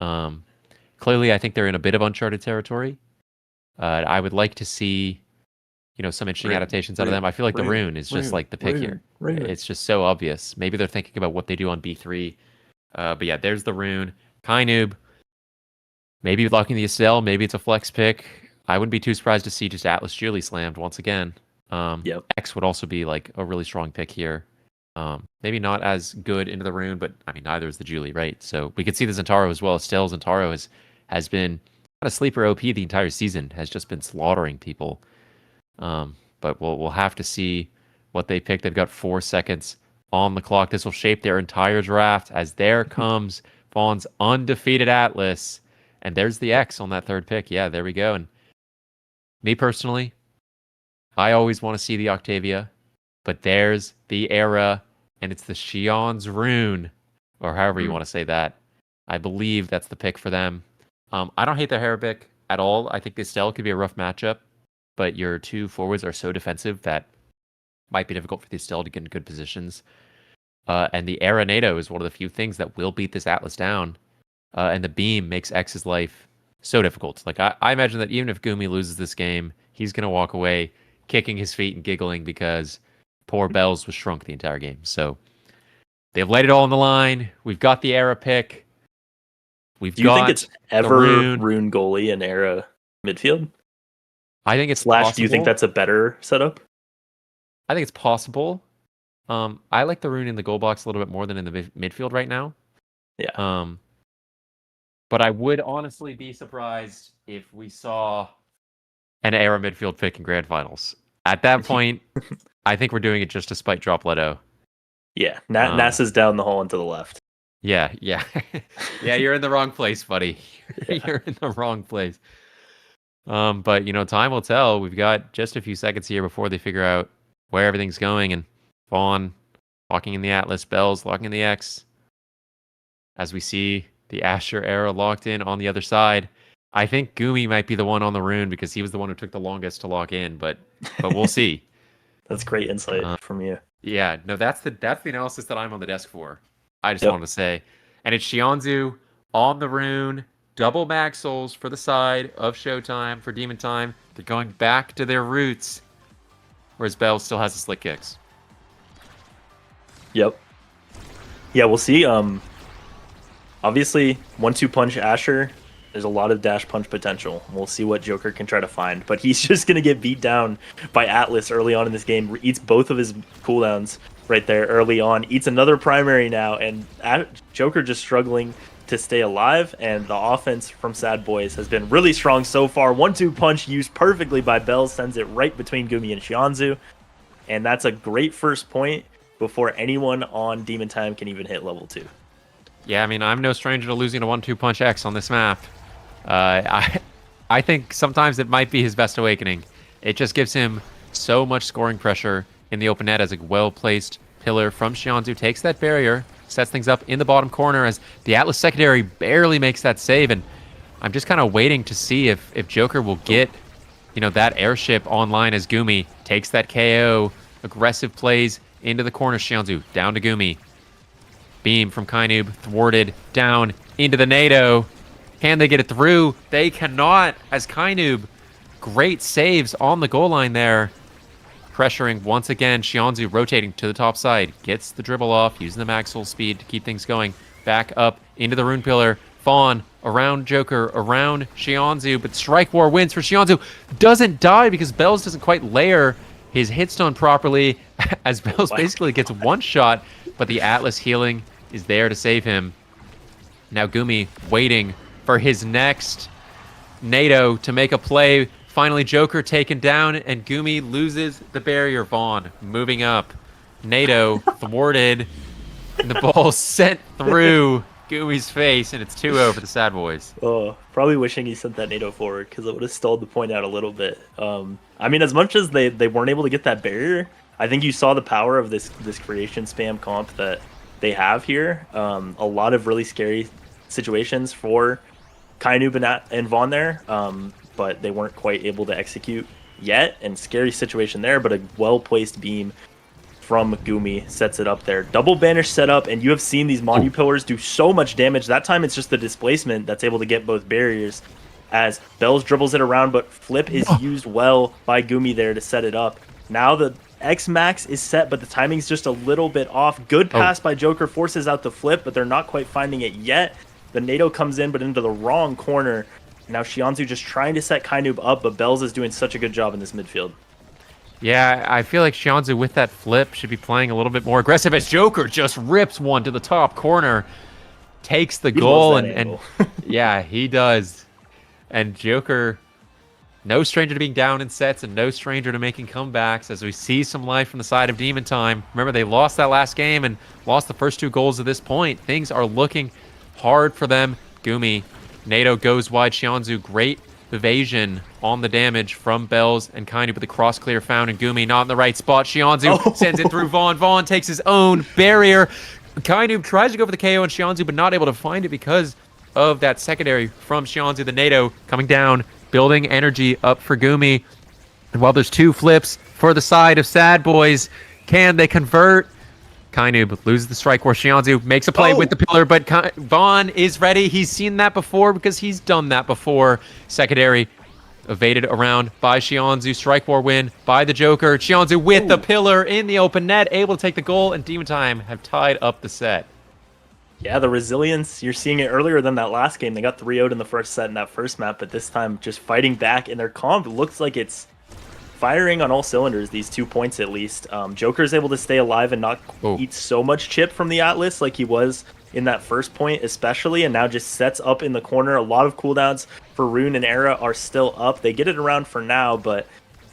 Clearly, I think they're in a bit of uncharted territory. I would like to see, some interesting Rune, adaptations out of Rune, them. I feel like the Rune, Rune is just Rune, like the pick Rune, here. Rune. It's just so obvious. Maybe they're thinking about what they do on B3. But yeah, there's the Rune. Kai Noob. Maybe locking the Estelle. Maybe it's a flex pick. I wouldn't be too surprised to see just Atlas Julie slammed once again. Yep. X would also be like a really strong pick here. Maybe not as good into the Rune, but I mean neither is the Julie, right? So we could see the Zentaro as well. Estelle Zentaro has been not a sleeper OP the entire season. Has just been slaughtering people. But we'll have to see what they pick. They've got 4 seconds on the clock. This will shape their entire draft as there comes Vaughn's undefeated Atlas. And there's the X on that third pick. Yeah, there we go. And me personally, I always want to see the Octavia, but there's the Era, and it's the Shion's Rune, or however you want to say that. I believe that's the pick for them. I don't hate their Herabic at all. I think the Estelle could be a rough matchup, but your 2 forwards are so defensive that might be difficult for the Estelle to get in good positions. And the Era NATO is one of the few things that will beat this Atlas down. And the beam makes X's life so difficult. Like I imagine that even if Gumi loses this game, he's going to walk away kicking his feet and giggling because poor Bells was shrunk the entire game. So they've laid it all on the line. We've got the Era pick. Do you think it's ever Rune goalie and Era midfield? I think it's Slash, possible. do you think that's a better setup? I think it's possible. I like the Rune in the goal box a little bit more than in the midfield right now. Yeah. But I would honestly be surprised if we saw an Era midfield pick in grand finals. At that point, I think we're doing it just to spite Drop Leto. Yeah. NASA's down the hole and to the left. Yeah. Yeah, you're in the wrong place, buddy. You're in the wrong place. But, time will tell. We've got just a few seconds here before they figure out where everything's going. And Vaughn locking in the Atlas, Bells locking in the X. As we see the Asher Era locked in on the other side. I think Gumi might be the one on the Rune because he was the one who took the longest to lock in, but we'll see. That's great insight from you. Yeah, no, that's the analysis that I'm on the desk for. I just wanted to say. And it's Shionzu on the Rune, double mag souls for the side of Showtime for Demon Time. They're going back to their roots, whereas Bell still has the slick kicks. Yep. Yeah, we'll see. Obviously, 1-2 punch Asher. There's a lot of dash punch potential. We'll see what Joker can try to find. But he's just going to get beat down by Atlas early on in this game. Eats both of his cooldowns right there early on. Eats another primary now. And Joker just struggling to stay alive. And the offense from Sad Boys has been really strong so far. 1-2 punch used perfectly by Bell. Sends it right between Gumi and Shionzu. And that's a great first point before anyone on Demon Time can even hit level 2. Yeah, I mean, I'm no stranger to losing a 1-2 punch X on this map. I think sometimes it might be his best awakening. It just gives him so much scoring pressure in the open net as a well-placed pillar from Shionzu. Takes that barrier, sets things up in the bottom corner as the Atlas secondary barely makes that save. And I'm just kind of waiting to see if Joker will get, that airship online as Gumi takes that KO. Aggressive plays into the corner. Shionzu down to Gumi. Beam from Kainoob, thwarted, down into the NATO. Can they get it through? They cannot, as Kainoob, great saves on the goal line there. Pressuring once again, Shionzu rotating to the top side. Gets the dribble off, using the Maxwell speed to keep things going. Back up into the Rune Pillar. Fawn around Joker, around Shionzu, but Strike War wins for Shionzu. Doesn't die because Bells doesn't quite layer his hitstone properly, as Bells basically gets one shot, but the Atlas healing is there to save him. Now Gumi waiting for his next NATO to make a play. Finally, Joker taken down, and Gumi loses the barrier. Vaughn moving up. NATO thwarted, and the ball sent through Gumi's face, and it's 2-0 for the Sad Boys. Oh, probably wishing he sent that NATO forward because it would have stalled the point out a little bit. I mean, as much as they weren't able to get that barrier, I think you saw the power of this creation spam comp that they have here. A lot of really scary situations for Kainub and Vaughn there, but they weren't quite able to execute yet. And scary situation there, but a well-placed beam from Gumi sets it up there. Double banish setup, and you have seen these Monu pillars do so much damage. That time it's just the displacement that's able to get both barriers as Bells dribbles it around, but flip is used well by Gumi there to set it up. Now the X max is set, but the timing's just a little bit off. Good pass by Joker, forces out the flip, but they're not quite finding it yet. The NATO comes in, but into the wrong corner. Now Xianzu just trying to set Kainub up, but Bells is doing such a good job in this midfield. Yeah, I feel like Xianzu with that flip should be playing a little bit more aggressive as Joker just rips one to the top corner, takes the goal, and yeah, he does. And Joker, no stranger to being down in sets and no stranger to making comebacks as we see some life from the side of Demon Time. Remember, they lost that last game and lost the first 2 goals at this point. Things are looking hard for them. Gumi, NATO goes wide. Xianzu, great evasion on the damage from Bells and Kainu, but the cross clear found, and Gumi not in the right spot. Xianzu sends it through Vaughn. Vaughn takes his own barrier. Kainu tries to go for the KO on Xianzu, but not able to find it because of that secondary from Xianzu. The NATO coming down, building energy up for Gumi. And while there's 2 flips for the side of Sad Boys, can they convert? Kainub loses the strike where Xianzu makes a play with the pillar, but Vaughn is ready. He's seen that before because he's done that before. Secondary evaded around by Xianzu. Strike war win by the Joker. Xianzu with the pillar in the open net, able to take the goal, and Demon Time have tied up the set. Yeah, the resilience, you're seeing it earlier than that last game. They got 3-0'd in the first set in that first map, but this time just fighting back, and their comp looks like it's firing on all cylinders, these 2 points at least. Joker is able to stay alive and not eat so much chip from the Atlas like he was in that first point especially, and now just sets up in the corner. A lot of cooldowns for Rune and Era are still up. They get it around for now, but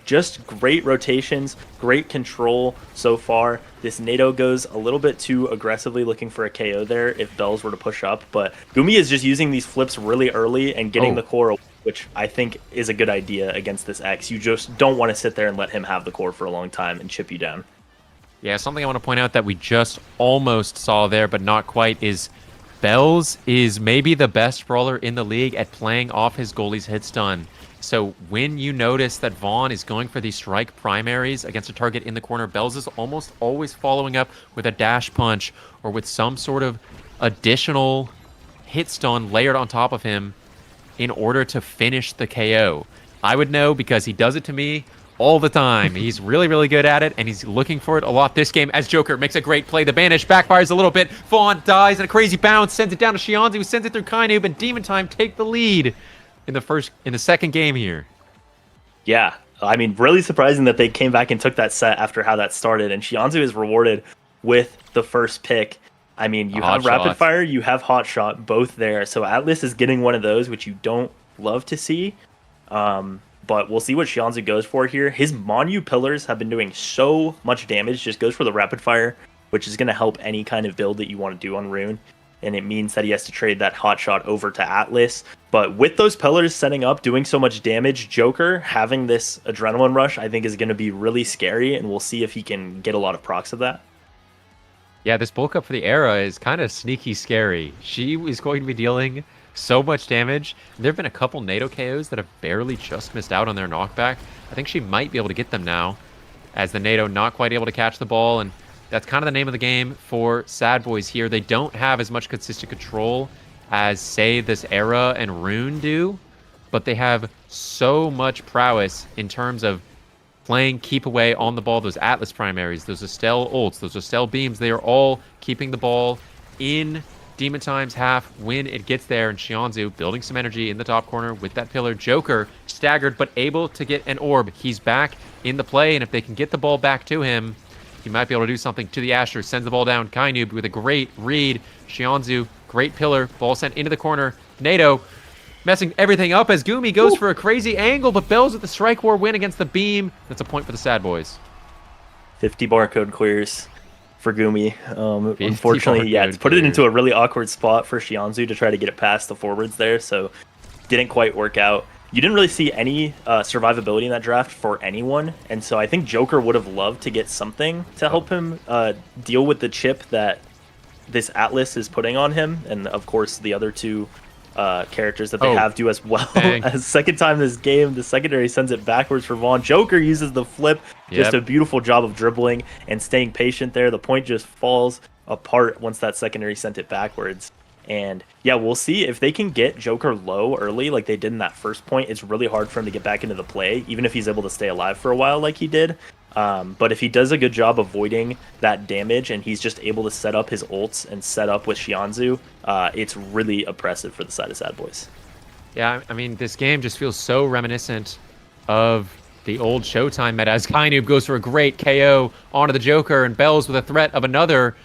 just great rotations, great control so far. This NATO goes a little bit too aggressively looking for a KO there if Bells were to push up, but Gumi is just using these flips really early and getting the core, which I think is a good idea against this X. You just don't want to sit there and let him have the core for a long time and chip you down. Yeah, something I want to point out that we just almost saw there, but not quite, is Bells is maybe the best brawler in the league at playing off his goalie's hit stun. So when you notice that Vaughn is going for these strike primaries against a target in the corner, Bells is almost always following up with a dash punch or with some sort of additional hit stun layered on top of him in order to finish the KO. I would know because he does it to me all the time. He's really, really good at it, and he's looking for it a lot this game as Joker makes a great play. The banish backfires a little bit. Vaughn dies in a crazy bounce, sends it down to Xianzu, who sends it through Kainub, and Demon Time take the lead in the second game here. Yeah, I mean, really surprising that they came back and took that set after how that started, and Xianzu is rewarded with the first pick. I mean, you have Rapid Fire, you have Hot Shot, both there. So Atlas is getting one of those, which you don't love to see. But we'll see what Xianzu goes for here. His Monu pillars have been doing so much damage, just goes for the Rapid Fire, which is going to help any kind of build that you want to do on Rune. And it means that he has to trade that Hot Shot over to Atlas. But with those pillars setting up, doing so much damage, Joker having this adrenaline rush, I think is going to be really scary. And we'll see if he can get a lot of procs of that. Yeah, this bulk up for the Era is kind of sneaky scary. She is going to be dealing so much damage. There have been a couple NATO KOs that have barely just missed out on their knockback. I think she might be able to get them now, as the NATO not quite able to catch the ball, and that's kind of the name of the game for Sad Boys here. They don't have as much consistent control as, say, this Era and Rune do, but they have so much prowess in terms of playing keep away on the ball. Those Atlas primaries, those Estelle ults, those Estelle beams, they are all keeping the ball in Demon Time's half when it gets there. And Xianzu building some energy in the top corner with that pillar. Joker staggered but able to get an orb. He's back in the play, and if they can get the ball back to him, he might be able to do something to the Asher. Sends the ball down. Kainub with a great read. Xianzu, great pillar. Ball sent into the corner. NATO messing everything up as Gumi goes for a crazy angle, but Bells with the strike war win against the beam. That's a point for the Sad Boys. 50 barcode clears. for Gumi. BT Unfortunately, yeah, barcode it's put it into here. a really awkward spot for Shianzu to try to get it past the forwards there, so didn't quite work out. You didn't really see any survivability in that draft for anyone, and so I think Joker would have loved to get something to help him deal with the chip that this Atlas is putting on him, and of course the other two characters that they have do as well. Dang. As second time this game, the secondary sends it backwards for Vaughn. Joker uses the flip, just a beautiful job of dribbling and staying patient there. The point just falls apart once that secondary sent it backwards. And yeah, we'll see if they can get Joker low early like they did in that first point. It's really hard for him to get back into the play, even if he's able to stay alive for a while like he did. But if he does a good job avoiding that damage and he's just able to set up his ults and set up with Shianzu, it's really oppressive for the side of Sad Boys. Yeah, I mean, this game just feels so reminiscent of the old Showtime meta as Kainoob goes for a great KO onto the Joker, and Bells with a threat of another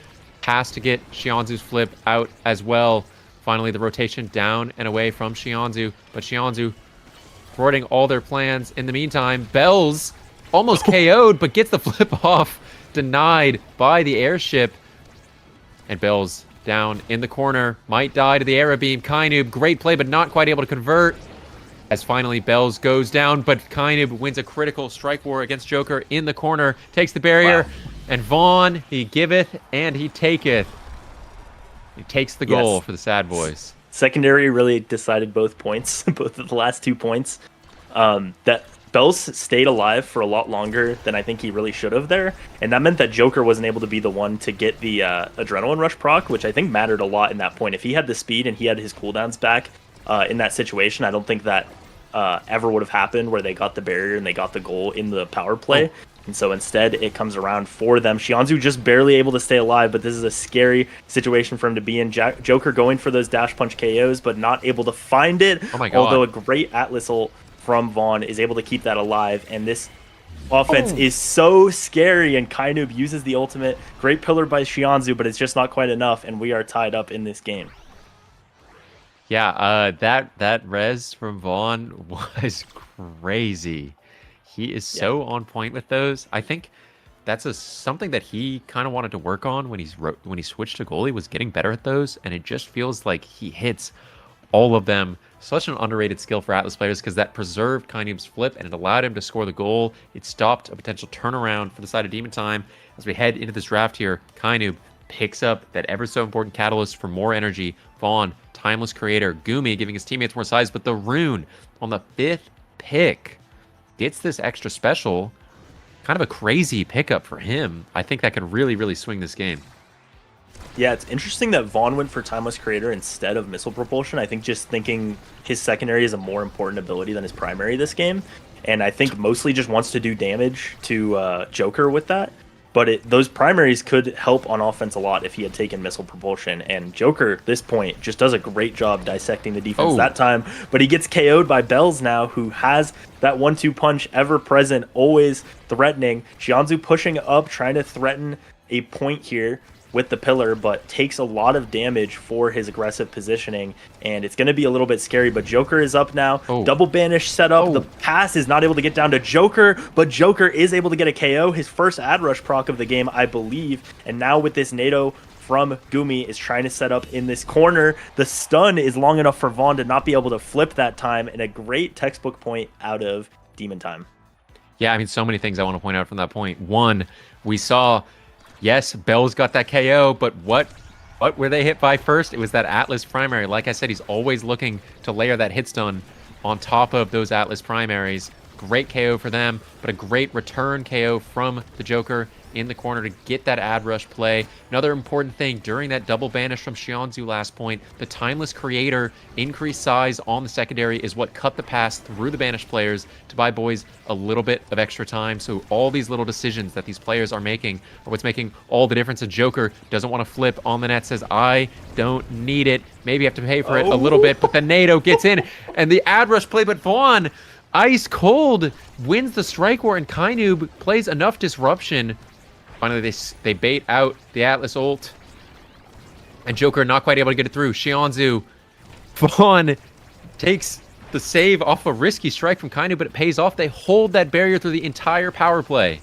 has to get Shianzu's flip out as well. Finally, the rotation down and away from Shianzu, but Shianzu thwarting all their plans. In the meantime, Bells almost KO'd, but gets the flip off, denied by the airship. And Bells down in the corner, might die to the Era Beam. Kainoob, great play, but not quite able to convert. As finally Bells goes down, but Kainoob wins a critical strike war against Joker in the corner, takes the barrier, and Vaughn, he giveth and he taketh. He takes the goal for the Sad Boys. Secondary really decided both points, both of the last 2 points. That Bells stayed alive for a lot longer than I think he really should have there, and that meant that Joker wasn't able to be the one to get the Adrenaline Rush proc, which I think mattered a lot in that point. If he had the speed and he had his cooldowns back in that situation, I don't think that ever would have happened where they got the barrier and they got the goal in the power play. And so instead, it comes around for them. Shianzu just barely able to stay alive, but this is a scary situation for him to be in. Joker going for those dash punch KOs, but not able to find it. Oh my God. Although a great Atlas ult from Vaughn is able to keep that alive. And this offense is so scary, and Kainoob uses the ultimate. Great pillar by Shianzu, but it's just not quite enough, and we are tied up in this game. Yeah, that res from Vaughn was crazy. He is so on point with those. I think that's something that he kind of wanted to work on when he switched to goalie, was getting better at those, and it just feels like he hits all of them. Such an underrated skill for Atlas players, because that preserved Kainoob's flip and it allowed him to score the goal. It stopped a potential turnaround for the side of Demon Time. As we head into this draft here, Kainoob picks up that ever so important catalyst for more energy. Vaughn, Timeless Creator, Gumi giving his teammates more size, but the Rune on the 5th pick gets this extra special. Kind of a crazy pickup for him. I think that could really, really swing this game. Yeah, it's interesting that Vaughn went for Timeless Creator instead of Missile Propulsion. I think just thinking his secondary is a more important ability than his primary this game. And I think mostly just wants to do damage to Joker with that. But those primaries could help on offense a lot if he had taken Missile Propulsion. And Joker, at this point, just does a great job dissecting the defense that time. But he gets KO'd by Bells now, who has that 1-2 punch ever present, always threatening. Shianzu pushing up, trying to threaten a point here with the pillar, but takes a lot of damage for his aggressive positioning, and it's going to be a little bit scary. But Joker is up now. Double banish set up. The pass is not able to get down to Joker, but Joker is able to get a KO, his first ad rush proc of the game, I believe. And now with this NATO from Gumi is trying to set up in this corner. The stun is long enough for Vaughn to not be able to flip that time, and a great textbook point out of Demon Time. Yeah, I mean, so many things I want to point out from that point. One, we saw, yes, Bells got that KO, but what were they hit by first? It was that Atlas primary. Like I said, he's always looking to layer that hit stun on top of those Atlas primaries. Great KO for them, but a great return KO from the Joker in the corner to get that ad rush play. Another important thing, during that double banish from Shianzu last point, the Timeless Creator increased size on the secondary is what cut the pass through the banished players to buy boys a little bit of extra time. So all these little decisions that these players are making are what's making all the difference. And Joker doesn't want to flip on the net, says, I don't need it. Maybe have to pay for it a little bit, but the NATO gets in and the ad rush play, but Vaughn, ice cold, wins the strike war, and Kainoob plays enough disruption. Finally, they bait out the Atlas ult, and Joker not quite able to get it through. Shianzu, Vaughn takes the save off a risky strike from Kainoob, but it pays off. They hold that barrier through the entire power play.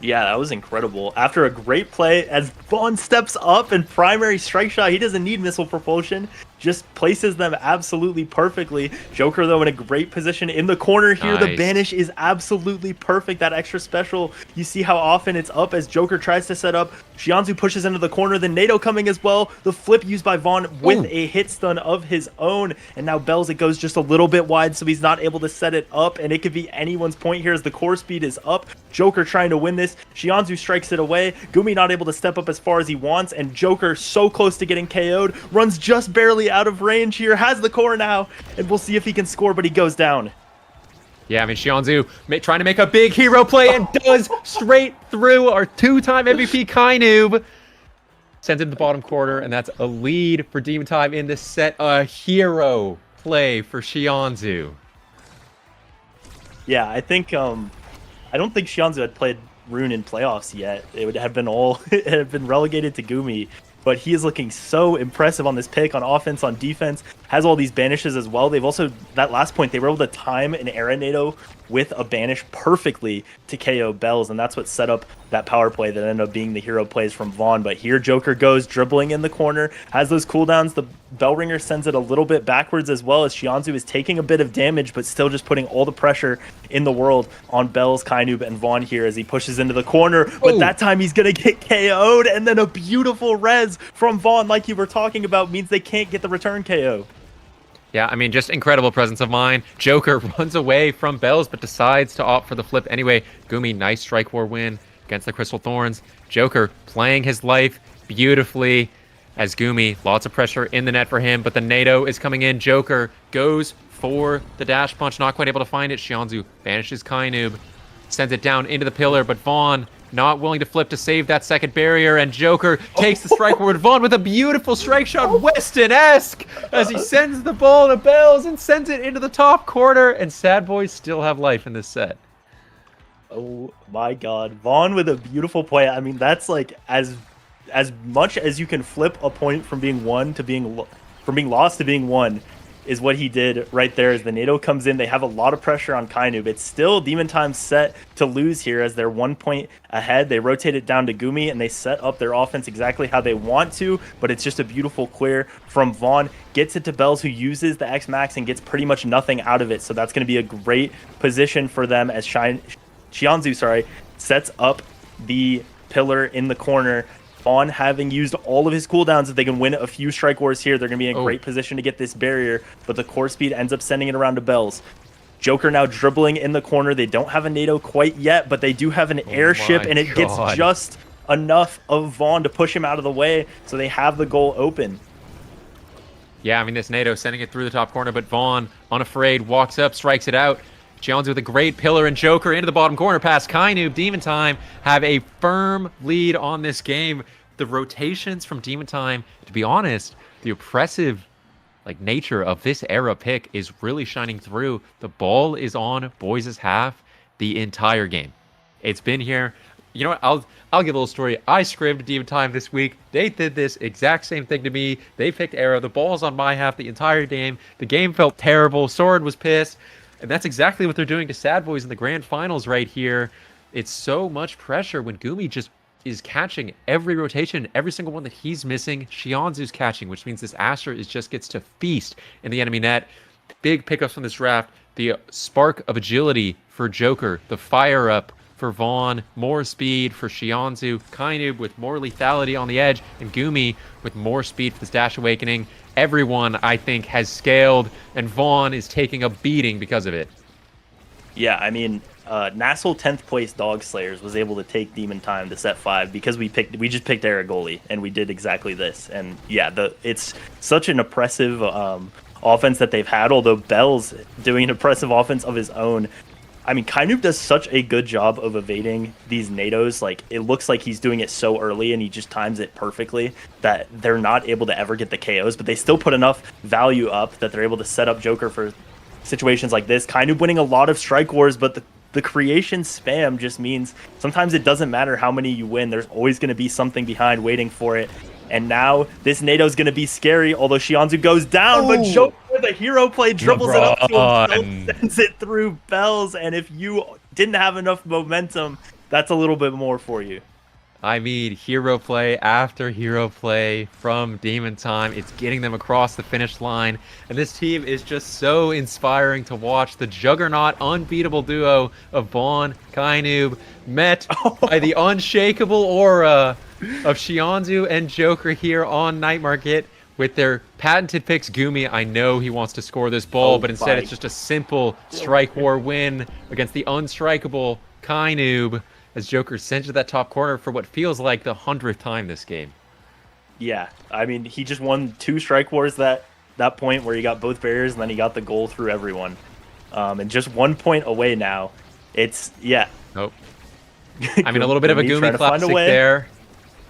Yeah, that was incredible. After a great play, as Vaughn steps up and primary strike shot, he doesn't need missile propulsion, just places them absolutely perfectly. Joker, though, in a great position in the corner here. The Nice. banish is absolutely perfect. That extra special, you see how often it's up as Joker tries to set up. Shianzu pushes into the corner, then NATO coming as well. The flip used by Vaughn with a hit stun of his own. And now Bells, it goes just a little bit wide, so he's not able to set it up. And it could be anyone's point here as the core speed is up. Joker trying to win this. Shianzu strikes it away. Gumi not able to step up as far as he wants. And Joker so close to getting KO'd. Runs just barely out of range here. Has the core now. And we'll see if he can score, but he goes down. Yeah, I mean, Shianzu trying to make a big hero play and does straight through our two-time MVP Kai Noob. Sends it to the bottom corner, and that's a lead for Demon Time in this set. A hero play for Shianzu. Yeah, I think I don't think Shianzu had played Rune in playoffs yet. It would have been it had been relegated to Gumi. But he is looking so impressive on this pick, on offense, on defense. Has all these banishes as well. They've also, that last point, they were able to time an Era NATO with a banish perfectly to KO Bells, and that's what set up that power play that ended up being the hero plays from Vaughn. But here Joker goes dribbling in the corner, has those cooldowns. The Bellringer sends it a little bit backwards as well, as Shianzu is taking a bit of damage, but still just putting all the pressure in the world on Bells, Kainoob, and Vaughn here as he pushes into the corner. But that time he's going to get KO'd, and then a beautiful res from Vaughn, like you were talking about, means they can't get the return KO. Yeah, I mean, just incredible presence of mind. Joker runs away from Bells, but decides to opt for the flip anyway. Gumi, nice strike war win against the Crystal Thorns. Joker playing his life beautifully as Gumi, lots of pressure in the net for him, but the NATO is coming in. Joker goes for the dash punch, not quite able to find it. Shianzu banishes Kainoob, sends it down into the pillar, but Vaughn not willing to flip to save that second barrier, and Joker takes the strike forward. Vaughn with a beautiful strike shot, Weston-esque, as he sends the ball to Bells and sends it into the top corner, and Sad Boys still have life in this set. Oh my god. Vaughn with a beautiful play. I mean, that's like as much as you can flip a point from being won to being from being lost to being won is what he did right there. As the NATO comes in, they have a lot of pressure on Kainoob. It's still Demon Time set to lose here as they're 1 point ahead. They rotate it down to Gumi and they set up their offense exactly how they want to, but it's just a beautiful clear from Vaughn. Gets it to Bells, who uses the X-Max and gets pretty much nothing out of it. So that's going to be a great position for them as Shianzu sets up the pillar in the corner. Vaughn having used all of his cooldowns, if they can win a few strike wars here, they're going to be in a great position to get this barrier, but the core speed ends up sending it around to Bells. Joker now dribbling in the corner. They don't have a NATO quite yet, but they do have an airship, and it gets just enough of Vaughn to push him out of the way, so they have the goal open. Yeah, I mean, this NATO sending it through the top corner, but Vaughn, unafraid, walks up, strikes it out. Shianzu with a great pillar and Joker into the bottom corner past Kainoob. Demon Time have a firm lead on this game. The rotations from Demon Time, to be honest, the oppressive nature of this era pick is really shining through. The ball is on boys' half the entire game. It's been here. You know what? I'll give a little story. I scribbed Demon Time this week. They did this exact same thing to me. They picked era. The ball's on my half the entire game. The game felt terrible. Sword was pissed. And that's exactly what they're doing to Sad Boys in the grand finals right here. It's so much pressure when Gumi just is catching every rotation, every single one that he's missing. Shianzu's catching, which means this Asher just gets to feast in the enemy net. Big pickups from this draft. The spark of agility for Joker. The fire up for Vaughn. More speed for Shianzu. Kainoob with more lethality on the edge. And Gumi with more speed for this Dash Awakening. Everyone, I think, has scaled, and Vaughn is taking a beating because of it. Yeah, I mean, nasl 10th place Dog Slayers was able to take Demon Time to set 5 because we just picked Aragoli, and we did exactly this. And yeah, it's such an oppressive offense that they've had, although Bell's doing an oppressive offense of his own. I mean, Kainoob does such a good job of evading these NATOs. Like, it looks like he's doing it so early and he just times it perfectly that they're not able to ever get the KOs, but they still put enough value up that they're able to set up Joker for situations like this. Kainoob winning a lot of strike wars, but the creation spam just means sometimes it doesn't matter how many you win. There's always going to be something behind waiting for it. And now this NATO's going to be scary, although Shianzu goes down, but Joker with a hero play dribbles it up to himself, sends it through Bells, and if you didn't have enough momentum, That's a little bit more for you. I mean, hero play after hero play from Demon Time. It's getting them across the finish line. And this team is just so inspiring to watch. The juggernaut, unbeatable duo of Vaughn, Kainoob, met by the unshakable aura of Shianzu and Joker here on Night Market with their patented picks. Gumi, I know he wants to score this ball, but instead it's just a simple strike war win against the unstrikable Kainoob, as Joker sends to that top corner for what feels like the 100th time this game. Yeah, I mean, he just won 2 strike wars that point where he got both barriers and then he got the goal through everyone. And just 1 point away now. It's, yeah. Nope. I mean, a little bit of a Gumi classic there.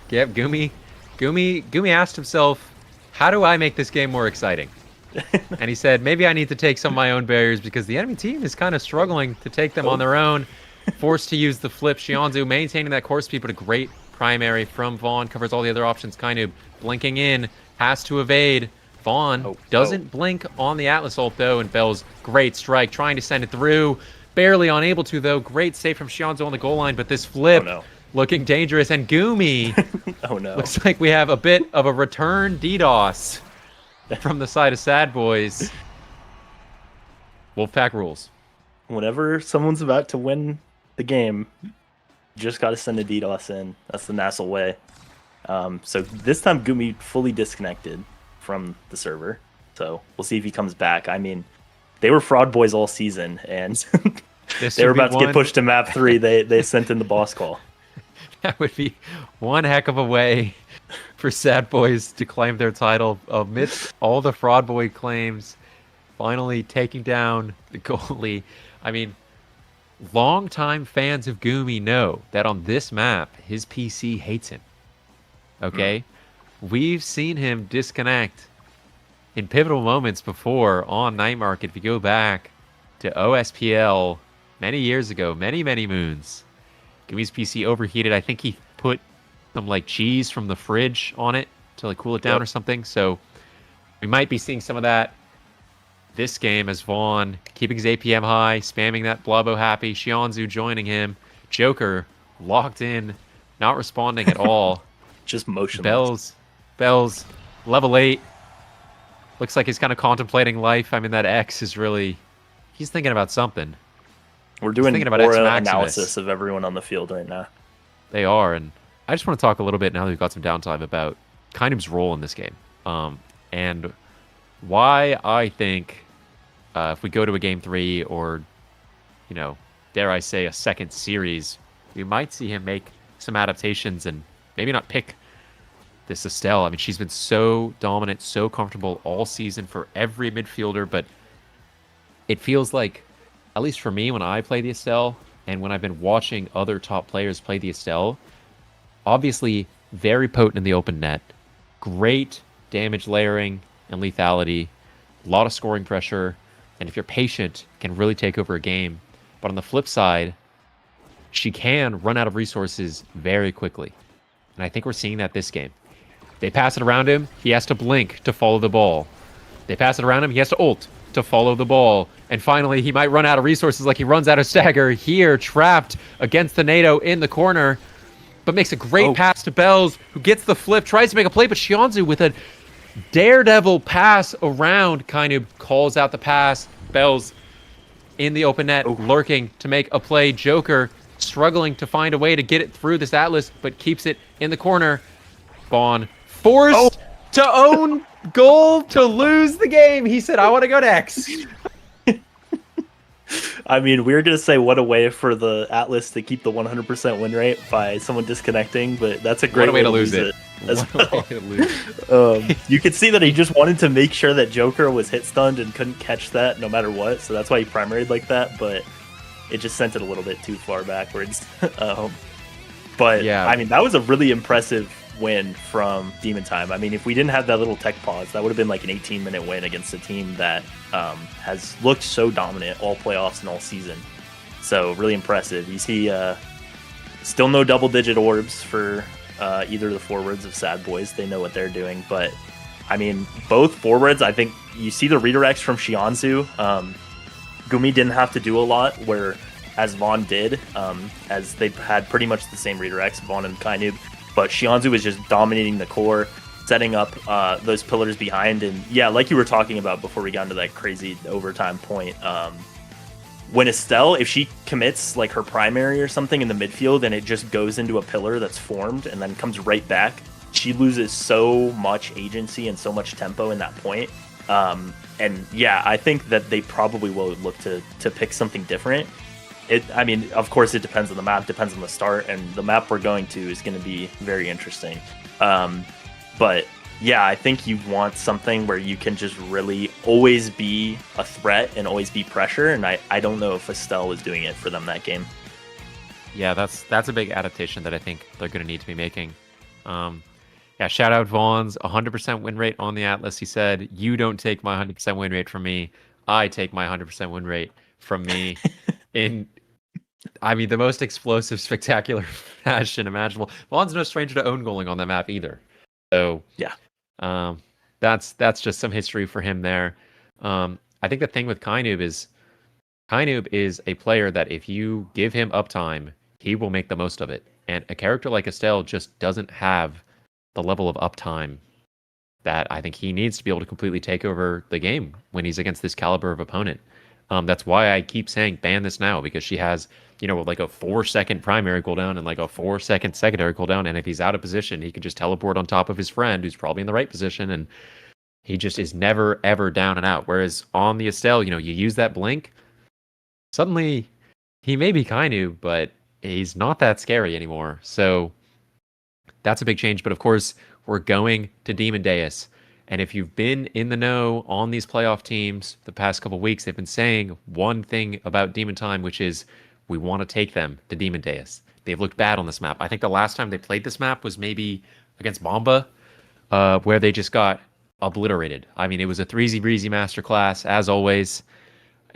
Yep, Gumi asked himself, how do I make this game more exciting? And he said, maybe I need to take some of my own barriers because the enemy team is kind of struggling to take them on their own. Forced to use the flip. Shianzu maintaining that course speed, but a great primary from Vaughn. Covers all the other options. Kainoob blinking in. Has to evade. Vaughn doesn't blink on the Atlas ult, though. And Bell's great strike. Trying to send it through. Barely unable to, though. Great save from Shianzu on the goal line. But this flip looking dangerous. And Gumi. Looks like we have a bit of a return DDoS from the side of Sad Boys. Wolfpack rules. Whenever someone's about to win the game, you just got to send a DDoS in. That's the nasl way. So this time Gumi fully disconnected from the server. So we'll see if he comes back. I mean, they were fraud boys all season, and they were about to get pushed to map 3. They sent in the boss call. That would be one heck of a way for Sad Boys to claim their title amidst all the fraud boy claims. Finally taking down the goalie. I mean, longtime fans of Gumi know that on this map, his PC hates him. Okay? We've seen him disconnect in pivotal moments before on Night Market. If you go back to OSPL many years ago, many moons, Gumi's PC overheated. I think he put some like cheese from the fridge on it to like cool it down or something. So we might be seeing some of that this game as Vaughn keeping his APM high, spamming that Blubbo happy. Shianzu joining him. Joker locked in, not responding at all. Just motionless. Bells, level 8. Looks like he's kind of contemplating life. I mean, that X is really... He's thinking about something. We're doing aura analysis of everyone on the field right now. They are, and I just want to talk a little bit, now that we've got some downtime, about Kainoob's role in this game. And why I think if we go to a game 3 or, you know, dare I say a second series, we might see him make some adaptations and maybe not pick this Estelle. I mean, she's been so dominant, so comfortable all season for every midfielder, but it feels like, at least for me, when I play the Estelle and when I've been watching other top players play the Estelle, obviously very potent in the open net, great damage layering and lethality, a lot of scoring pressure, and if you're patient, can really take over a game. But on the flip side, she can run out of resources very quickly. And I think we're seeing that this game. They pass it around him, he has to blink to follow the ball. They pass it around him, he has to ult to follow the ball. And finally, he might run out of resources like he runs out of stagger here, trapped against the NATO in the corner, but makes a great pass to Bells, who gets the flip, tries to make a play, but Shianzu with a daredevil pass around, kind of calls out the pass. Bells in the open net, lurking to make a play. Joker struggling to find a way to get it through this Atlas, but keeps it in the corner. Vaughn forced to own goal to lose the game. He said, I want to go next. I mean, we were going to say what a way for the Atlas to keep the 100% win rate by someone disconnecting, but that's a great way to lose it. As well. You could see that he just wanted to make sure that Joker was hit stunned and couldn't catch that no matter what, so that's why he primaried like that, but it just sent it a little bit too far backwards. But yeah, I mean, that was a really impressive win from Demon Time. I mean, if we didn't have that little tech pause, that would have been like an 18-minute win against a team that has looked so dominant all playoffs and all season. So really impressive. You see still no double-digit orbs for either of the forwards of Sad Boys. They know what they're doing. But, I mean, both forwards, I think you see the redirects from Shianzu. Gumi didn't have to do a lot, where as Vaughn did, as they had pretty much the same redirects, Vaughn and Kainub, but Shionzu was just dominating the core, setting up those pillars behind. And yeah, like you were talking about before we got into that crazy overtime point, when Estelle, if she commits like her primary or something in the midfield and it just goes into a pillar that's formed and then comes right back, she loses so much agency and so much tempo in that point. And yeah, I think that they probably will look to pick something different. I mean, of course, it depends on the map, depends on the start, and the map we're going to is going to be very interesting. But yeah, I think you want something where you can just really always be a threat and always be pressure, and I don't know if Estelle was doing it for them that game. Yeah, that's a big adaptation that I think they're going to need to be making. Yeah, shout out Vaughn's 100% win rate on the Atlas. He said, "You don't take my 100% win rate from me. I take my 100% win rate from me." In, I mean, the most explosive, spectacular fashion imaginable. Vaughn's no stranger to own goaling on that map either. So yeah, that's just some history for him there. I think the thing with Kainub is a player that if you give him uptime, he will make the most of it. And a character like Estelle just doesn't have the level of uptime that I think he needs to be able to completely take over the game when he's against this caliber of opponent. That's why I keep saying ban this now, because she has, like a 4-second primary cooldown and like a 4-second secondary cooldown. And if he's out of position, he can just teleport on top of his friend who's probably in the right position. And he just is never, ever down and out. Whereas on the Estelle, you use that blink, suddenly he may be Kainu, but he's not that scary anymore. So that's a big change. But of course, we're going to Demon Deus. And if you've been in the know on these playoff teams the past couple of weeks, they've been saying one thing about Demon Time, which is we want to take them to Demon Deus. They've looked bad on this map. I think the last time they played this map was maybe against Bomba, where they just got obliterated. I mean, it was a 3Z breezy masterclass, as always.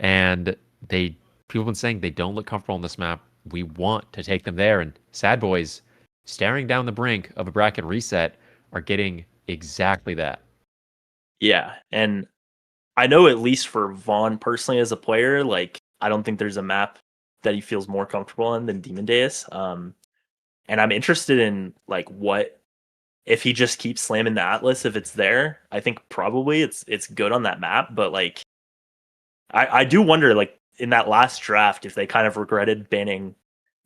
And people have been saying they don't look comfortable on this map. We want to take them there. And Sad Boys, staring down the brink of a bracket reset, are getting exactly that. Yeah, and I know at least for Vaughn personally as a player, like I don't think there's a map that he feels more comfortable in than Demon Deus. And I'm interested in like what if he just keeps slamming the Atlas if it's there. I think probably it's good on that map, but like I do wonder like in that last draft if they kind of regretted banning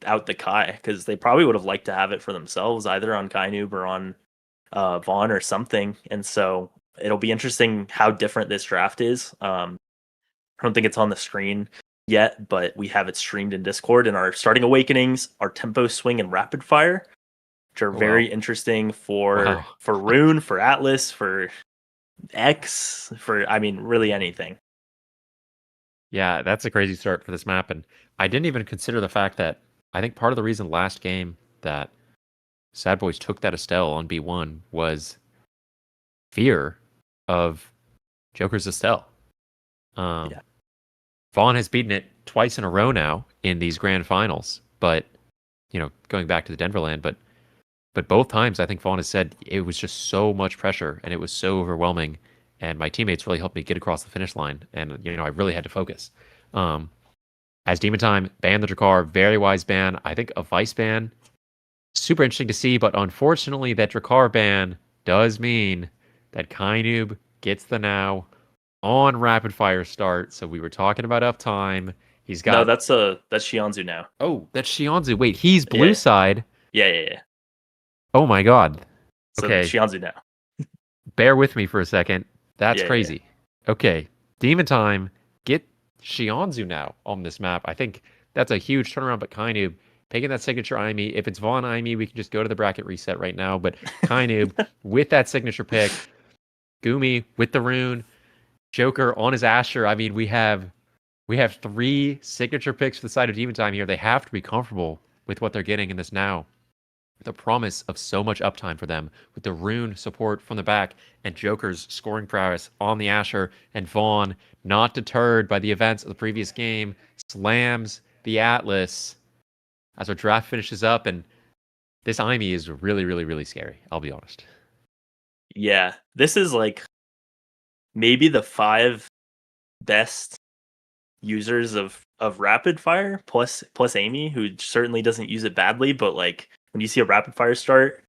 out the Kai, because they probably would have liked to have it for themselves either on Kainub or on Vaughn or something. And so it'll be interesting how different this draft is. I don't think it's on the screen yet, but we have it streamed in Discord, and our starting awakenings are tempo swing and rapid fire, which are very interesting for Rune, for Atlas, for X, for really anything. Yeah, that's a crazy start for this map. And I didn't even consider the fact that I think part of the reason last game that Sad Boys took that Estelle on B1 was fear of Joker's Estelle. Yeah. Vaughn has beaten it twice in a row now in these grand finals, but going back to the Denverland, but both times I think Vaughn has said it was just so much pressure and it was so overwhelming, and my teammates really helped me get across the finish line, and I really had to focus. As Demon Time, ban the Drakkar, very wise ban. I think a Vice ban, super interesting to see, but unfortunately that Drakkar ban does mean that Kainub gets the now on rapid fire start. So we were talking about uptime. He's got that's Shionzu now. Oh, that's Shionzu. Wait, he's blue side. Yeah. Oh my god. So okay. Shionzu now. Bear with me for a second. That's Yeah, crazy. Yeah. Okay. Demon Time, get Shionzu now on this map. I think that's a huge turnaround, but Kainub picking that signature IME. If it's Vaughn IME, we can just go to the bracket reset right now. But Kainub with that signature pick, Gumi with the rune, Joker on his Asher. I mean, we have 3 signature picks for the side of Demon Time here. They have to be comfortable with what they're getting in this now. The promise of so much uptime for them with the rune support from the back and Joker's scoring prowess on the Asher, and Vaughn, not deterred by the events of the previous game, slams the Atlas as our draft finishes up. And this IME is really, really, really scary. I'll be honest. Yeah, this is like maybe the 5 best users of rapid fire plus Amy, who certainly doesn't use it badly, but like when you see a rapid fire start,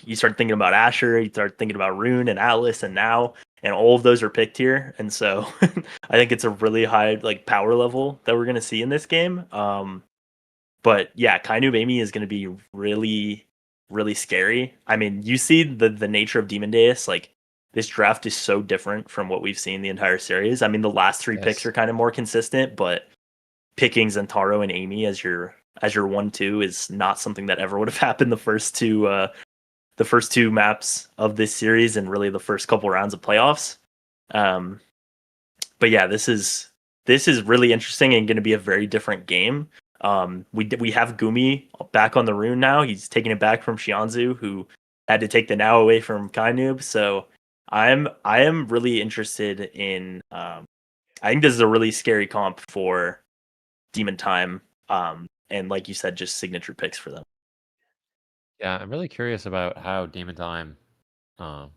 you start thinking about Asher, you start thinking about Rune and Atlas and now, and all of those are picked here, and so I think it's a really high like power level that we're gonna see in this game. But yeah, Kainu Amy is gonna be really, really scary. I mean, you see the nature of Demon Deus, like this draft is so different from what we've seen the entire series. I mean, the last three picks are kind of more consistent, but picking Zentaro and Amy as your 1-2 is not something that ever would have happened the first two maps of this series and really the first couple rounds of playoffs. But yeah, this is really interesting and going to be a very different game. We have Gumi back on the rune now. He's taking it back from Shianzu, who had to take the now away from Kainoob. So I am really interested in. I think this is a really scary comp for Demon Time. And like you said, just signature picks for them. Yeah, I'm really curious about how Demon Time are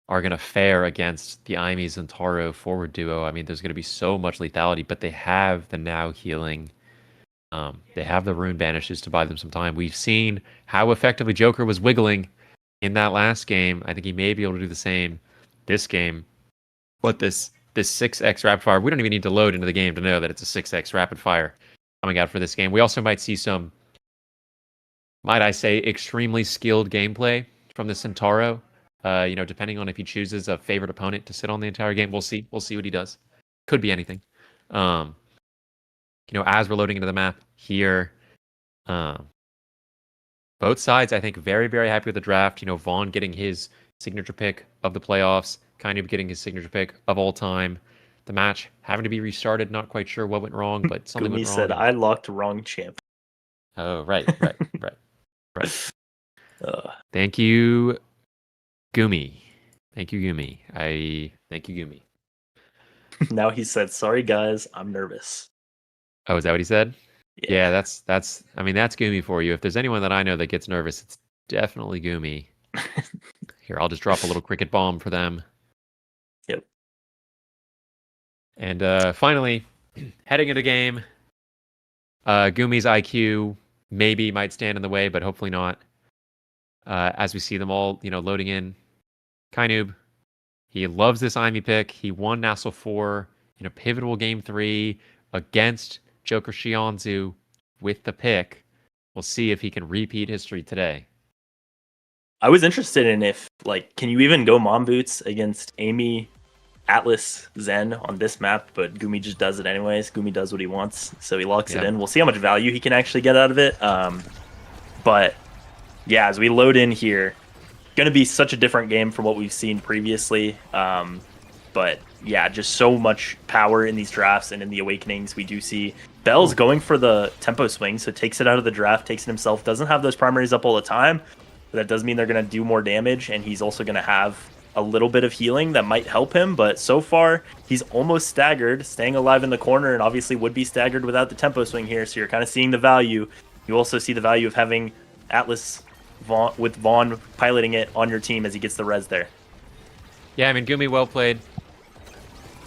going to fare against the Aimis and Taro forward duo. I mean, there's going to be so much lethality, but they have the now healing. They have the rune banishes to buy them some time. We've seen how effectively Joker was wiggling in that last game. I think he may be able to do the same this game. But this 6x rapid fire, we don't even need to load into the game to know that it's a 6x rapid fire coming out for this game. We also might see some, might I say, extremely skilled gameplay from the Centauro. Depending on if he chooses a favorite opponent to sit on the entire game, we'll see. We'll see what he does. Could be anything. As we're loading into the map here, both sides, I think, very, very happy with the draft. Vaughn getting his signature pick of the playoffs, kind of getting his signature pick of all time. The match having to be restarted. Not quite sure what went wrong, but something went wrong. Said, "I locked wrong champ." Oh, right. Thank you, Gumi. Thank you, Gumi. Thank you, Gumi. Now he said, "Sorry guys, I'm nervous." Oh, is that what he said? Yeah, that's Gumi for you. If there's anyone that I know that gets nervous, it's definitely Gumi. Here, I'll just drop a little cricket bomb for them. Yep. And finally, heading into game, Gumi's IQ maybe might stand in the way, but hopefully not. As we see them all, loading in. Kainoob, he loves this Imi pick. He won nasl 4 in a pivotal game 3 against Joker Shianzu with the pick. We'll see if he can repeat history today. I was interested in if, can you even go mom boots against Amy, Atlas, Zen on this map, but Gumi just does it anyways. Gumi does what he wants, so he locks it in. We'll see how much value he can actually get out of it. But yeah, as we load in here, going to be such a different game from what we've seen previously. But yeah, just so much power in these drafts and in the awakenings. We do see Bell's going for the tempo swing, so takes it out of the draft, takes it himself, doesn't have those primaries up all the time. But that does mean they're going to do more damage, and he's also going to have a little bit of healing that might help him. But so far, he's almost staggered, staying alive in the corner, and obviously would be staggered without the tempo swing here. So you're kind of seeing the value. You also see the value of having Atlas with Vaughn piloting it on your team as he gets the res there. Yeah, I mean, Gumi, well played.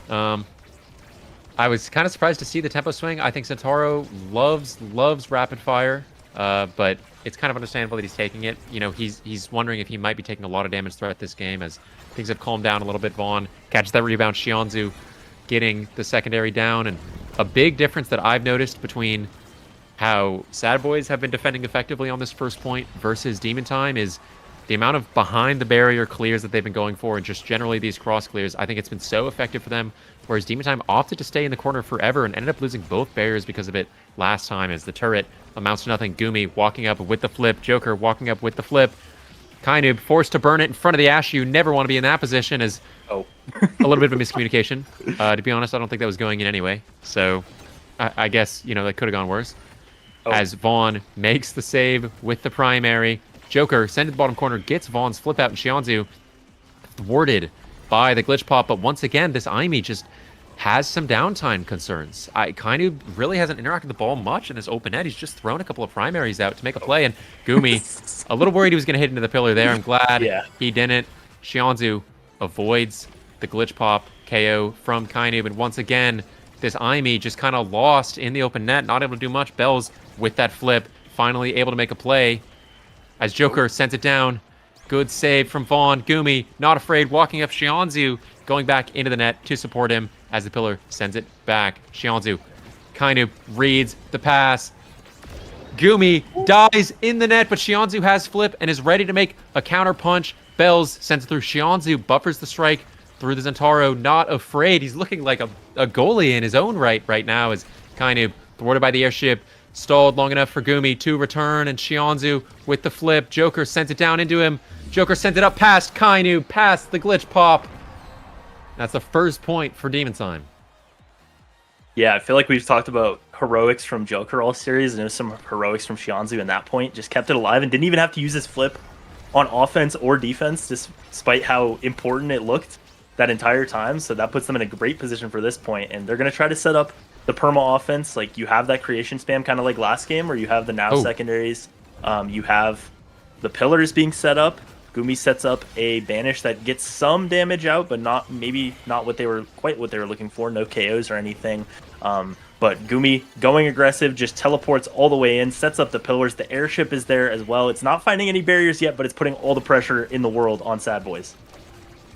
I was kind of surprised to see the tempo swing. I think Centauro loves rapid fire, but it's kind of understandable that he's taking it. He's wondering if he might be taking a lot of damage throughout this game as things have calmed down a little bit. Vaughn catches that rebound. Shianzu getting the secondary down, and a big difference that I've noticed between how Sad Boys have been defending effectively on this first point versus Demon Time is the amount of behind the barrier clears that they've been going for, and just generally these cross clears. I think it's been so effective for them, whereas Demon Time opted to stay in the corner forever and ended up losing both barriers because of it last time, as the turret amounts to nothing. Gumi walking up with the flip, Joker walking up with the flip. Kainoob forced to burn it in front of the Ash. You never want to be in that position, as a little bit of a miscommunication. To be honest, I don't think that was going in anyway, so I guess, that could have gone worse. As Vaughn makes the save with the primary. Joker, sent to the bottom corner, gets Vaughn's flip out, and Shianzu thwarted by the glitch pop. But once again, this Imi just has some downtime concerns. Kainoob really hasn't interacted with the ball much in this open net. He's just thrown a couple of primaries out to make a play, and Gumi, a little worried he was going to hit into the pillar there. I'm glad he didn't. Shianzu avoids the glitch pop KO from Kainoob, and once again, this Aimee just kind of lost in the open net, not able to do much. Bells with that flip, finally able to make a play as Joker sends it down. Good save from Vaughn. Gumi, not afraid, walking up Xianzhu, going back into the net to support him as the pillar sends it back. Xianzhu kind of reads the pass. Gumi dies in the net, but Xianzhu has flip and is ready to make a counter punch. Bells sends it through. Xianzhu buffers the strike through the Zentaro, not afraid. He's looking like a goalie in his own right now, is kind of thwarted by the airship. Stalled long enough for Gumi to return, and Xianzhu with the flip. Joker sends it down into him. Joker sends it up past Kainu, past the glitch pop. That's the first point for Demon Time. Yeah, I feel like we've talked about heroics from Joker all series, and there's some heroics from Xianzhu in that point. Just kept it alive and didn't even have to use his flip on offense or defense, despite how important it looked that entire time. So that puts them in a great position for this point, and they're going to try to set up the perma offense. Like, you have that creation spam kind of like last game, where you have the now secondaries. You have the pillars being set up. Gumi sets up a banish that gets some damage out, but maybe not what they were looking for. No KOs or anything. But Gumi going aggressive, just teleports all the way in, sets up the pillars. The airship is there as well. It's not finding any barriers yet, but it's putting all the pressure in the world on Sad Boys.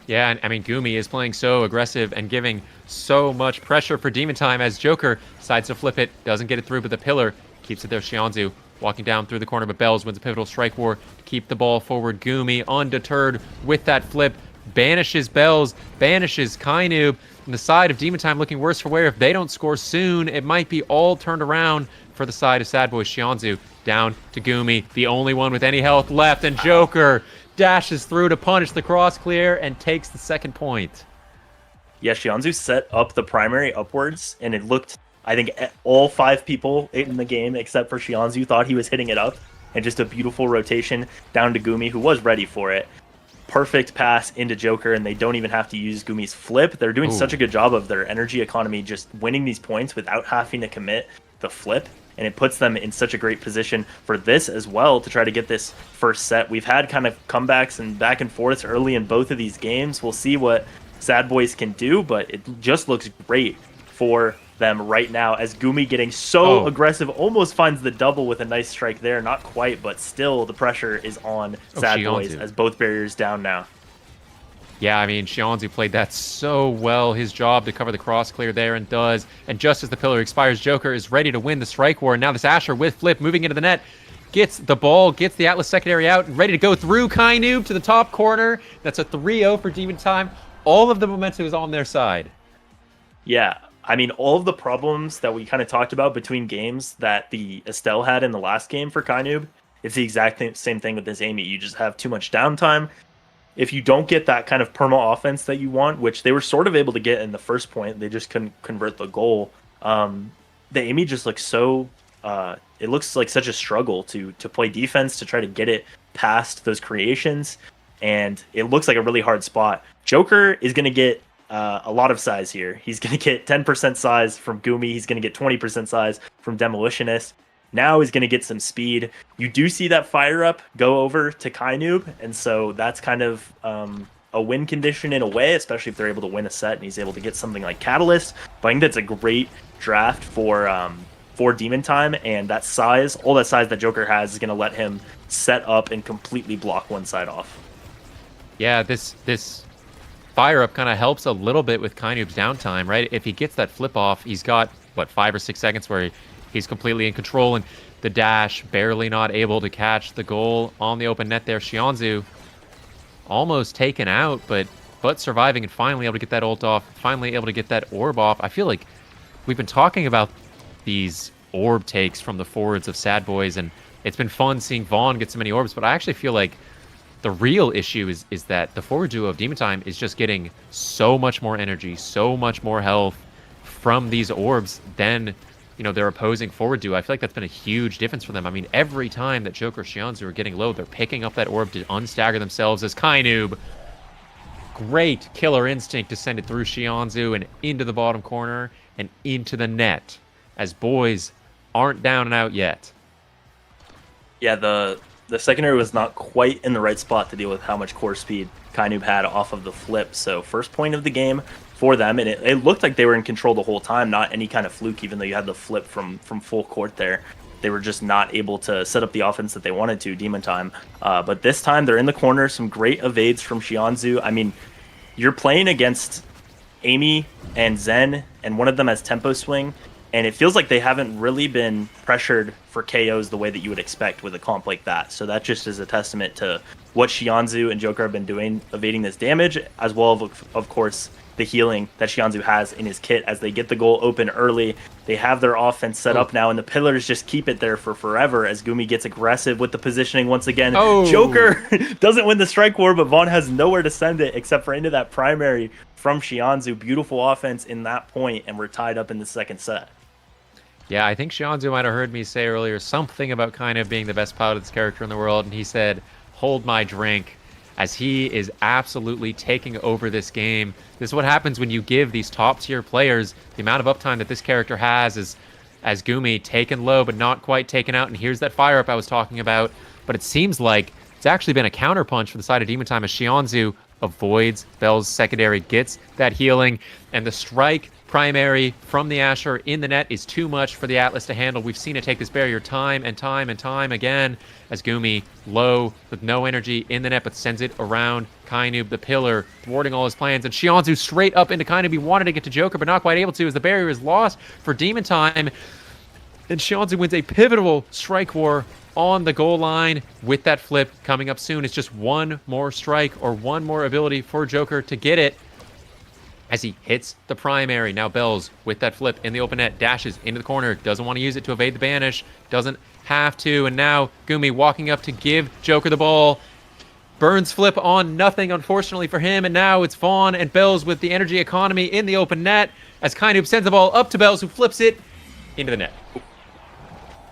Yeah, and I mean, Gumi is playing so aggressive and giving so much pressure for Demon Time as Joker decides to flip it, doesn't get it through, but the pillar keeps it there. Xianzhu walking down through the corner, but Bells wins a pivotal strike war to keep the ball forward. Gumi, undeterred with that flip, banishes Bells, banishes Kainub. And the side of Demon Time looking worse for wear. If they don't score soon, it might be all turned around for the side of Sad Boys. Xianzhu down to Gumi, the only one with any health left, and Joker dashes through to punish the cross clear and takes the second point. Yeah, Xianzhu set up the primary upwards, and it looked, I think, all 5 people in the game except for Xianzhu thought he was hitting it up, and just a beautiful rotation down to Gumi, who was ready for it. Perfect pass into Joker, and they don't even have to use Gumi's flip. They're doing such a good job of their energy economy, just winning these points without having to commit the flip, and it puts them in such a great position for this as well to try to get this first set. We've had kind of comebacks and back and forths early in both of these games. We'll see what Sad Boys can do, but it just looks great for them right now as Gumi getting so aggressive, almost finds the double with a nice strike there. Not quite, but still the pressure is on Sad Boys as both barriers down now. Yeah, I mean, Xianzhu played that so well. His job to cover the cross clear there and does. And just as the pillar expires, Joker is ready to win the strike war. And now this Asher with flip moving into the net. Gets the ball, gets the Atlas secondary out, and ready to go through Kainub to the top corner. That's a 3-0 for Demon Time. All of the momentum is on their side. Yeah, I mean, all of the problems that we kind of talked about between games that the Estelle had in the last game for Kainub, it's the exact same thing with this Aimee. You just have too much downtime. If you don't get that kind of perma offense that you want, which they were sort of able to get in the first point, they just couldn't convert the goal. The Aimee just looks so... it looks like such a struggle to play defense, to try to get it past those creations, and it looks like a really hard spot. Joker is going to get a lot of size here. He's going to get 10% size from Gumi. He's going to get 20% size from Demolitionist. Now he's going to get some speed. You do see that fire up go over to Kainub, and so that's kind of a win condition in a way, especially if they're able to win a set and he's able to get something like Catalyst. But I think that's a great draft for Demon Time, and that size, all that size that Joker has, is going to let him set up and completely block one side off. Yeah, this fire up kind of helps a little bit with Kainub's downtime, right? If he gets that flip off, he's got, 5 or 6 seconds where he's completely in control, and the dash barely not able to catch the goal on the open net there. Xianzhu almost taken out, but surviving and finally able to get that ult off, finally able to get that orb off. I feel like we've been talking about these orb takes from the forwards of Sad Boys, and it's been fun seeing Vaughn get so many orbs, but I actually feel like the real issue is that the forward duo of Demon Time is just getting so much more energy, so much more health from these orbs than their opposing forward duo. I feel like that's been a huge difference for them. I mean, every time that Joker Xianzhu are getting low, they're picking up that orb to unstagger themselves as Kainub. Great killer instinct to send it through Xianzhu and into the bottom corner and into the net, as boys aren't down and out yet. Yeah, the the secondary was not quite in the right spot to deal with how much core speed Kainub had off of the flip. So first point of the game for them, and it looked like they were in control the whole time, not any kind of fluke, even though you had the flip from full court there. They were just not able to set up the offense that they wanted to, Demon Time. But this time, they're in the corner, some great evades from Xianzhu. I mean, you're playing against Amy and Zen, and one of them has tempo swing, and it feels like they haven't really been pressured for KOs the way that you would expect with a comp like that. So that just is a testament to what Xianzhu and Joker have been doing, evading this damage, as well as, of course, the healing that Xianzhu has in his kit as they get the goal open early. They have their offense set up now, and the pillars just keep it there for forever as Gumi gets aggressive with the positioning once again. Joker doesn't win the strike war, but Vaughn has nowhere to send it except for into that primary from Xianzhu. Beautiful offense in that point, and we're tied up in the second set. Yeah, I think Xianzhu might have heard me say earlier something about kind of being the best piloted character in the world, and he said, "Hold my drink," as he is absolutely taking over this game. This is what happens when you give these top-tier players the amount of uptime that this character has, is as Gumi taken low but not quite taken out, and here's that fire-up I was talking about, but it seems like it's actually been a counterpunch for the side of Demon Time as Xianzhu avoids Bell's secondary, gets that healing, and the strike primary from the Asher in the net is too much for the Atlas to handle. We've seen it take this barrier time and time and time again as Gumi low with no energy in the net, but sends it around Kainub, the pillar, thwarting all his plans, and Xianzhu straight up into Kainub. He wanted to get to Joker, but not quite able to as the barrier is lost for Demon Time, and Xianzhu wins a pivotal strike war on the goal line with that flip coming up soon. It's just one more strike or one more ability for Joker to get it as he hits the primary. Now Bells with that flip in the open net, dashes into the corner, doesn't want to use it to evade the banish, doesn't have to, and now Gumi walking up to give Joker the ball. Burns flip on nothing, unfortunately for him, and now it's Vaughn and Bells with the energy economy in the open net as Kainub sends the ball up to Bells, who flips it into the net.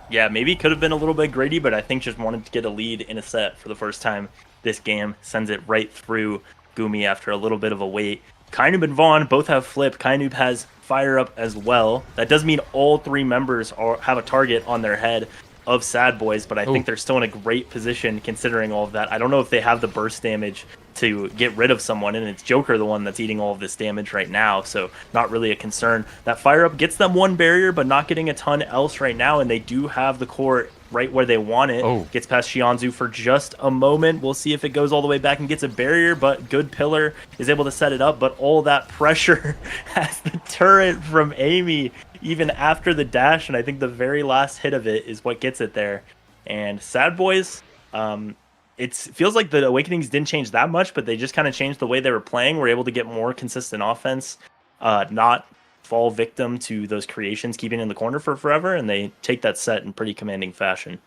Yeah, maybe could have been a little bit greedy, but I think just wanted to get a lead in a set for the first time this game. Sends it right through Gumi after a little bit of a wait. Kainub and Vaughn both have flip. Kainub has fire up as well. That does mean all three members have a target on their head of Sad Boys, but I think they're still in a great position considering all of that. I don't know if they have the burst damage to get rid of someone, and it's Joker the one that's eating all of this damage right now, so not really a concern. That fire up gets them one barrier, but not getting a ton else right now, and they do have the core right where they want it. Gets past Xianzhu for just a moment. We'll see if it goes all the way back and gets a barrier, but good pillar is able to set it up, but all that pressure has the turret from Amy even after the dash, and I think the very last hit of it is what gets it there. And Sad Boys, it feels like the Awakenings didn't change that much, but they just kind of changed the way they were playing. We're able to get more consistent offense, not fall victim to those creations keeping in the corner for forever, and they take that set in pretty commanding fashion.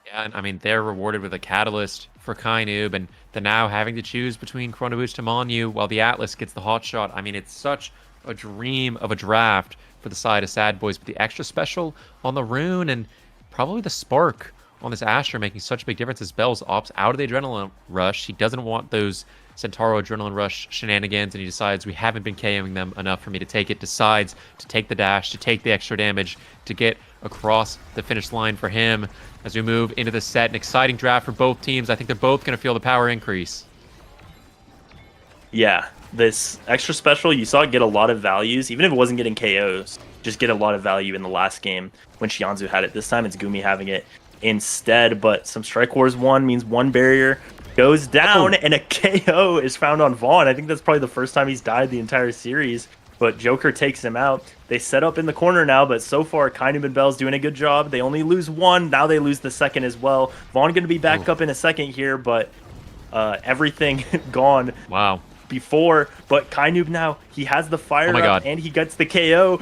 Yeah, and I mean, they're rewarded with a catalyst for Kainub, and the now having to choose between Chrono Boost to Monu while the Atlas gets the hot shot. I mean, it's such a dream of a draft for the side of Sad Boys, with the extra special on the rune and probably the spark on this Asher making such a big difference as Bells opts out of the Adrenaline Rush. He doesn't want those Centauro Adrenaline Rush shenanigans, and he decides we haven't been KOing them enough for me to take it. Decides to take the dash, to take the extra damage, to get across the finish line for him as we move into the set. An exciting draft for both teams. I think they're both going to feel the power increase. Yeah, this extra special, you saw it get a lot of values, even if it wasn't getting KOs, just get a lot of value in the last game when Xianzhu had it. This time it's Gumi having it instead, but some Strike Wars 1 means one barrier goes down and a KO is found on Vaughn. I think that's probably the first time he's died the entire series, but Joker takes him out. They set up in the corner now, but so far Kainub and Bell's doing a good job. They only lose one, now they lose the second as well. Vaughn going to be back up in a second here, but everything gone. Wow. Before, but Kainub now, he has the fire up and he gets the KO.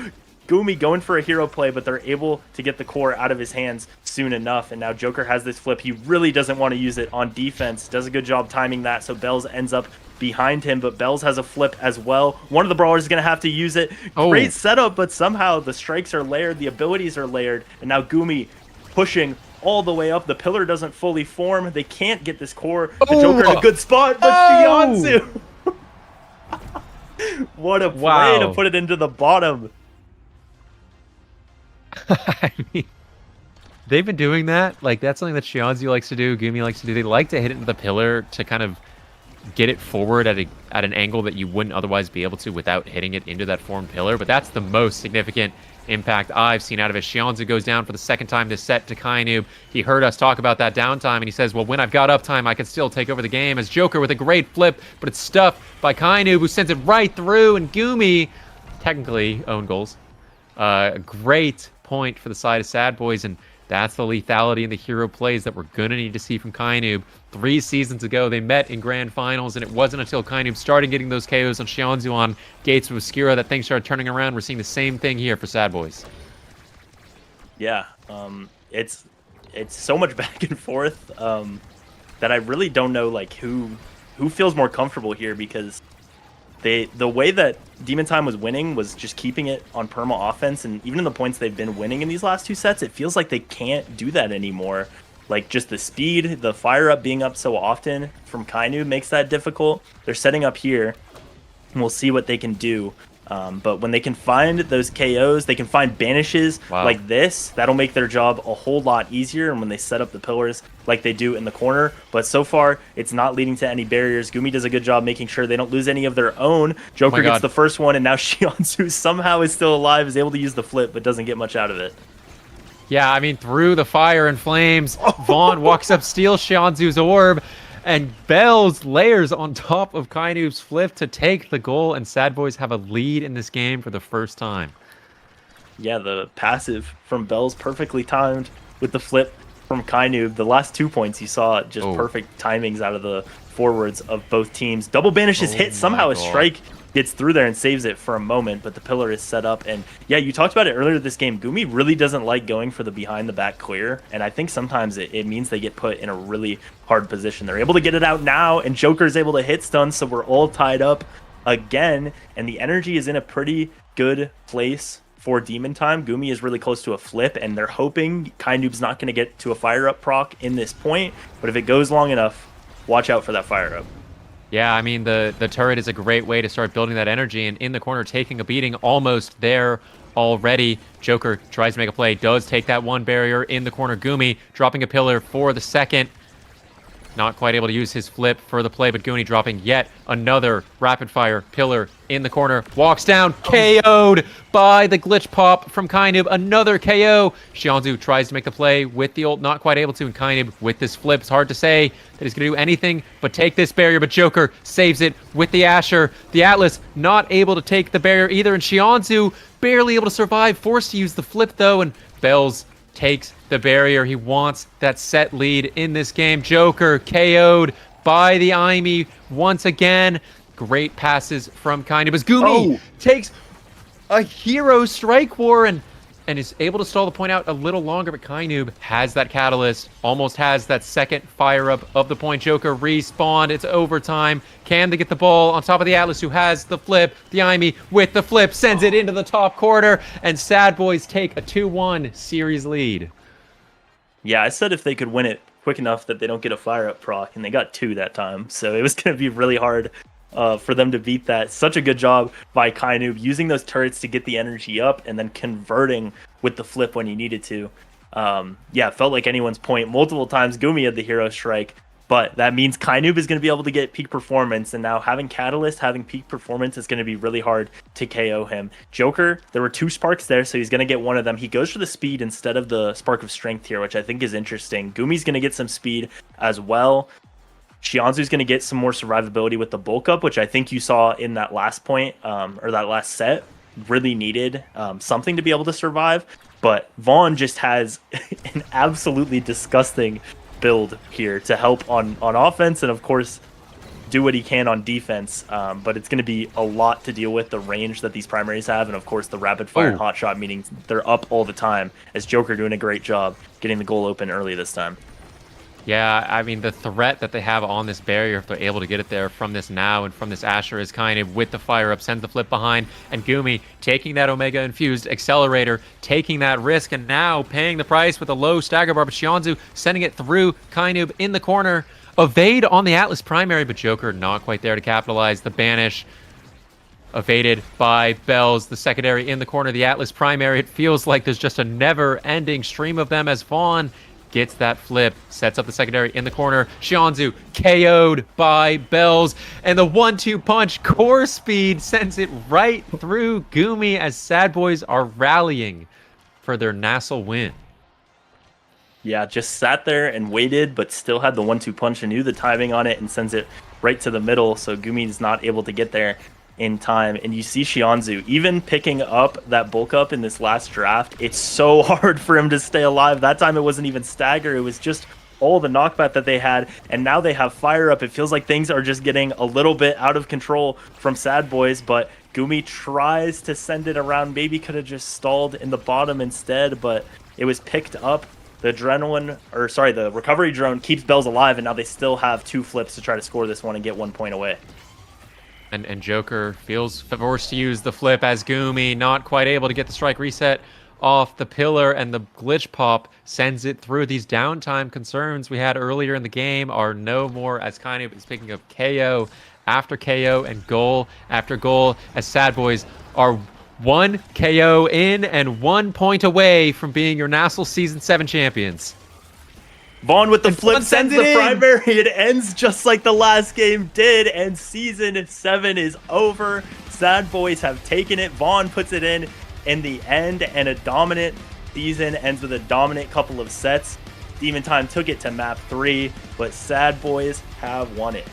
Gumi going for a hero play, but they're able to get the core out of his hands soon enough, and now Joker has this flip. He really doesn't want to use it on defense. Does a good job timing that, so Bells ends up behind him, but Bells has a flip as well. One of the brawlers is going to have to use it. Great setup, but somehow the strikes are layered, the abilities are layered, and now Gumi pushing all the way up. The pillar doesn't fully form. They can't get this core. The Joker in a good spot, but Xianzhu! What a play to put it into the bottom. I mean, they've been doing that. Like, that's something that Shionzu likes to do, Gumi likes to do. They like to hit it into the pillar to kind of get it forward at an angle that you wouldn't otherwise be able to without hitting it into that formed pillar. But that's the most significant impact I've seen out of it. Shionzu goes down for the second time this set to Kainoob. He heard us talk about that downtime, and he says, well, when I've got uptime, I can still take over the game. As Joker with a great flip, but it's stuffed by Kainoob, who sends it right through, and Gumi, technically, own goals. A great point for the side of Sad Boys, and that's the lethality and the hero plays that we're going to need to see from Kainoob. 3 seasons ago, they met in grand finals, and it wasn't until Kainoob started getting those KOs on Shionzu on Gates with Skira that things started turning around. We're seeing the same thing here for Sad Boys. Yeah, it's so much back and forth that I really don't know like who feels more comfortable here, because the way that Demon Time was winning was just keeping it on perma offense, and even in the points they've been winning in these last 2 sets, it feels like they can't do that anymore. Like, just the speed, the fire up being up so often from Kainoob makes that difficult. They're setting up here, and we'll see what they can do. But when they can find those KOs, they can find banishes like this, that'll make their job a whole lot easier. And when they set up the pillars like they do in the corner, but so far it's not leading to any barriers. Gumi does a good job making sure they don't lose any of their own. Joker gets the first one, and now Shionzu somehow is still alive, is able to use the flip, but doesn't get much out of it. Yeah, I mean, through the fire and flames, Vaughn walks up, steals Shionzu's orb, and Bells layers on top of Kainoob's flip to take the goal, and Sad Boys have a lead in this game for the first time. Yeah, the passive from Bells perfectly timed with the flip from Kainoob. The last 2 points you saw just perfect timings out of the forwards of both teams. Double banish is hit. Somehow a strike gets through there and saves it for a moment, but the pillar is set up. And yeah, you talked about it earlier this game. Gumi really doesn't like going for the behind the back clear, and I think sometimes it means they get put in a really hard position. They're able to get it out now, and Joker is able to hit stun, so we're all tied up again, and the energy is in a pretty good place for Demon Time. Gumi is really close to a flip, and they're hoping Kainoob's not going to get to a fire up proc in this point, but if it goes long enough, watch out for that fire up. Yeah, I mean, the turret is a great way to start building that energy, and in the corner taking a beating, almost there already. Joker tries to make a play, does take that one barrier in the corner. Gumi dropping a pillar for the second. Not quite able to use his flip for the play, but Gumi dropping yet another rapid fire pillar in the corner. Walks down, KO'd by the glitch pop from Kainoob. Another KO. Shionzu tries to make the play with the ult, not quite able to. And Kainoob with this flip, it's hard to say that he's going to do anything but take this barrier, but Joker saves it with the Asher. The Atlas not able to take the barrier either, and Shionzu barely able to survive, forced to use the flip though, and Bells takes the barrier. He wants that set lead in this game. Joker KO'd by the Aimi once again. Great passes from Kainoob as Gumi takes a hero strike war and is able to stall the point out a little longer, but Kainoob has that catalyst, almost has that second fire up of the point. Joker respawned. It's overtime. Can they get the ball on top of the Atlas, who has the flip? The Aimi with the flip sends it into the top corner, and Sad Boys take a 2-1 series lead. Yeah, I said if they could win it quick enough that they don't get a fire up proc, and they got 2 that time, so it was going to be really hard for them to beat that. Such a good job by Kainoob, using those turrets to get the energy up and then converting with the flip when he needed to. Yeah, felt like anyone's point multiple times. Gumi had the hero strike, but that means Kainoob is going to be able to get peak performance, and now having Catalyst, having peak performance is going to be really hard to KO him. Joker, there were 2 sparks there, so he's going to get one of them. He goes for the speed instead of the spark of strength here, which I think is interesting. Gumi's going to get some speed as well. Shionzu's going to get some more survivability with the bulk up, which I think you saw in that last point, or that last set, really needed something to be able to survive. But Vaughn just has an absolutely disgusting build here to help on offense, and of course do what he can on defense. But it's going to be a lot to deal with, the range that these primaries have, and of course the rapid fire and hot shot, meaning they're up all the time, as Joker doing a great job getting the goal open early this time. Yeah, I mean, the threat that they have on this barrier, if they're able to get it there from this now and from this Asher, is kind of with the fire up, sends the flip behind, and Gumi taking that Omega infused accelerator, taking that risk, and now paying the price with a low stagger bar, but Shionzu sending it through Kainoob in the corner. Evade on the Atlas primary, but Joker not quite there to capitalize. The banish Evaded by Bells, the secondary in the corner, the Atlas primary. It feels like there's just a never-ending stream of them as Vaughn gets that flip, sets up the secondary in the corner. Xianzhu KO'd by Bells, and the 1-2 punch, core speed, sends it right through Gumi as Sad Boys are rallying for their nasl win. Yeah, just sat there and waited, but still had the 1-2 punch and knew the timing on it and sends it right to the middle, so Gumi's not able to get there in time. And you see Xianzhu even picking up that bulk up in this last draft. It's so hard for him to stay alive. That time it wasn't even stagger, it was just all the knockback that they had, and now they have fire up. It feels like things are just getting a little bit out of control from Sad Boys, but Gumi tries to send it around. Maybe could have just stalled in the bottom instead, but it was picked up. The the recovery drone keeps Bells alive, and now they still have 2 flips to try to score this one and get 1 point away. And Joker feels forced to use the flip as Gumi not quite able to get the strike reset off the pillar, and the glitch pop sends it through. These downtime concerns we had earlier in the game are no more, as Kainu is picking up KO after KO and goal after goal, as Sad Boys are 1 KO in and 1 point away from being your nasl Season 7 champions. Vaughn with the And flip Vaughn sends sends the it in. primary. It ends just like the last game did, and Season 7 is over. Sad Boys have taken it. Vaughn puts it in the end, and a dominant season ends with a dominant couple of sets. Demon Time took it to map 3, but Sad Boys have won it.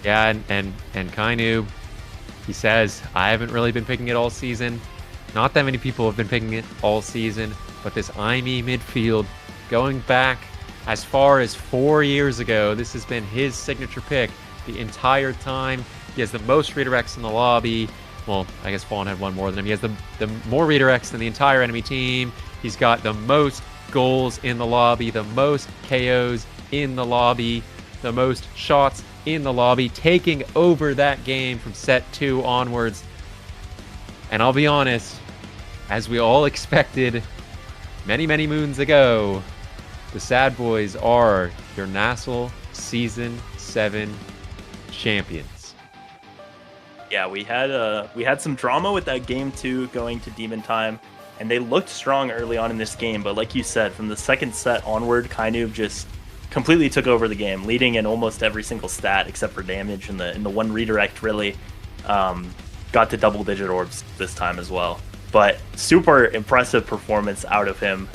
Yeah, and Kainu, he says, I haven't really been picking it all season. Not that many people have been picking it all season, but this IME midfield, going back as far as 4 years ago, this has been his signature pick the entire time. He has the most redirects in the lobby. Well, I guess Vaughn had one more than him. He has the more redirects than the entire enemy team. He's got the most goals in the lobby, the most KOs in the lobby, the most shots in the lobby, taking over that game from set 2 onwards. And I'll be honest, as we all expected many, many moons ago, the Sad Boys are your nasl Season 7 champions. Yeah, we had some drama with that game 2 going to Demon Time, and they looked strong early on in this game, but like you said, from the second set onward, Kainu just completely took over the game, leading in almost every single stat except for damage, and the one redirect really got to double-digit orbs this time as well. But super impressive performance out of him.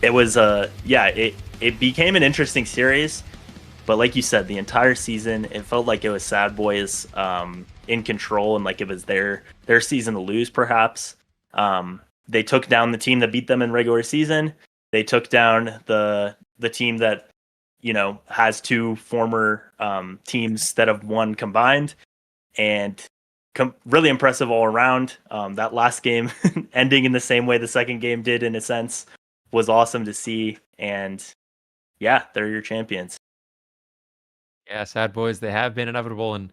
It was it became an interesting series, but like you said, the entire season it felt like it was Sad Boys in control, and like it was their season to lose perhaps. They took down the team that beat them in regular season. They took down the team that, you know, has 2 former teams that have won combined, and really impressive all around. That last game ending in the same way the second game did, in a sense, was awesome to see. And yeah, they're your champions. Yeah, Sad Boys, they have been inevitable. And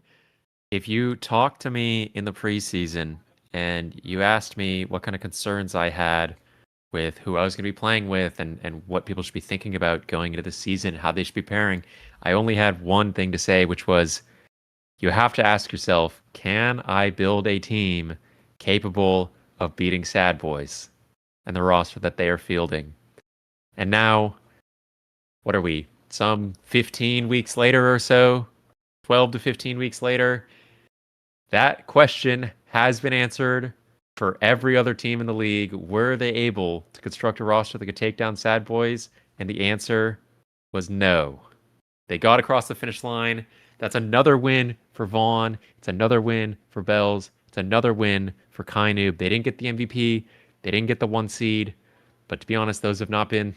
if you talked to me in the preseason and you asked me what kind of concerns I had with who I was going to be playing with and what people should be thinking about going into the season, how they should be pairing, I only had one thing to say, which was you have to ask yourself, can I build a team capable of beating Sad Boys and the roster that they are fielding? And now, what are we? Some 15 weeks later or so, 12 to 15 weeks later, that question has been answered for every other team in the league. Were they able to construct a roster that could take down Sad Boys? And the answer was no. They got across the finish line. That's another win for Vaughn. It's another win for Bells. It's another win for Kainu. They didn't get the MVP. They didn't get the 1 seed. But to be honest, those have not been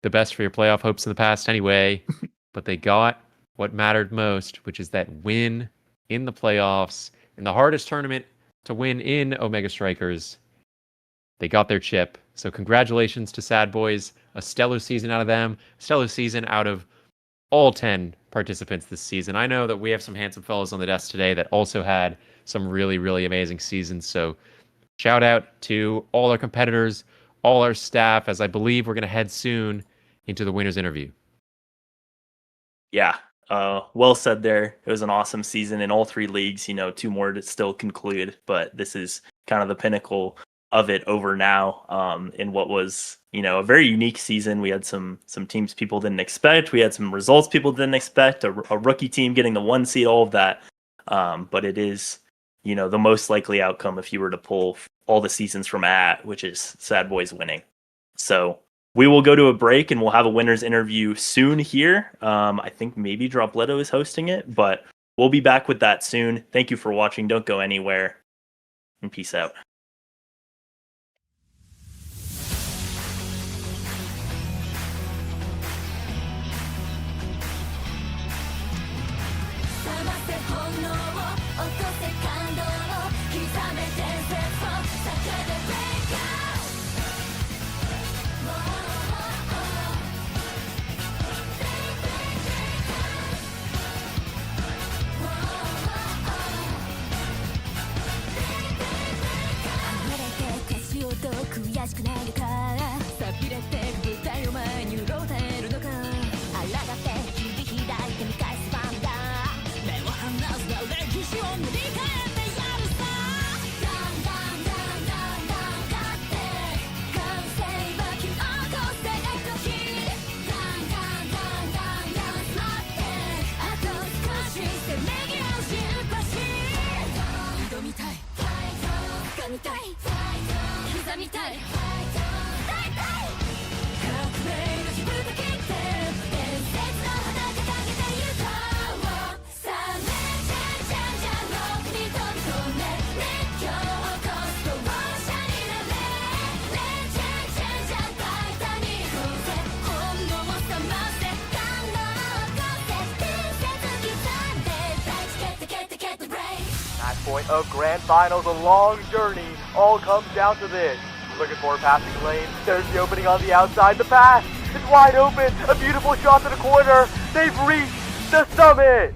the best for your playoff hopes in the past anyway. But they got what mattered most, which is that win in the playoffs, in the hardest tournament to win in Omega Strikers. They got their chip. So congratulations to Sad Boys. A stellar season out of them. A stellar season out of all 10 participants this season. I know that we have some handsome fellows on the desk today that also had some really, really amazing seasons. So shout out to all our competitors, all our staff, as I believe we're going to head soon into the winner's interview. Yeah. well said there. It was an awesome season in all 3 leagues. 2 more to still conclude, but this is kind of the pinnacle of it over now. In what was a very unique season. We had some teams people didn't expect. We had some results people didn't expect. A rookie team getting the 1 seed, all of that. But it is the most likely outcome if you were to pull all the seasons from which is Sad Boys winning. So we will go to a break and we'll have a winner's interview soon here. I think maybe Dropletto is hosting it, but we'll be back with that soon. Thank you for watching. Don't go anywhere, and peace out. Point of grand finals, a long journey, all comes down to this. Looking for a passing lane, there's the opening on the outside, the pass, it's wide open, a beautiful shot to the corner, they've reached the summit!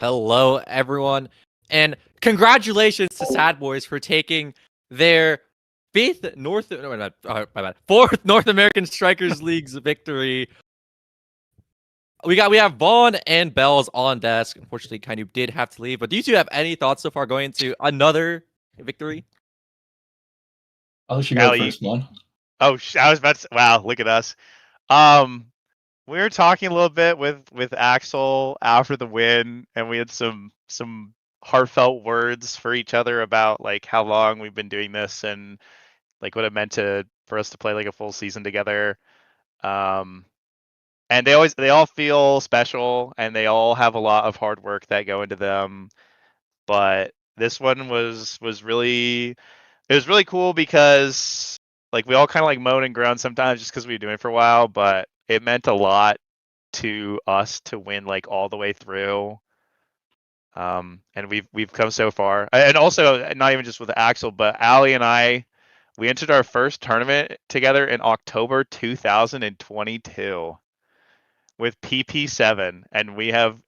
Hello, everyone, and congratulations to Sad Boys for taking their fourth North American Strikers League's victory. We have Vaughn and Bells on desk. Unfortunately, Kainu did have to leave. But do you two have any thoughts so far going into another victory? I'll let you go Allie, first, one. Oh, I was about to. Wow, look at us. Um, we were talking a little bit with Axel after the win, and we had some heartfelt words for each other about like how long we've been doing this and like what it meant for us to play like a full season together. Um, and they all feel special, and they all have a lot of hard work that go into them. But this one was really it was really cool because like we all kind of like moan and groan sometimes just because we've been doing it for a while, but it meant a lot to us to win like all the way through. And we've come so far, and also not even just with Axel, but Ali and I, we entered our first tournament together in October 2022 with PP7, and we have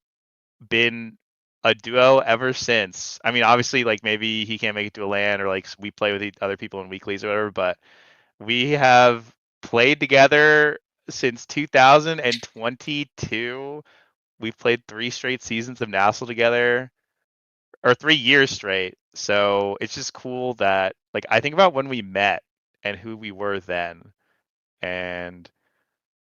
been a duo ever since. I mean, obviously, like maybe he can't make it to a LAN or like we play with other people in weeklies or whatever, but we have played together since 2022. We've played 3 straight seasons of nasl together, or 3 years straight. So it's just cool that like I think about when we met and who we were then and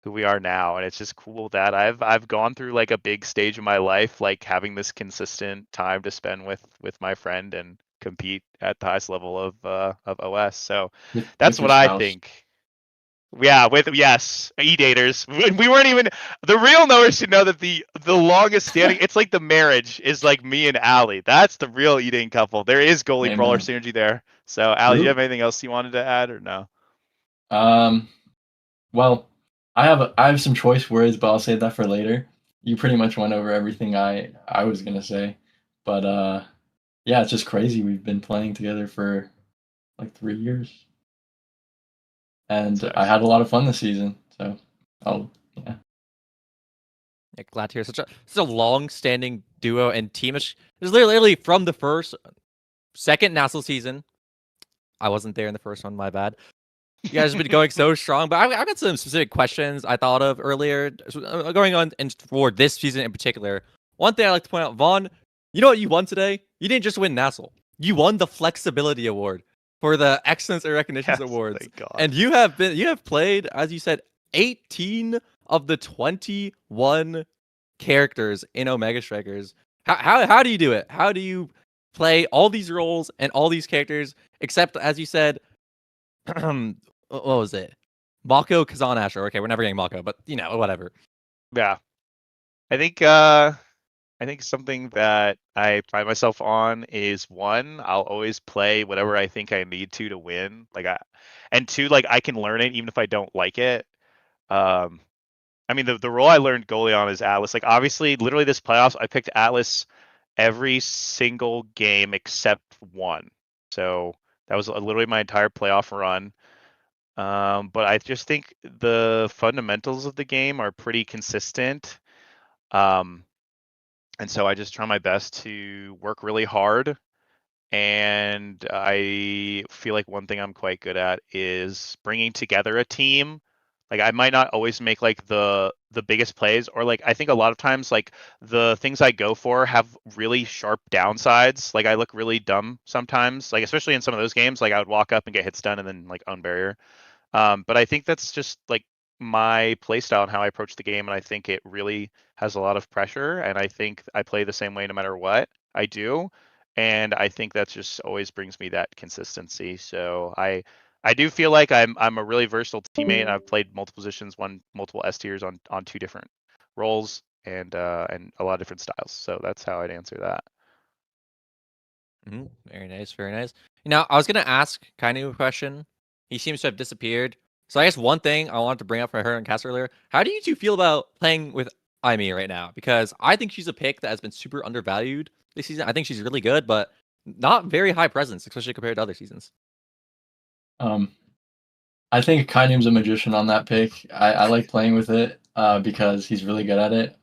who we are now, and it's just cool that I've gone through like a big stage of my life, like having this consistent time to spend with my friend and compete at the highest level of OS. So that's With your what I spouse. think. Yeah, with yes, e-daters. We weren't even the real knowers should know that the longest standing. It's like the marriage is like me and Allie. That's the real eating couple. There is goalie Amen. brawler synergy there. So Allie, do you True. have anything else you wanted to add or no? Well, I have some choice words, but I'll save that for later. You pretty much went over everything I was gonna say, but yeah, it's just crazy. We've been playing together for like 3 years, and I had a lot of fun this season. So, yeah. Yeah, glad to hear such a long-standing duo and team. It's literally from the second nasl season. I wasn't there in the first one, my bad. You guys have been going so strong, but I've got some specific questions I thought of earlier going on and for this season in particular. One thing I like to point out, Vaughn, you know what you won today? You didn't just win nasl. You won the Flexibility Award for the Excellence and Recognitions Yes, Awards. thank God. And you have played, as you said, 18 of the 21 characters in Omega Strikers. How do you do it? How do you play all these roles and all these characters, except as you said, what was it? Mako, Kazan, Asher. Okay, we're never getting Mako, but you know, whatever. Yeah. I think something that I pride myself on is one, I'll always play whatever I think I need to win. And two, like I can learn it even if I don't like it. I mean the role I learned goalie on is Atlas. Like obviously, literally this playoffs, I picked Atlas every single game except one. So that was literally my entire playoff run. But I just think the fundamentals of the game are pretty consistent. And so I just try my best to work really hard. And I feel like one thing I'm quite good at is bringing together a team. Like I might not always make like the biggest plays, or like I think a lot of times like the things I go for have really sharp downsides. Like I look really dumb sometimes, like especially in some of those games, like I would walk up and get hits done and then like own barrier. But I think that's just like my playstyle and how I approach the game, and I think it really has a lot of pressure. And I think I play the same way no matter what I do, and I think that just always brings me that consistency. So I do feel like I'm a really versatile teammate, and I've played multiple positions, won multiple S tiers on 2 different roles, and a lot of different styles. So that's how I'd answer that. Very nice, very nice. Now, I was gonna ask Kainu a question. He seems to have disappeared. So I guess one thing I wanted to bring up for her and Cass earlier: how do you two feel about playing with Aimee right now? Because I think she's a pick that has been super undervalued this season. I think she's really good, but not very high presence, especially compared to other seasons. I think Kainum's a magician on that pick. I like playing with it because he's really good at it.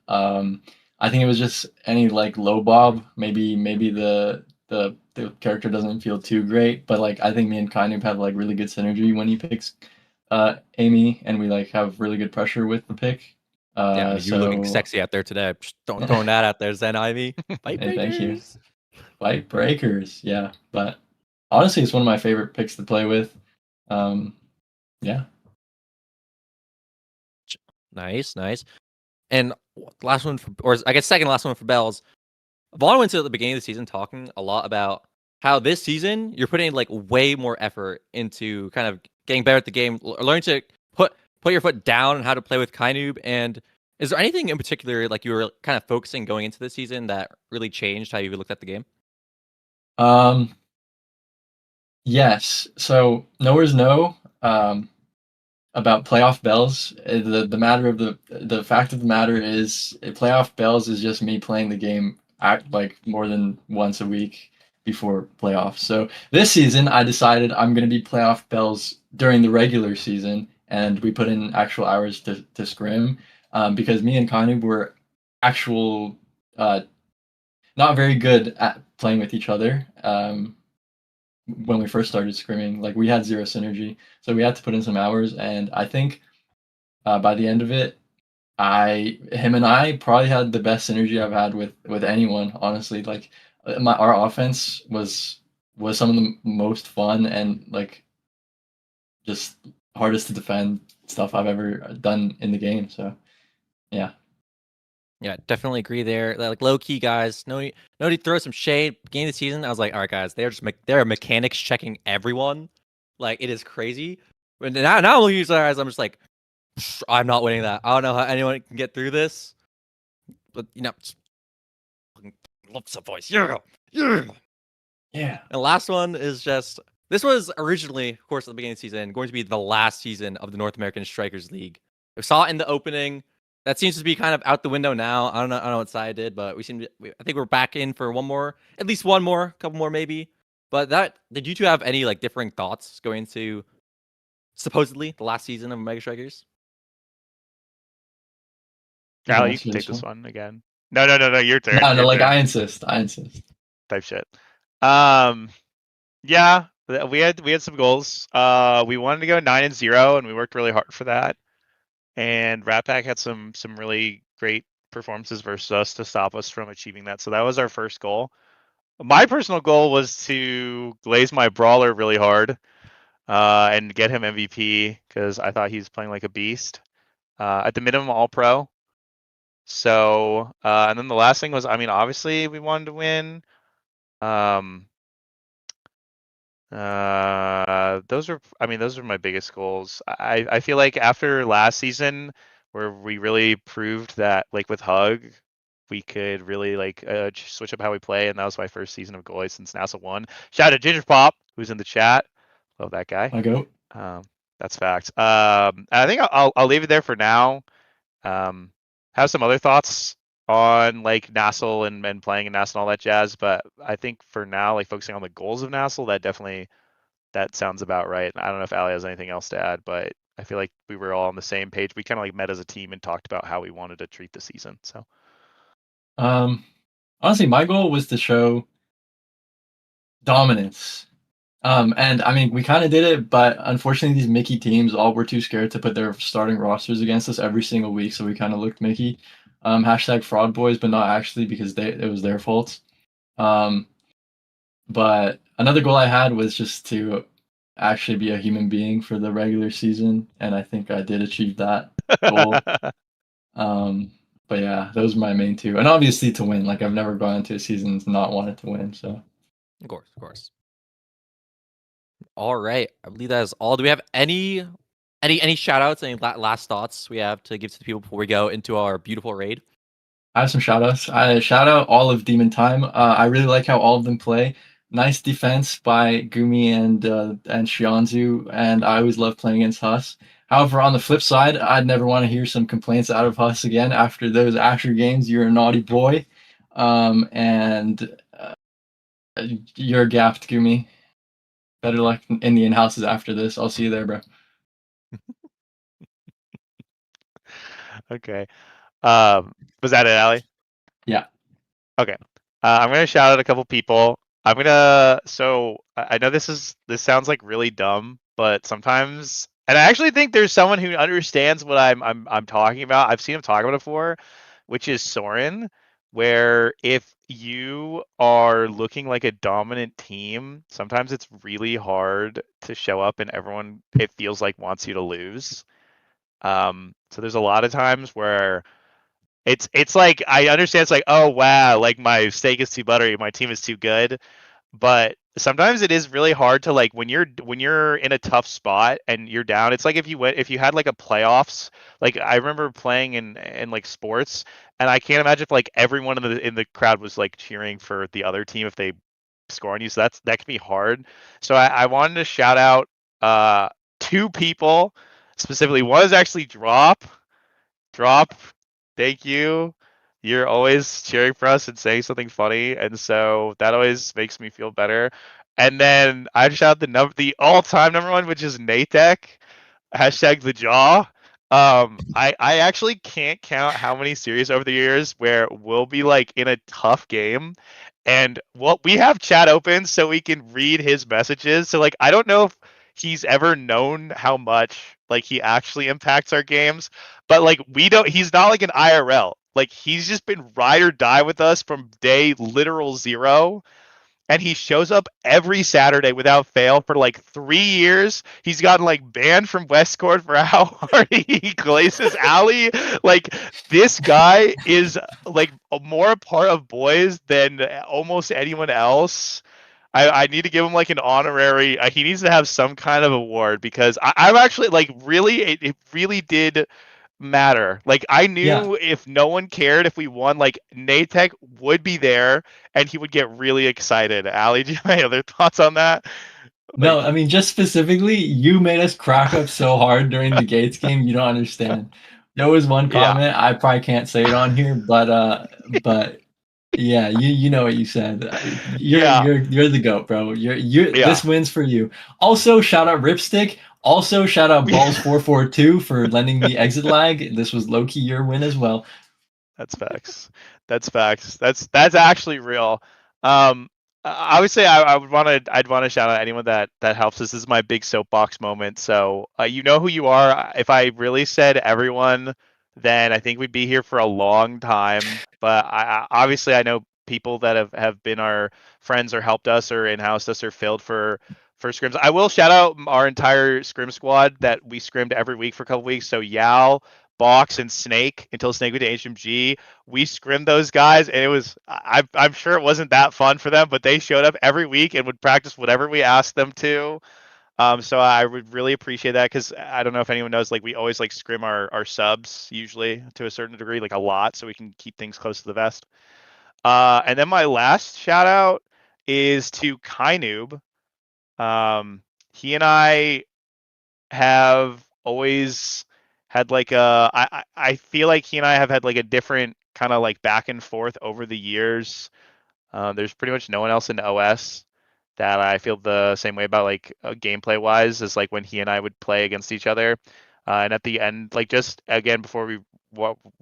I think it was just any like low bob. Maybe the character doesn't feel too great, but like I think me and Kainub have like really good synergy when he picks Amy, and we like have really good pressure with the pick. Yeah, I mean, you're looking So sexy out there today. Just throwing that out there, Zen Ivy. Fight hey, thank you. breakers. Fight breakers, yeah. But honestly, it's one of my favorite picks to play with. Yeah. Nice, nice. And last one for, or I guess second last one for Bells. Vaughn went to at the beginning of the season talking a lot about how this season you're putting like way more effort into kind of getting better at the game, learning to put your foot down and how to play with Kainub. And is there anything in particular like you were kind of focusing going into this season that really changed how you looked at the game? Yes. So Nowhere's No. About playoff bells. The matter of the fact of the matter is playoff bells is just me playing the game like more than once a week before playoffs. So this season I decided I'm going to be playoff bells during the regular season, and we put in actual hours to scrim because me and Kainub were actual not very good at playing with each other. When we first started scrimming, like we had zero synergy, so we had to put in some hours. And I think by the end of it, him and I probably had the best synergy I've had with anyone. Honestly, like our offense was some of the most fun and like just hardest to defend stuff I've ever done in the game. So yeah. Yeah, definitely agree there. Like low key guys, no need to throw some shade. Beginning of the season, I was like, all right, guys, they're just they're mechanics checking everyone. Like it is crazy. But now I'm looking at these guys, I'm just like, I'm not winning that. I don't know how anyone can get through this. But you know, love some voice. Yeah, yeah. Yeah. And the last one is just this was originally, of course, at the beginning of the season, going to be the last season of the North American Strikers League. We saw it in the opening. That seems to be kind of out the window now. I don't know what side did, but I think we're back in for one more, at least one more, couple more maybe. But did you two have any like differing thoughts going into supposedly the last season of Mega Strikers? Al, you answer can take this this one again. No, your turn. No, Your like turn. I insist. Type shit. Yeah, we had some goals. We wanted to go 9-0, and we worked really hard for that. And Rat Pack had some really great performances versus us to stop us from achieving that. So that was our first goal. My personal goal was to glaze my brawler really hard and get him MVP because I thought he was playing like a beast. At the minimum, all pro. So, and then the last thing was, I mean, obviously we wanted to win. Those are my biggest goals. I feel like after last season where we really proved that like with Hug we could really like switch up how we play, and that was my first season of goalie since NASA 1. Shout out to Ginger Pop who's in the chat. Love that guy. I go. That's fact. I think I'll leave it there for now. Have some other thoughts on like nasl and playing in nasl and all that jazz, but I think for now, like focusing on the goals of nasl, that sounds about right. I don't know if Ali has anything else to add, but I feel like we were all on the same page. We kind of like met as a team and talked about how we wanted to treat the season. So Honestly, my goal was to show dominance. And I mean, we kind of did it, but unfortunately, these Mickey teams all were too scared to put their starting rosters against us every single week, so we kind of looked Mickey. Hashtag fraud boys, but not actually because it was their fault. But another goal I had was just to actually be a human being for the regular season, and I think I did achieve that goal. But yeah, those are my main two, and obviously to win. Like I've never gone into a season and not wanted to win, so. Of course. All right, I believe that is all. Do we have any shout outs, any last thoughts we have to give to the people before we go into our beautiful raid? I have some shout outs. I shout out all of Demon Time. I really like how all of them play. Nice defense by Gumi and Shianzu, and I always love playing against Huss. However, on the flip side, I'd never want to hear some complaints out of Huss again after those Asher games. You're a naughty boy, and you're gapped, Gumi. Better luck in the in-houses after this. I'll see you there, bro. Okay. Was that it, Ali? Yeah. Okay. I'm gonna shout out a couple people. So I know this sounds like really dumb, but sometimes, and I actually think there's someone who understands what I'm talking about. I've seen him talk about it before, which is Soren, where if you are looking like a dominant team, sometimes it's really hard to show up and everyone, it feels like, wants you to lose. So there's a lot of times where it's like I understand, it's like, oh wow, like my steak is too buttery, my team is too good, but sometimes it is really hard to, like, when you're in a tough spot and you're down. It's like if you had like a playoffs, like I remember playing in like sports, and I can't imagine if like everyone in the crowd was like cheering for the other team if they score on you. So that can be hard. So I wanted to shout out uh two people specifically. One is actually Drop, thank you. You're always cheering for us and saying something funny, and so that always makes me feel better. And then I'd shout the all-time number one, which is Natek, hashtag the jaw. I actually can't count how many series over the years where we'll be like in a tough game, and we have chat open so we can read his messages. So like I don't know if he's ever known how much like he actually impacts our games, but like we don't. He's not like an IRL. Like he's just been ride or die with us from day literal zero, and he shows up every Saturday without fail for like 3 years. He's gotten like banned from Westcourt for how hard he glazes Alley. Like this guy is like more a part of boys than almost anyone else. I need to give him like an honorary. He needs to have some kind of award because I'm actually like really, it really did matter. Like I Yeah. knew if no one cared if we won, like Natek would be there and he would get really excited. Ali, do you have any other thoughts on that? No, Like, I mean, just specifically, you made us crack up so hard during the Gates game, you don't understand. There was one yeah, comment, I probably can't say it on here, but yeah, you know what you said. yeah, You're the goat, bro. You yeah. this wins for you. Also, shout out Ripstick. Also, shout out Balls442 for lending me exit lag. This was low key your win as well. That's facts. That's facts. That's actually real. I would say I'd want to shout out anyone that helps us. This is my big soapbox moment. So you know who you are. If I really said everyone, then I think we'd be here for a long time. But obviously I know people that have been our friends or helped us or in-housed us or filled for scrims. I will shout out our entire scrim squad that we scrimmed every week for a couple weeks. So Yal, Box, and Snake until Snake went to HMG. We scrimmed those guys, and it was I'm sure it wasn't that fun for them, but they showed up every week and would practice whatever we asked them to. So I would really appreciate that because I don't know if anyone knows, like we always like scrim our subs usually to a certain degree, like a lot, so we can keep things close to the vest. And then my last shout out is to Kainoob. He and I have always had like I feel like he and I have had like a different kind of like back and forth over the years. There's pretty much no one else in OS that I feel the same way about, like gameplay wise, as like when he and I would play against each other. And at the end, like just again before we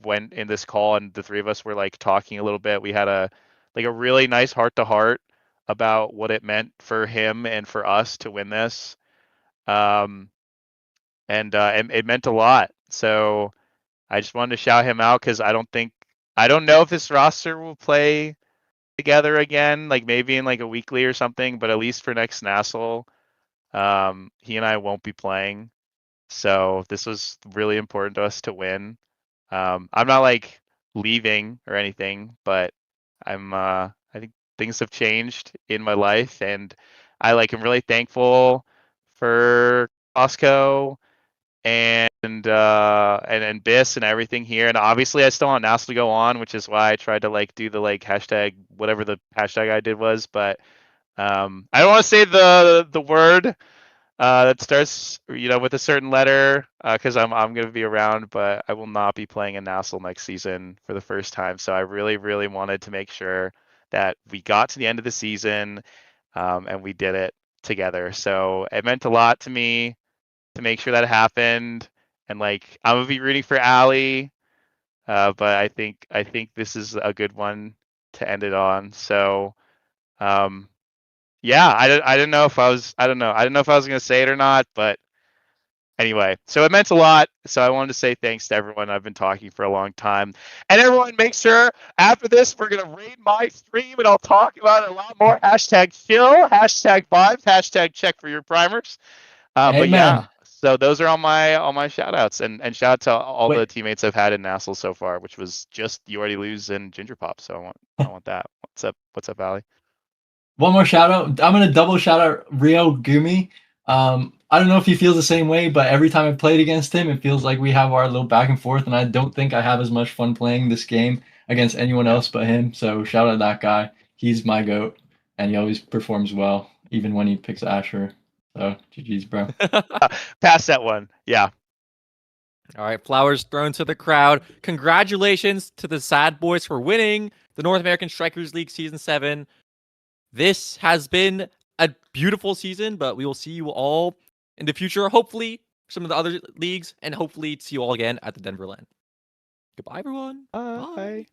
went in this call and the three of us were like talking a little bit, we had a really nice heart to heart about what it meant for him and for us to win this. Um, and it meant a lot. So I just wanted to shout him out because I don't know if this roster will play together again, like maybe in like a weekly or something, but at least for next nasl, he and I won't be playing. So this was really important to us to win. I'm not like leaving or anything, but I think things have changed in my life, and I like am really thankful for Costco and Biss and everything here. And obviously I still want nasl to go on, which is why I tried to like do the like hashtag whatever the hashtag I did was, but I don't want to say the word that starts with a certain letter because I'm gonna be around, but I will not be playing in nasl next season for the first time. So I really wanted to make sure that we got to the end of the season and we did it together. So it meant a lot to me to make sure that happened. And like I'm gonna be rooting for Ali. but I think this is a good one to end it on. So, yeah, I didn't know if I was gonna say it or not, but anyway, so it meant a lot. So I wanted to say thanks to everyone. I've been talking for a long time, and everyone, make sure after this we're gonna raid my stream, and I'll talk about it a lot more. Hashtag chill, hashtag vibes, hashtag check for your primers. But yeah, Amen. so those are all my shout outs, and shout out to all the Wait, teammates I've had in nasl so far, which was just You Already Lose and Ginger Pop. So I want that. What's up, Ali? one more shout out. I'm gonna double shout out Rio Gumi. I don't know if he feels the same way, but every time I played against him, it feels like we have our little back and forth, and I don't think I have as much fun playing this game against anyone else but him. So shout out that guy. He's my goat, and he always performs well, even when he picks Asher. So GG's, bro. Pass that one. Yeah. All right, flowers thrown to the crowd. Congratulations to the Sad Boys for winning the North American Strikers League Season 7. This has been a beautiful season, but we will see you all in the future, hopefully, some of the other leagues, and hopefully see you all again at the Denver LAN. Goodbye, everyone. Bye.